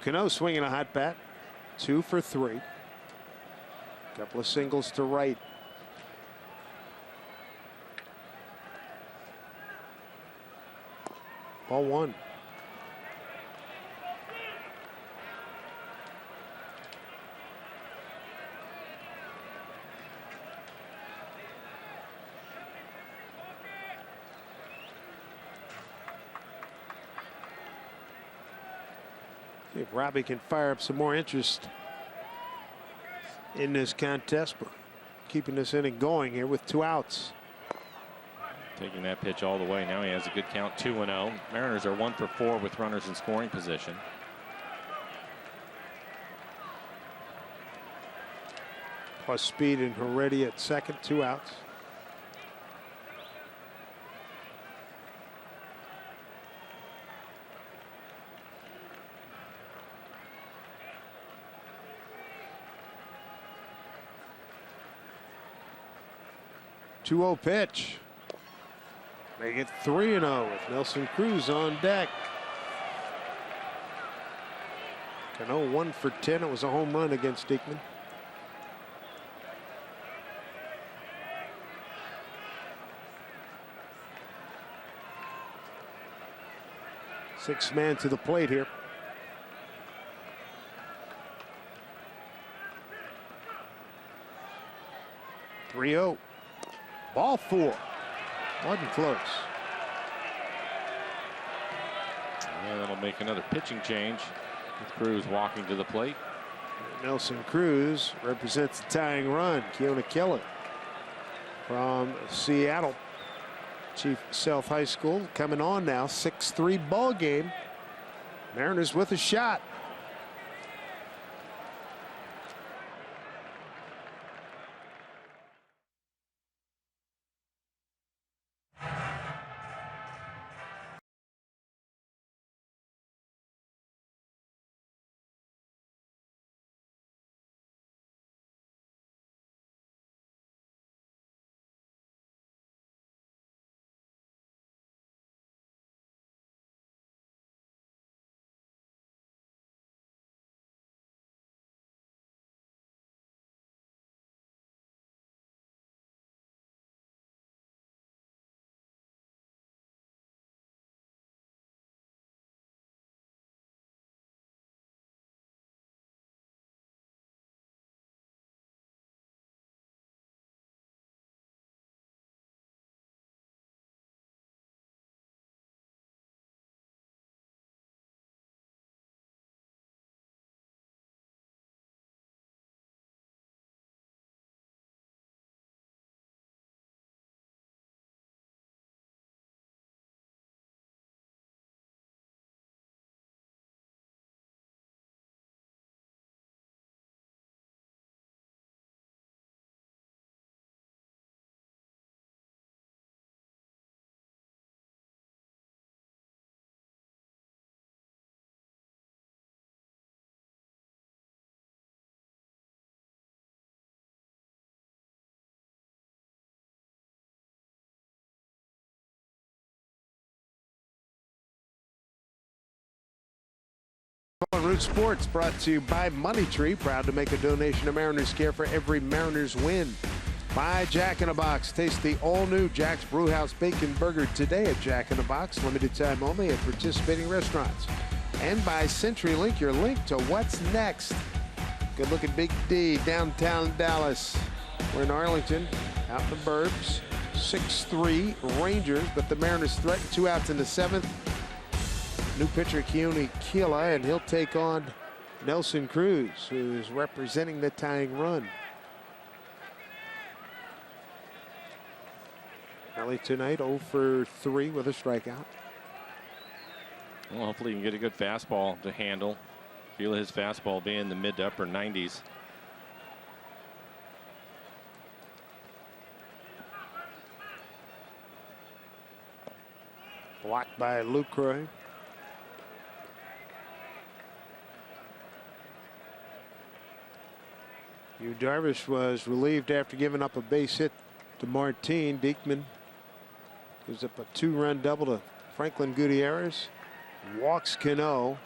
S1: Cano swinging a hot bat, 2 for 3. Couple of singles to right. Ball 1. See if Robbie can fire up some more interest in this contest, but keeping this inning going here with 2 outs.
S2: Taking that pitch all the way. Now he has a good count, 2-0. Mariners are 1 for 4 with runners in scoring position.
S1: Plus speed and Heredia at second, 2 outs. Two-0 pitch. Make it 3-0 with Nelson Cruz on deck. Cano 1 for 10. It was a home run against Diekman. Sixth man to the plate here. Three-0. Ball 4. Wasn't close.
S2: Yeah, that'll make another pitching change with Cruz walking to the plate.
S1: Nelson Cruz represents the tying run. Keona Keller from Seattle. Chief Sealth High School coming on now. 6-3 ball game. Mariners with a shot. Root Sports brought to you by Money Tree. Proud to make a donation to Mariners Care for every Mariners win. By Jack in the Box. Taste the all-new Jack's Brewhouse Bacon Burger today at Jack in the Box. Limited time only at participating restaurants. And by CenturyLink, your link to what's next. Good looking Big D, downtown Dallas. We're in Arlington, out in the burbs. 6-3 Rangers, but the Mariners threaten 2 outs in the 7th. New pitcher Keone Keller, and he'll take on Nelson Cruz, who's representing the tying run. Early tonight, 0 for 3 with a strikeout.
S2: Well, hopefully he can get a good fastball to handle. Feel his fastball being in the mid to upper 90s.
S1: Blocked by Lucroy. Yu Darvish was relieved after giving up a base hit to Martin. Diekman gives up a 2-run double to Franklin Gutierrez. Walks Cano.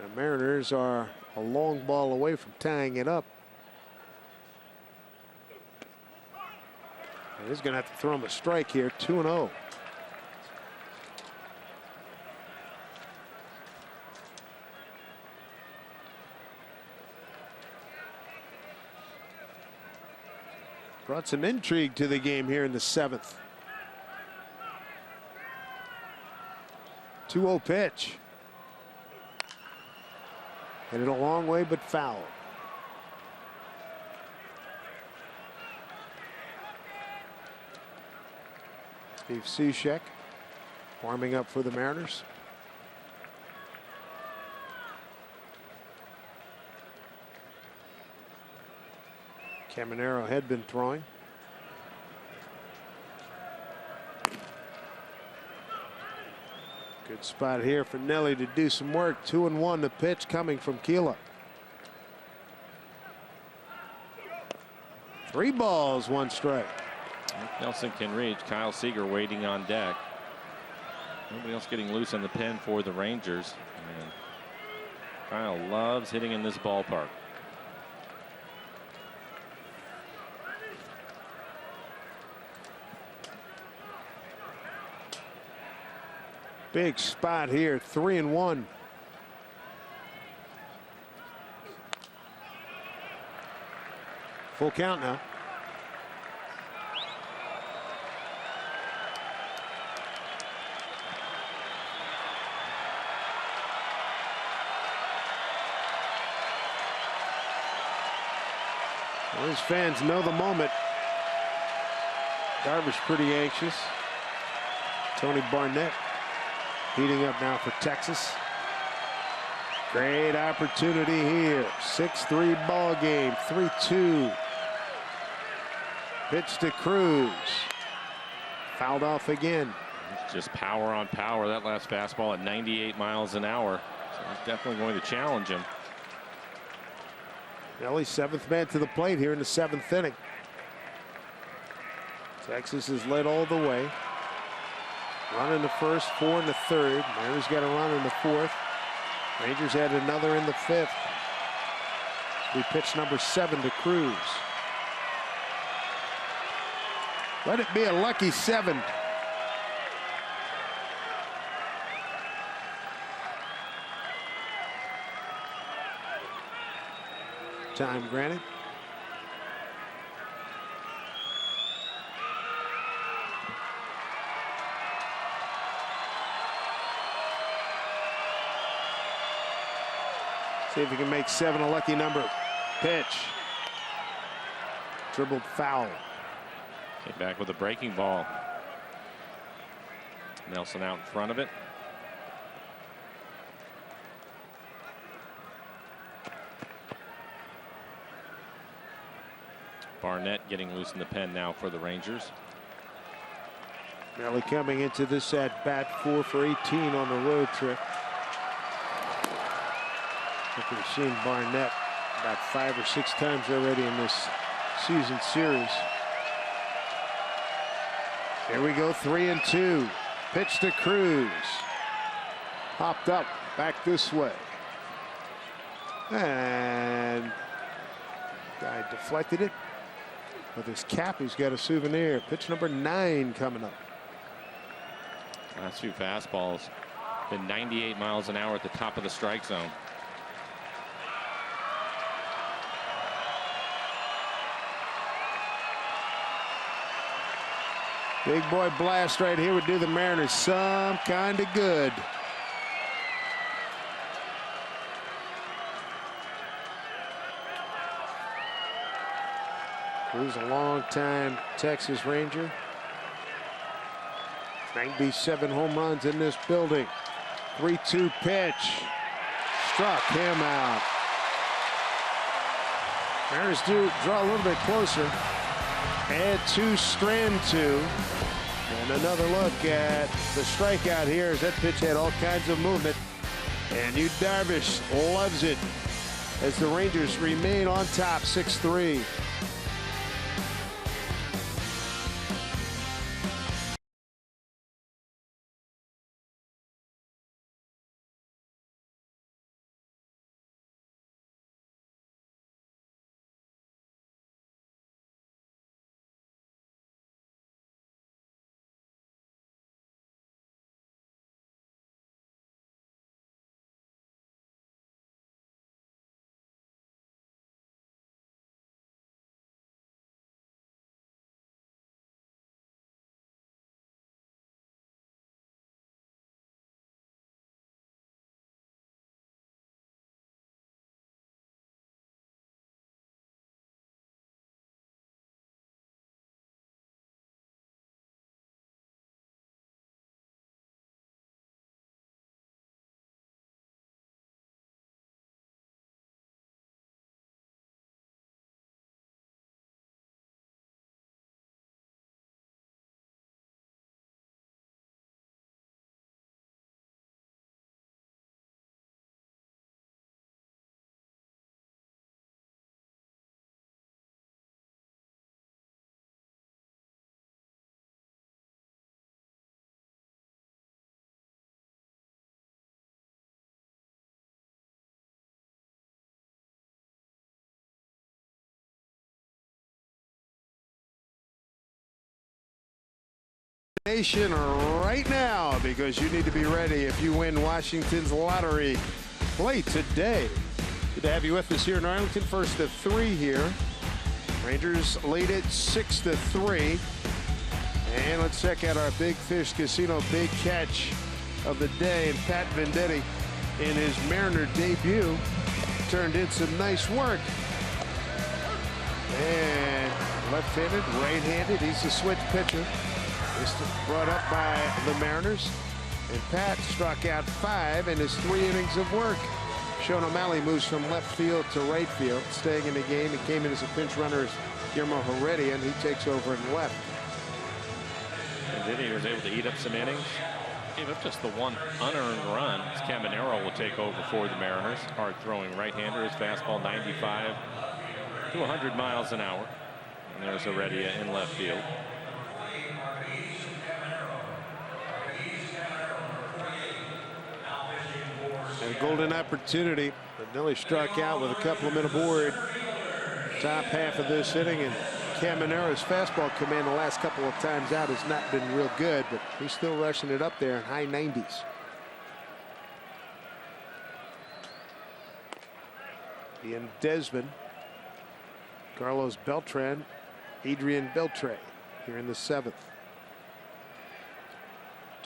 S1: The Mariners are a long ball away from tying it up. And he's going to have to throw him a strike here. 2-0. Brought some intrigue to the game here in the 7th. 2-0 pitch. Hit it a long way, but foul. Steve Cishek warming up for the Mariners. Caminero had been throwing. Good spot here for Nelly to do some work. 2-1 the pitch coming from Keela. 3 balls, 1 strike.
S2: Nelson can reach. Kyle Seager waiting on deck. Nobody else getting loose in the pen for the Rangers. And Kyle loves hitting in this ballpark.
S1: Big spot here, 3-1. Full count now. Well, his fans know the moment. Darvish pretty anxious. Tony Barnett heating up now for Texas. Great opportunity here. 6-3 ball game. 3-2. Pitch to Cruz. Fouled off again.
S2: It's just power on power. That last fastball at 98 miles an hour. So he's definitely going to challenge him.
S1: Nelly, 7th man to the plate here in the 7th inning. Texas has led all the way. Run in the first, 4 in the 3rd. Mariners got a run in the 4th. Rangers had another in the 5th. We pitch number 7 to Cruz. Let it be a lucky 7. Time granted. See if he can make 7 a lucky number. Pitch. Dribbled foul.
S2: Came back with a breaking ball. Nelson out in front of it. Barnett getting loose in the pen now for the Rangers.
S1: Nelly coming into this at bat 4 for 18 on the road trip. I think we've seen Barnett about 5 or 6 times already in this season series. Here we go, 3-2. Pitch to Cruz. Hopped up, back this way. And guy deflected it. With his cap, he's got a souvenir. Pitch number 9 coming up.
S2: Last few fastballs been 98 miles an hour at the top of the strike zone.
S1: Big boy blast right here would do the Mariners some kind of good. Cruz, a long-time Texas Ranger. 97 home runs in this building. 3-2 pitch. Struck him out. Mariners do draw a little bit closer. Add 2, strand 2. And another look at the strikeout here as that pitch had all kinds of movement. And Yu Darvish loves it as the Rangers remain on top 6-3. Nation right now, because you need to be ready if you win Washington's lottery. Play today. Good to have you with us here in Arlington. First of 3 here. Rangers lead it 6-3. And let's check out our Big Fish Casino big catch of the day. And Pat Venditti, in his Mariner debut, turned in some nice work. And left-handed, right-handed. He's the switch pitcher. This brought up by the Mariners. And Pat struck out 5 in his 3 innings of work. Sean O'Malley moves from left field to right field, staying in the game. He came in as a pinch runner as Guillermo Heredia, and he takes over in left.
S2: And then he was able to eat up some innings. Gave up just the 1 unearned run. Caminero will take over for the Mariners. Hard throwing right-hander. His fastball 95 to 100 miles an hour. And there's Heredia in left field.
S1: And a golden opportunity, but Nelly struck out with a couple of men aboard. Top half of this inning, and Caminero's fastball command the last couple of times out has not been real good, but he's still rushing it up there in high 90s. Ian Desmond, Carlos Beltran, Adrian Beltre here in the 7th.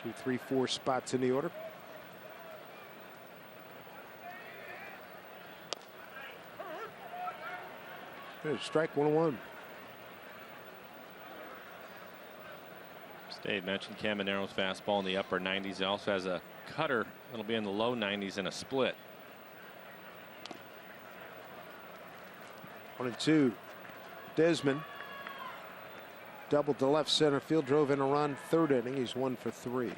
S1: 2, 3, 4 spots in the order. There's strike 1-1.
S2: Dave mentioned Caminero's fastball in the upper 90s. He also has a cutter that'll be in the low 90s and a split.
S1: 1-2. Desmond doubled to left center field, drove in a run. 3rd inning, he's 1 for 3.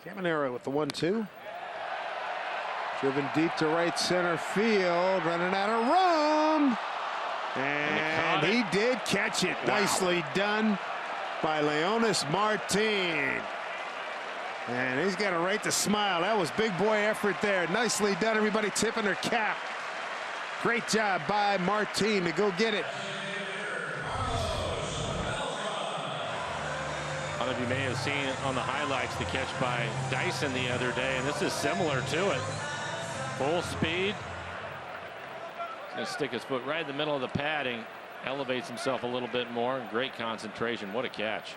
S1: Caminero with the 1-2. Driven deep to right center field, running out of room. And he did catch it. Wow. Nicely done by Leonis Martin. And he's got a right to smile. That was big boy effort there. Nicely done. Everybody tipping their cap. Great job by Martin to go get it.
S2: A lot of you may have seen on the highlights the catch by Dyson the other day, and this is similar to it. Full speed. He's going to stick his foot right in the middle of the padding. Elevates himself a little bit more. Great concentration. What a catch.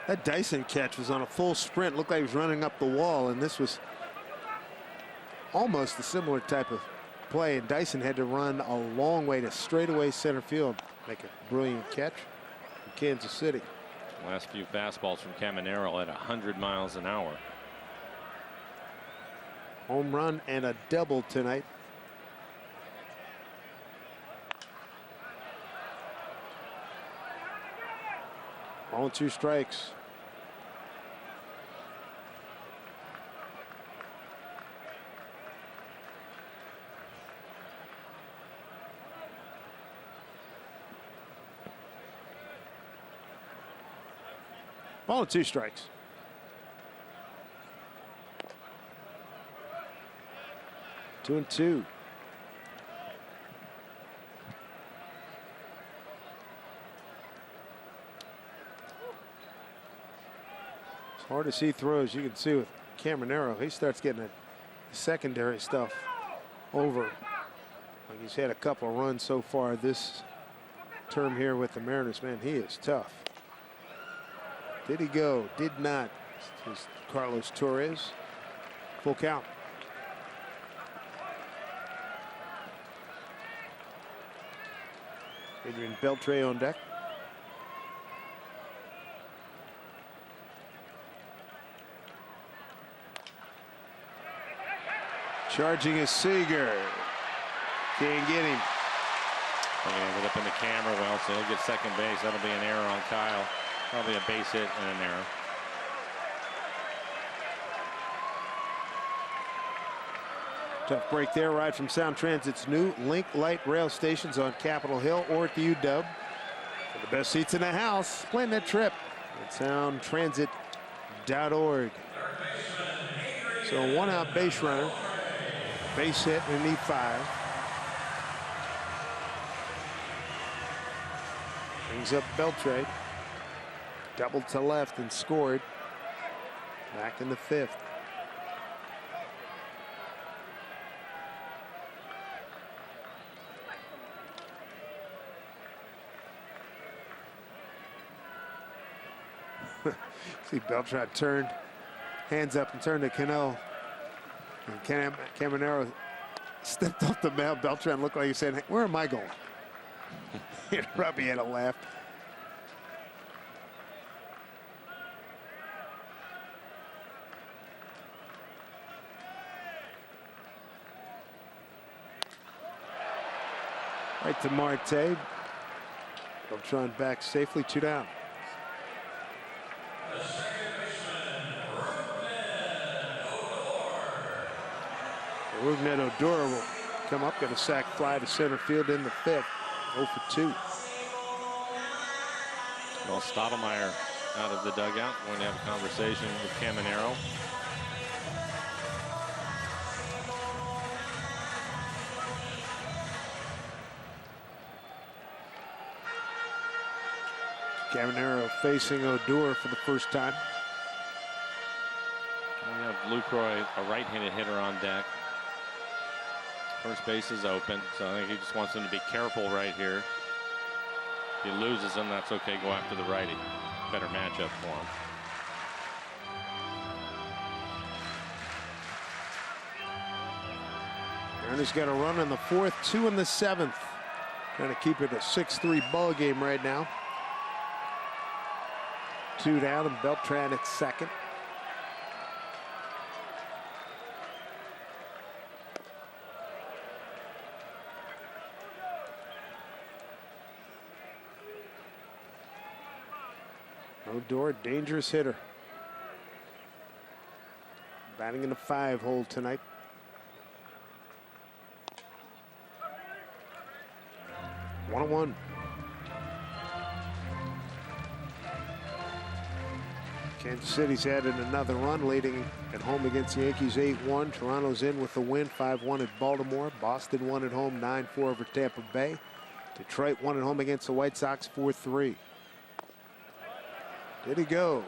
S1: That Dyson catch was on a full sprint. Looked like he was running up the wall, and this was almost a similar type of play. And Dyson had to run a long way to straightaway center field. Make a brilliant catch in Kansas City.
S2: Last few fastballs from Caminero at 100 miles an hour.
S1: Home run and a double tonight. All 2 strikes. Ball and 2 strikes. Two and 2. It's hard to see throws. You can see with Caminero, he starts getting the secondary stuff over. Like he's had a couple of runs so far this term here with the Mariners. Man, he is tough. Did he go? Did not. It's Carlos Torres. Full count. Adrian Beltre on deck. Charging is Seager. Can't get him.
S2: Ended up in the camera well, so he'll get second base. That'll be an error on Kyle. Probably a base hit and an error.
S1: Tough break there. Ride from Sound Transit's new Link Light rail stations on Capitol Hill or at the UW. The best seats in the house. Plan that trip at soundtransit.org. So 1 out base runner. Base hit and need 5. Brings up Beltran. Doubled to left and scored. Back in the 5th. See Beltran turned, hands up and turned to Cano. And Caminero stepped off the mound. Beltran looked like he said, hey, where am I going? Robbie had a laugh. Right to Marte. Beltran back safely, 2 down. Rougned Odor will come up, get a sac fly to center field in the 5th. 0 for 2.
S2: Well, Stottlemyre out of the dugout. Going to have a conversation with Caminero.
S1: Caminero facing Odor for the first time.
S2: We have Lucroy, a right-handed hitter on deck. First base is open, so I think he just wants him to be careful right here. If he loses him, that's okay. Go after the righty. Better matchup for him.
S1: Mariners got a run in the 4th, 2 in the 7th. Trying to keep it a 6-3 ball game right now. 2 down and Beltran at second. Odor, dangerous hitter. Batting in the 5 hole tonight. One. Kansas City's added another run, leading at home against the Yankees 8-1. Toronto's in with the win, 5-1 at Baltimore. Boston won at home, 9-4 over Tampa Bay. Detroit won at home against the White Sox, 4-3. Did he go?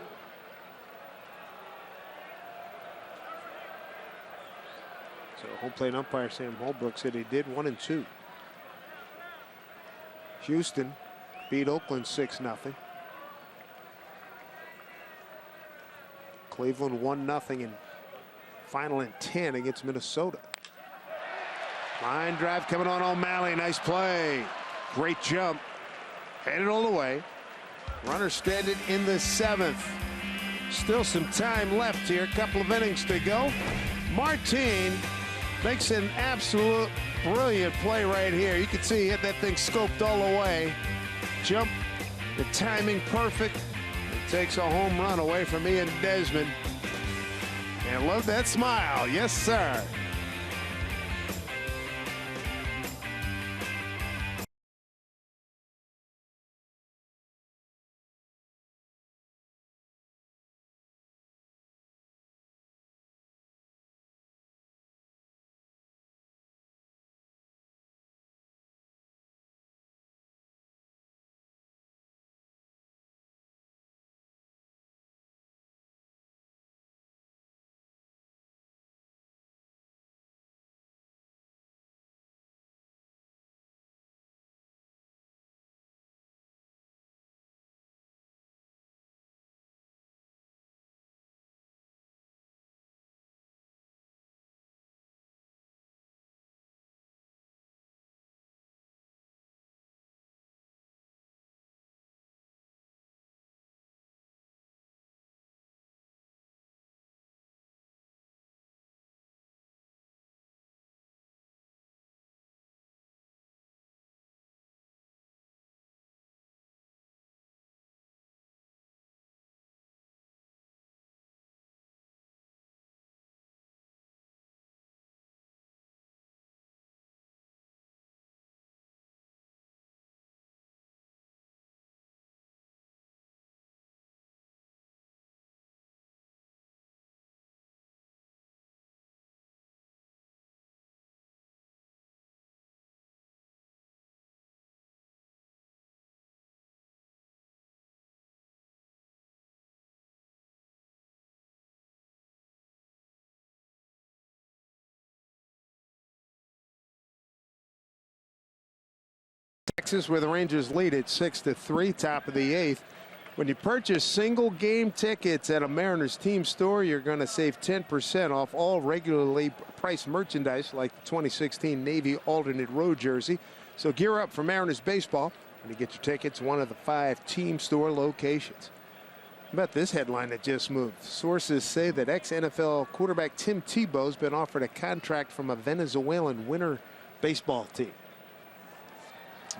S1: So home plate umpire Sam Holbrook said he did. 1 and 2. Houston beat Oakland 6-0. Cleveland 1-0 in final in 10 against Minnesota. Line drive coming on O'Malley. Nice play. Great jump. Headed all the way. Runner stranded in the 7th. Still some time left here. A couple of innings to go. Martin makes an absolute brilliant play right here. You can see he had that thing scoped all the way. Jump, the timing perfect. It takes a home run away from Ian Desmond. And love that smile. Yes, sir. Texas, where the Rangers lead at 6-3, top of the 8th. When you purchase single game tickets at a Mariners team store, you're going to save 10% off all regularly priced merchandise like the 2016 Navy alternate road jersey. So gear up for Mariners baseball when you get your tickets one of the 5 team store locations. How about this headline that just moved? Sources say that ex-NFL quarterback Tim Tebow has been offered a contract from a Venezuelan winter baseball team.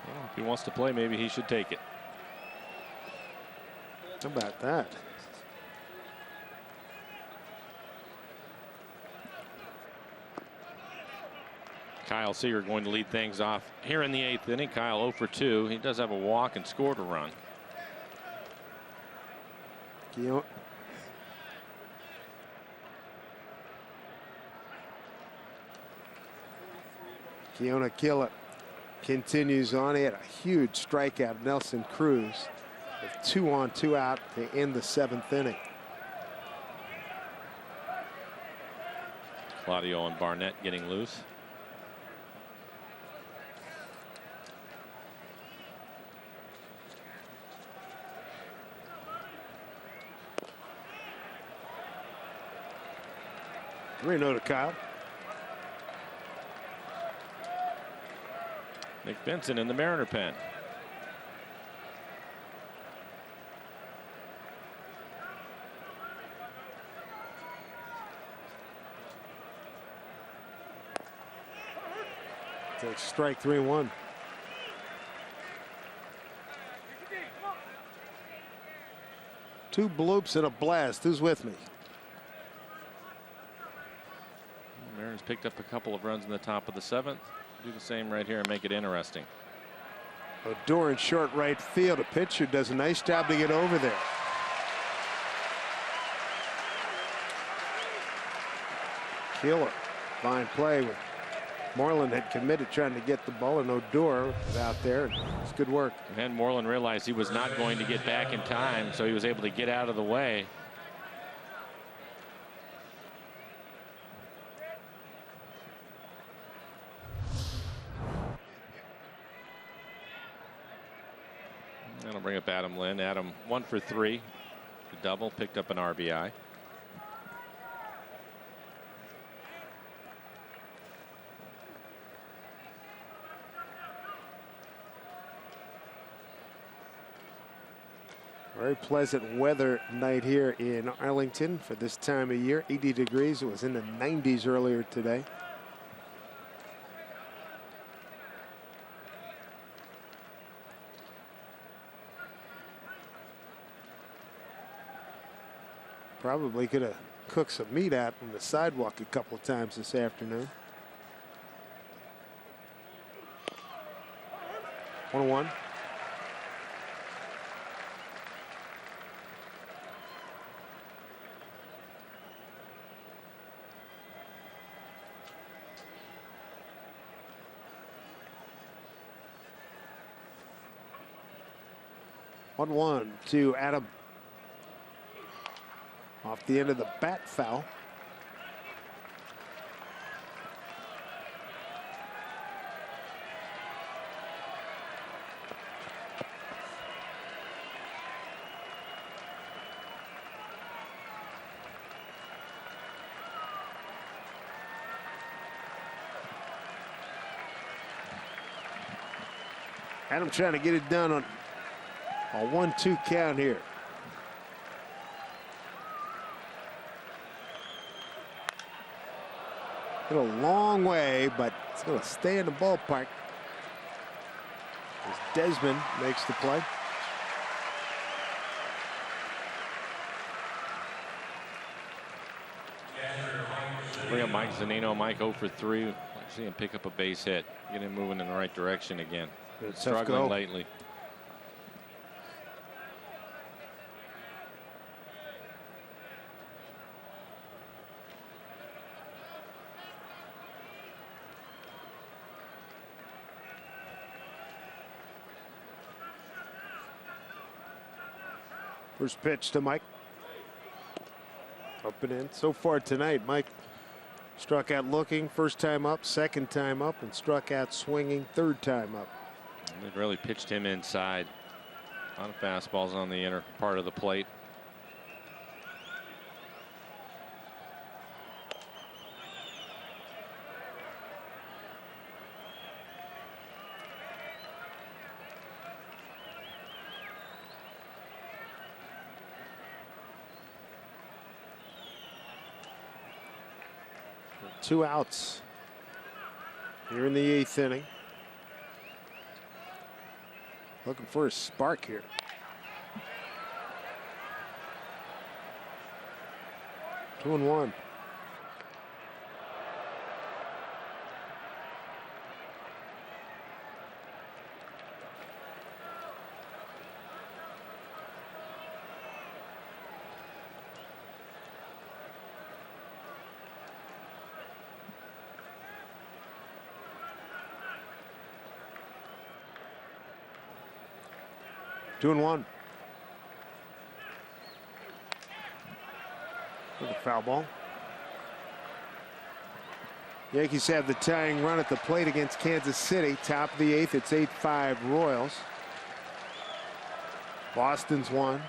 S2: Well, if he wants to play, maybe he should take it.
S1: How about that?
S2: Kyle Seager going to lead things off here in the 8th inning. Kyle 0 for 2. He does have a walk and scored a run.
S1: Keona Killett continues on. He had a huge strikeout. Nelson Cruz with 2 on 2 out to end the 7th inning.
S2: Claudio and Barnett getting loose.
S1: Reno to Kyle.
S2: Nick Benson in the Mariner pen.
S1: Takes strike 3-1. Two bloops and a blast. Who's with me?
S2: Mariners picked up a couple of runs in the top of the 7th. Do the same right here and make it interesting.
S1: Odor in short right field. A pitcher does a nice job to get over there. Killer. Fine play with Moreland had committed trying to get the ball, and Odor was out there. It's good work.
S2: And Moreland realized he was not going to get back in time, so he was able to get out of the way. That'll bring up Adam Lynn. Adam 1 for 3. The double, picked up an RBI.
S1: Very pleasant weather night here in Arlington for this time of year. 80 degrees. It was in the 90s earlier today. Probably could have cooked some meat out on the sidewalk a couple of times this afternoon. 1-1. One to Adam. Off the end of the bat foul. Adam trying to get it done on a 1-2 count here. Hit a long way, but it's going to stay in the ballpark as Desmond makes the play.
S2: Bring up Mike Zunino. Mike 0 for 3. See him pick up a base hit. Get him moving in the right direction again. Struggling lately.
S1: First pitch to Mike. Up and in. So far tonight, Mike struck out looking, first time up, second time up, and struck out swinging, third time up.
S2: They really pitched him inside. A lot of fastballs on the inner part of the plate.
S1: Two outs here in the 8th inning. Looking for a spark here. Two and one. Two and one. With a foul ball. Yankees have the tying run at the plate against Kansas City. Top of the 8th, it's 8-5 Royals. Boston's won.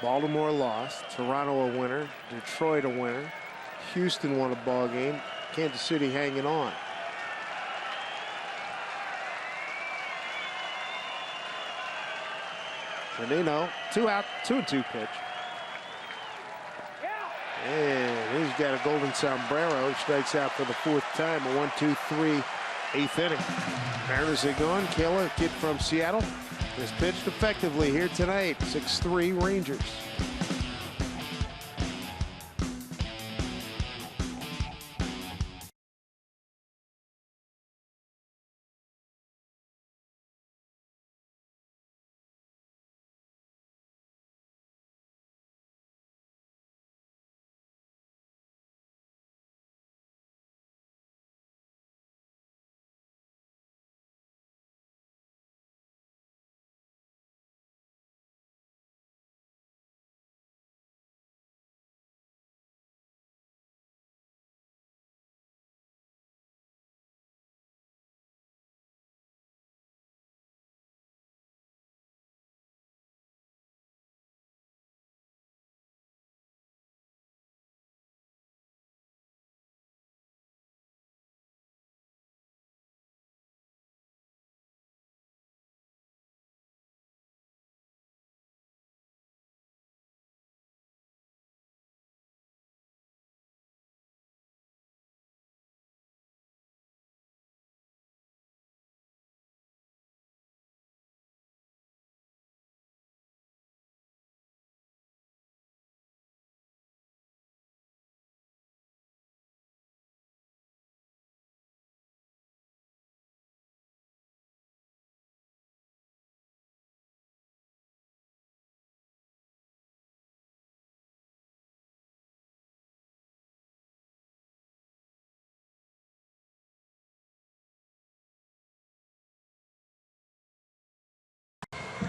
S1: Baltimore lost. Toronto a winner. Detroit a winner. Houston won a ball game. Kansas City hanging on. Menino, 2 out, 2-2 pitch. And he's got a golden sombrero. He strikes out for the 4th time. A 1-2-3 8th inning. Mariners are gone. Killer, kid from Seattle, has pitched effectively here tonight. 6-3 Rangers.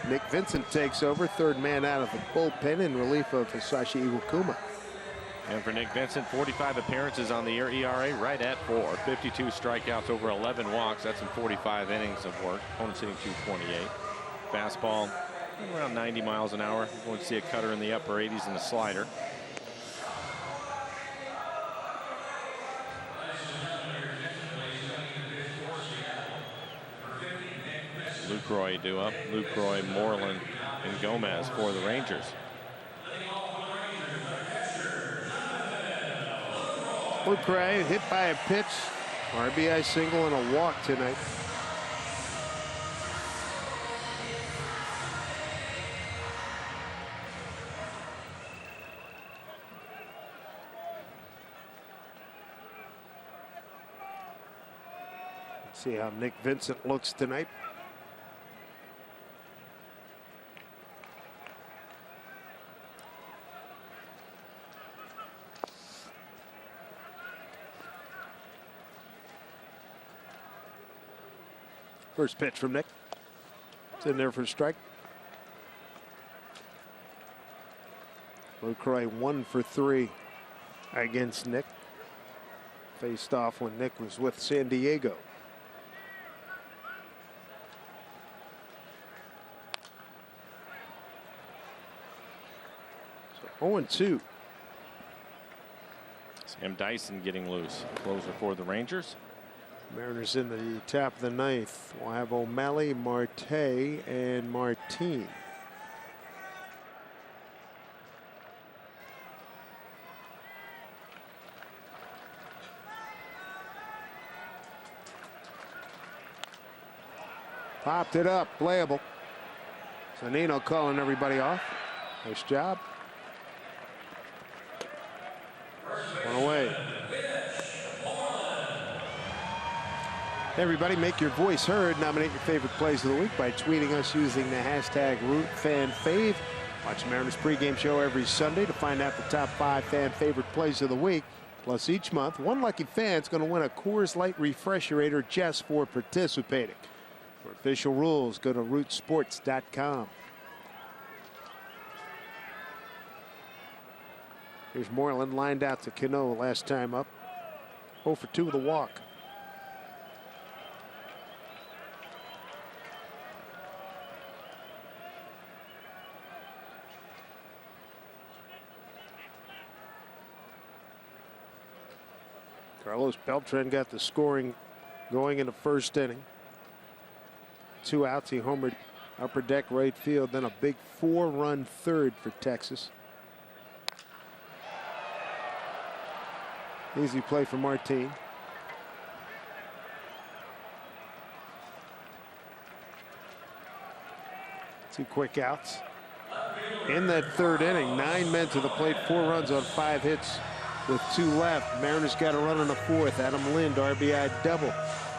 S1: Nick Vincent takes over, 3rd man out of the bullpen in relief of Hisashi Iwakuma.
S2: And for Nick Vincent, 45 appearances on the year, ERA right at 4. 52 strikeouts, over 11 walks. That's in 45 innings of work. Opponent's hitting 228. Fastball around 90 miles an hour. You're going to see a cutter in the upper 80s and a slider. Lucroy due up. Lucroy, Moreland, and Gomez for the Rangers.
S1: Lucroy hit by a pitch, RBI single and a walk tonight. Let's see how Nick Vincent looks tonight. First pitch from Nick. It's in there for a strike. Lucroy 1 for 3 against Nick. Faced off when Nick was with San Diego. 0-2.
S2: Sam Dyson getting loose. Closer for the Rangers.
S1: Mariners in the top of the ninth. We'll have O'Malley, Marte, and Martin. Popped it up, playable. Zunino calling everybody off. Nice job. One away. Everybody, make your voice heard. Nominate your favorite plays of the week by tweeting us using the hashtag #RootFanFave. Watch the Mariners pregame show every Sunday to find out the top 5 fan favorite plays of the week. Plus, each month, one lucky fan is going to win a Coors Light Refresherator just for participating. For official rules, go to rootsports.com. Here's Moreland lined out to Cano last time up. 0 for 2 with a walk. Carlos Beltran got the scoring going in the first inning. 2 outs, he homered upper deck right field, then a big 4-run third for Texas. Easy play for Martin. Two quick outs. In that third inning, 9 men to the plate, 4 runs on 5 hits with 2 left. Mariners got a run in the 4th. Adam Lind, RBI double.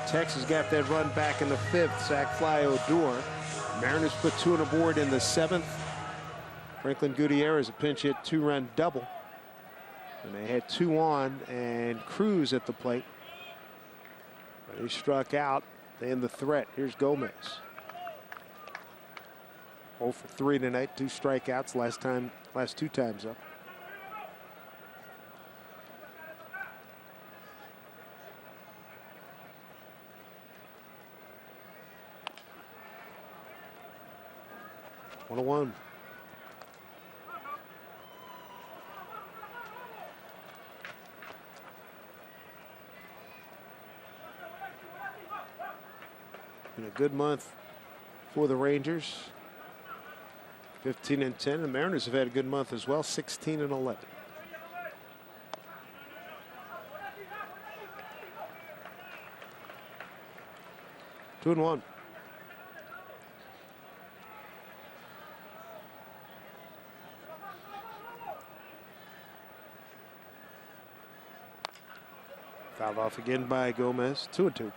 S1: Texas got that run back in the 5th. Sac fly Odor. Mariners put 2 on the board in the 7th. Franklin Gutierrez a pinch hit 2-run double. And they had 2 on and Cruz at the plate. But he struck out. They end the threat. Here's Gomez. 0 for 3 tonight. 2 strikeouts last 2 times up. One 1. Been a good month for the Rangers. 15-10. The Mariners have had a good month as well. 16-11. 2-1. Fouled off again by Gomez. 2-2.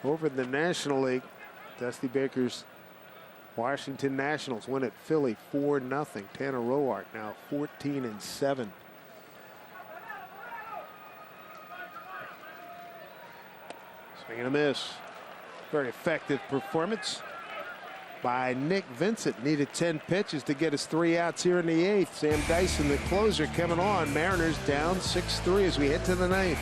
S1: Over in the National League, Dusty Baker's Washington Nationals win at Philly 4-0. Tanner Roark now 14-7. Swing and a miss. Very effective performance by Nick Vincent. Needed 10 pitches to get his 3 outs here in the 8th. Sam Dyson, the closer, coming on. Mariners down 6-3 as we head to the 9th.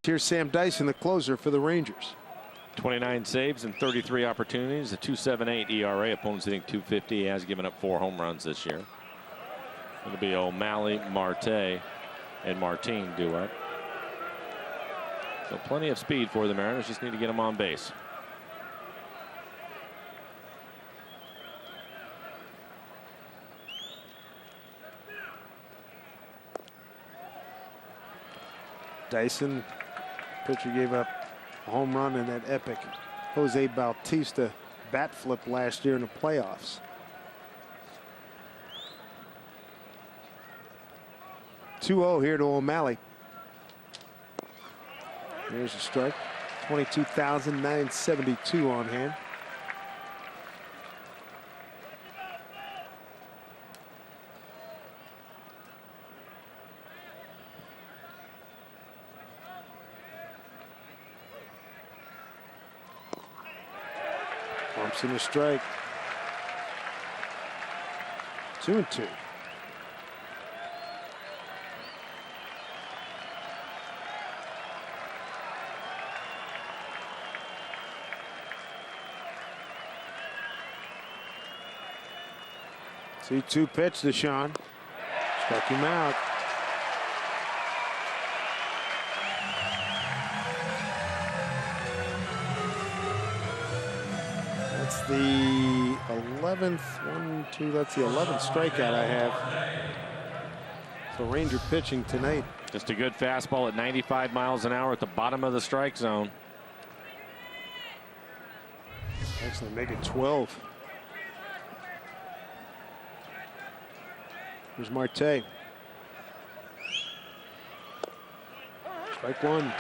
S1: Here's Sam Dyson, the closer for the Rangers.
S2: 29 saves and 33 opportunities, a 2.78 ERA. Opponents hitting .250. He has given up 4 home runs this year. It'll be O'Malley, Marte, and Martin due up. So plenty of speed for the Mariners. Just need to get them on base.
S1: Dyson, pitcher gave up a home run in that epic Jose Bautista bat flip last year in the playoffs. 2-0 here to O'Malley. There's a strike. 22,972 on hand. Bumps in a strike. 2-2. C2 pitch to Sean. Struck him out. That's the 11th, 1, 2, that's the 11th strikeout I have. So Ranger pitching tonight.
S2: Just a good fastball at 95 miles an hour at the bottom of the strike zone.
S1: Actually make it 12. Here's Marte. Strike one.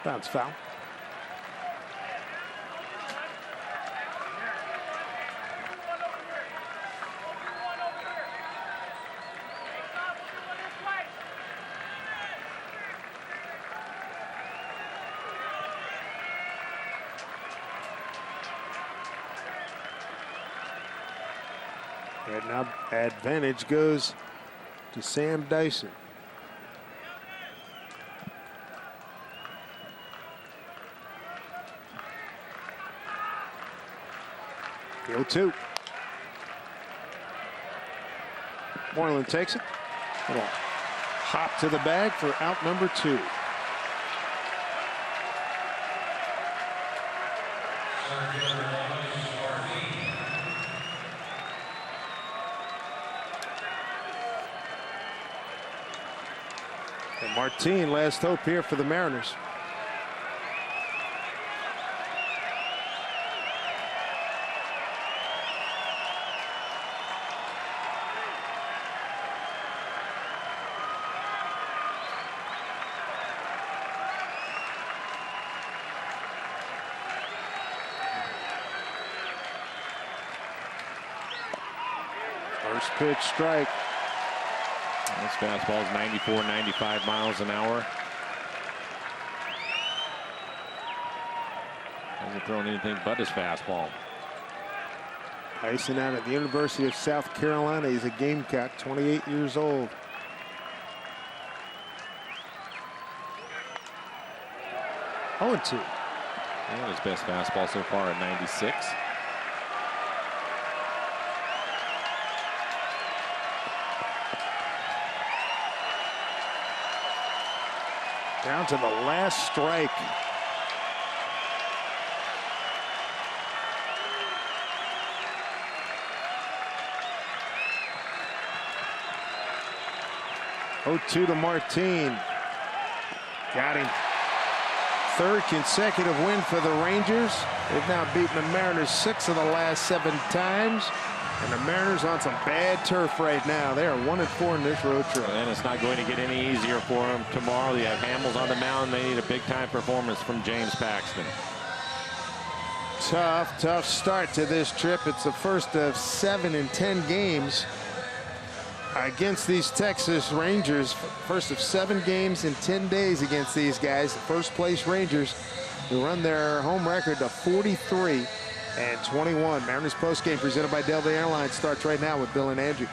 S1: Bounce foul. And now advantage goes to Sam Dyson. The 0-2. Moreland takes it. Little hop to the bag for out number 2. And Martin, last hope here for the Mariners. First pitch strike.
S2: This fastball is 94, 95 miles an hour. Hasn't thrown anything but his fastball.
S1: Dyson out at the University of South Carolina. He's a Gamecock, 28 years old. Oh, 2.
S2: And his best fastball so far at 96.
S1: Down to the last strike. Oh, 2 to Martin. Got him. Third consecutive win for the Rangers. They've now beaten the Mariners 6 of the last 7 times. And the Mariners on some bad turf right now. They are 1-4 in this road trip.
S2: And it's not going to get any easier for them tomorrow. You have Hamels on the mound. They need a big-time performance from James Paxton.
S1: Tough start to this trip. It's the first of 7 in 10 games against these Texas Rangers. First of 7 games in 10 days against these guys. The first place Rangers, who run their home record to 43-21. Mariners postgame presented by Delta Airlines starts right now with Bill and Andrew.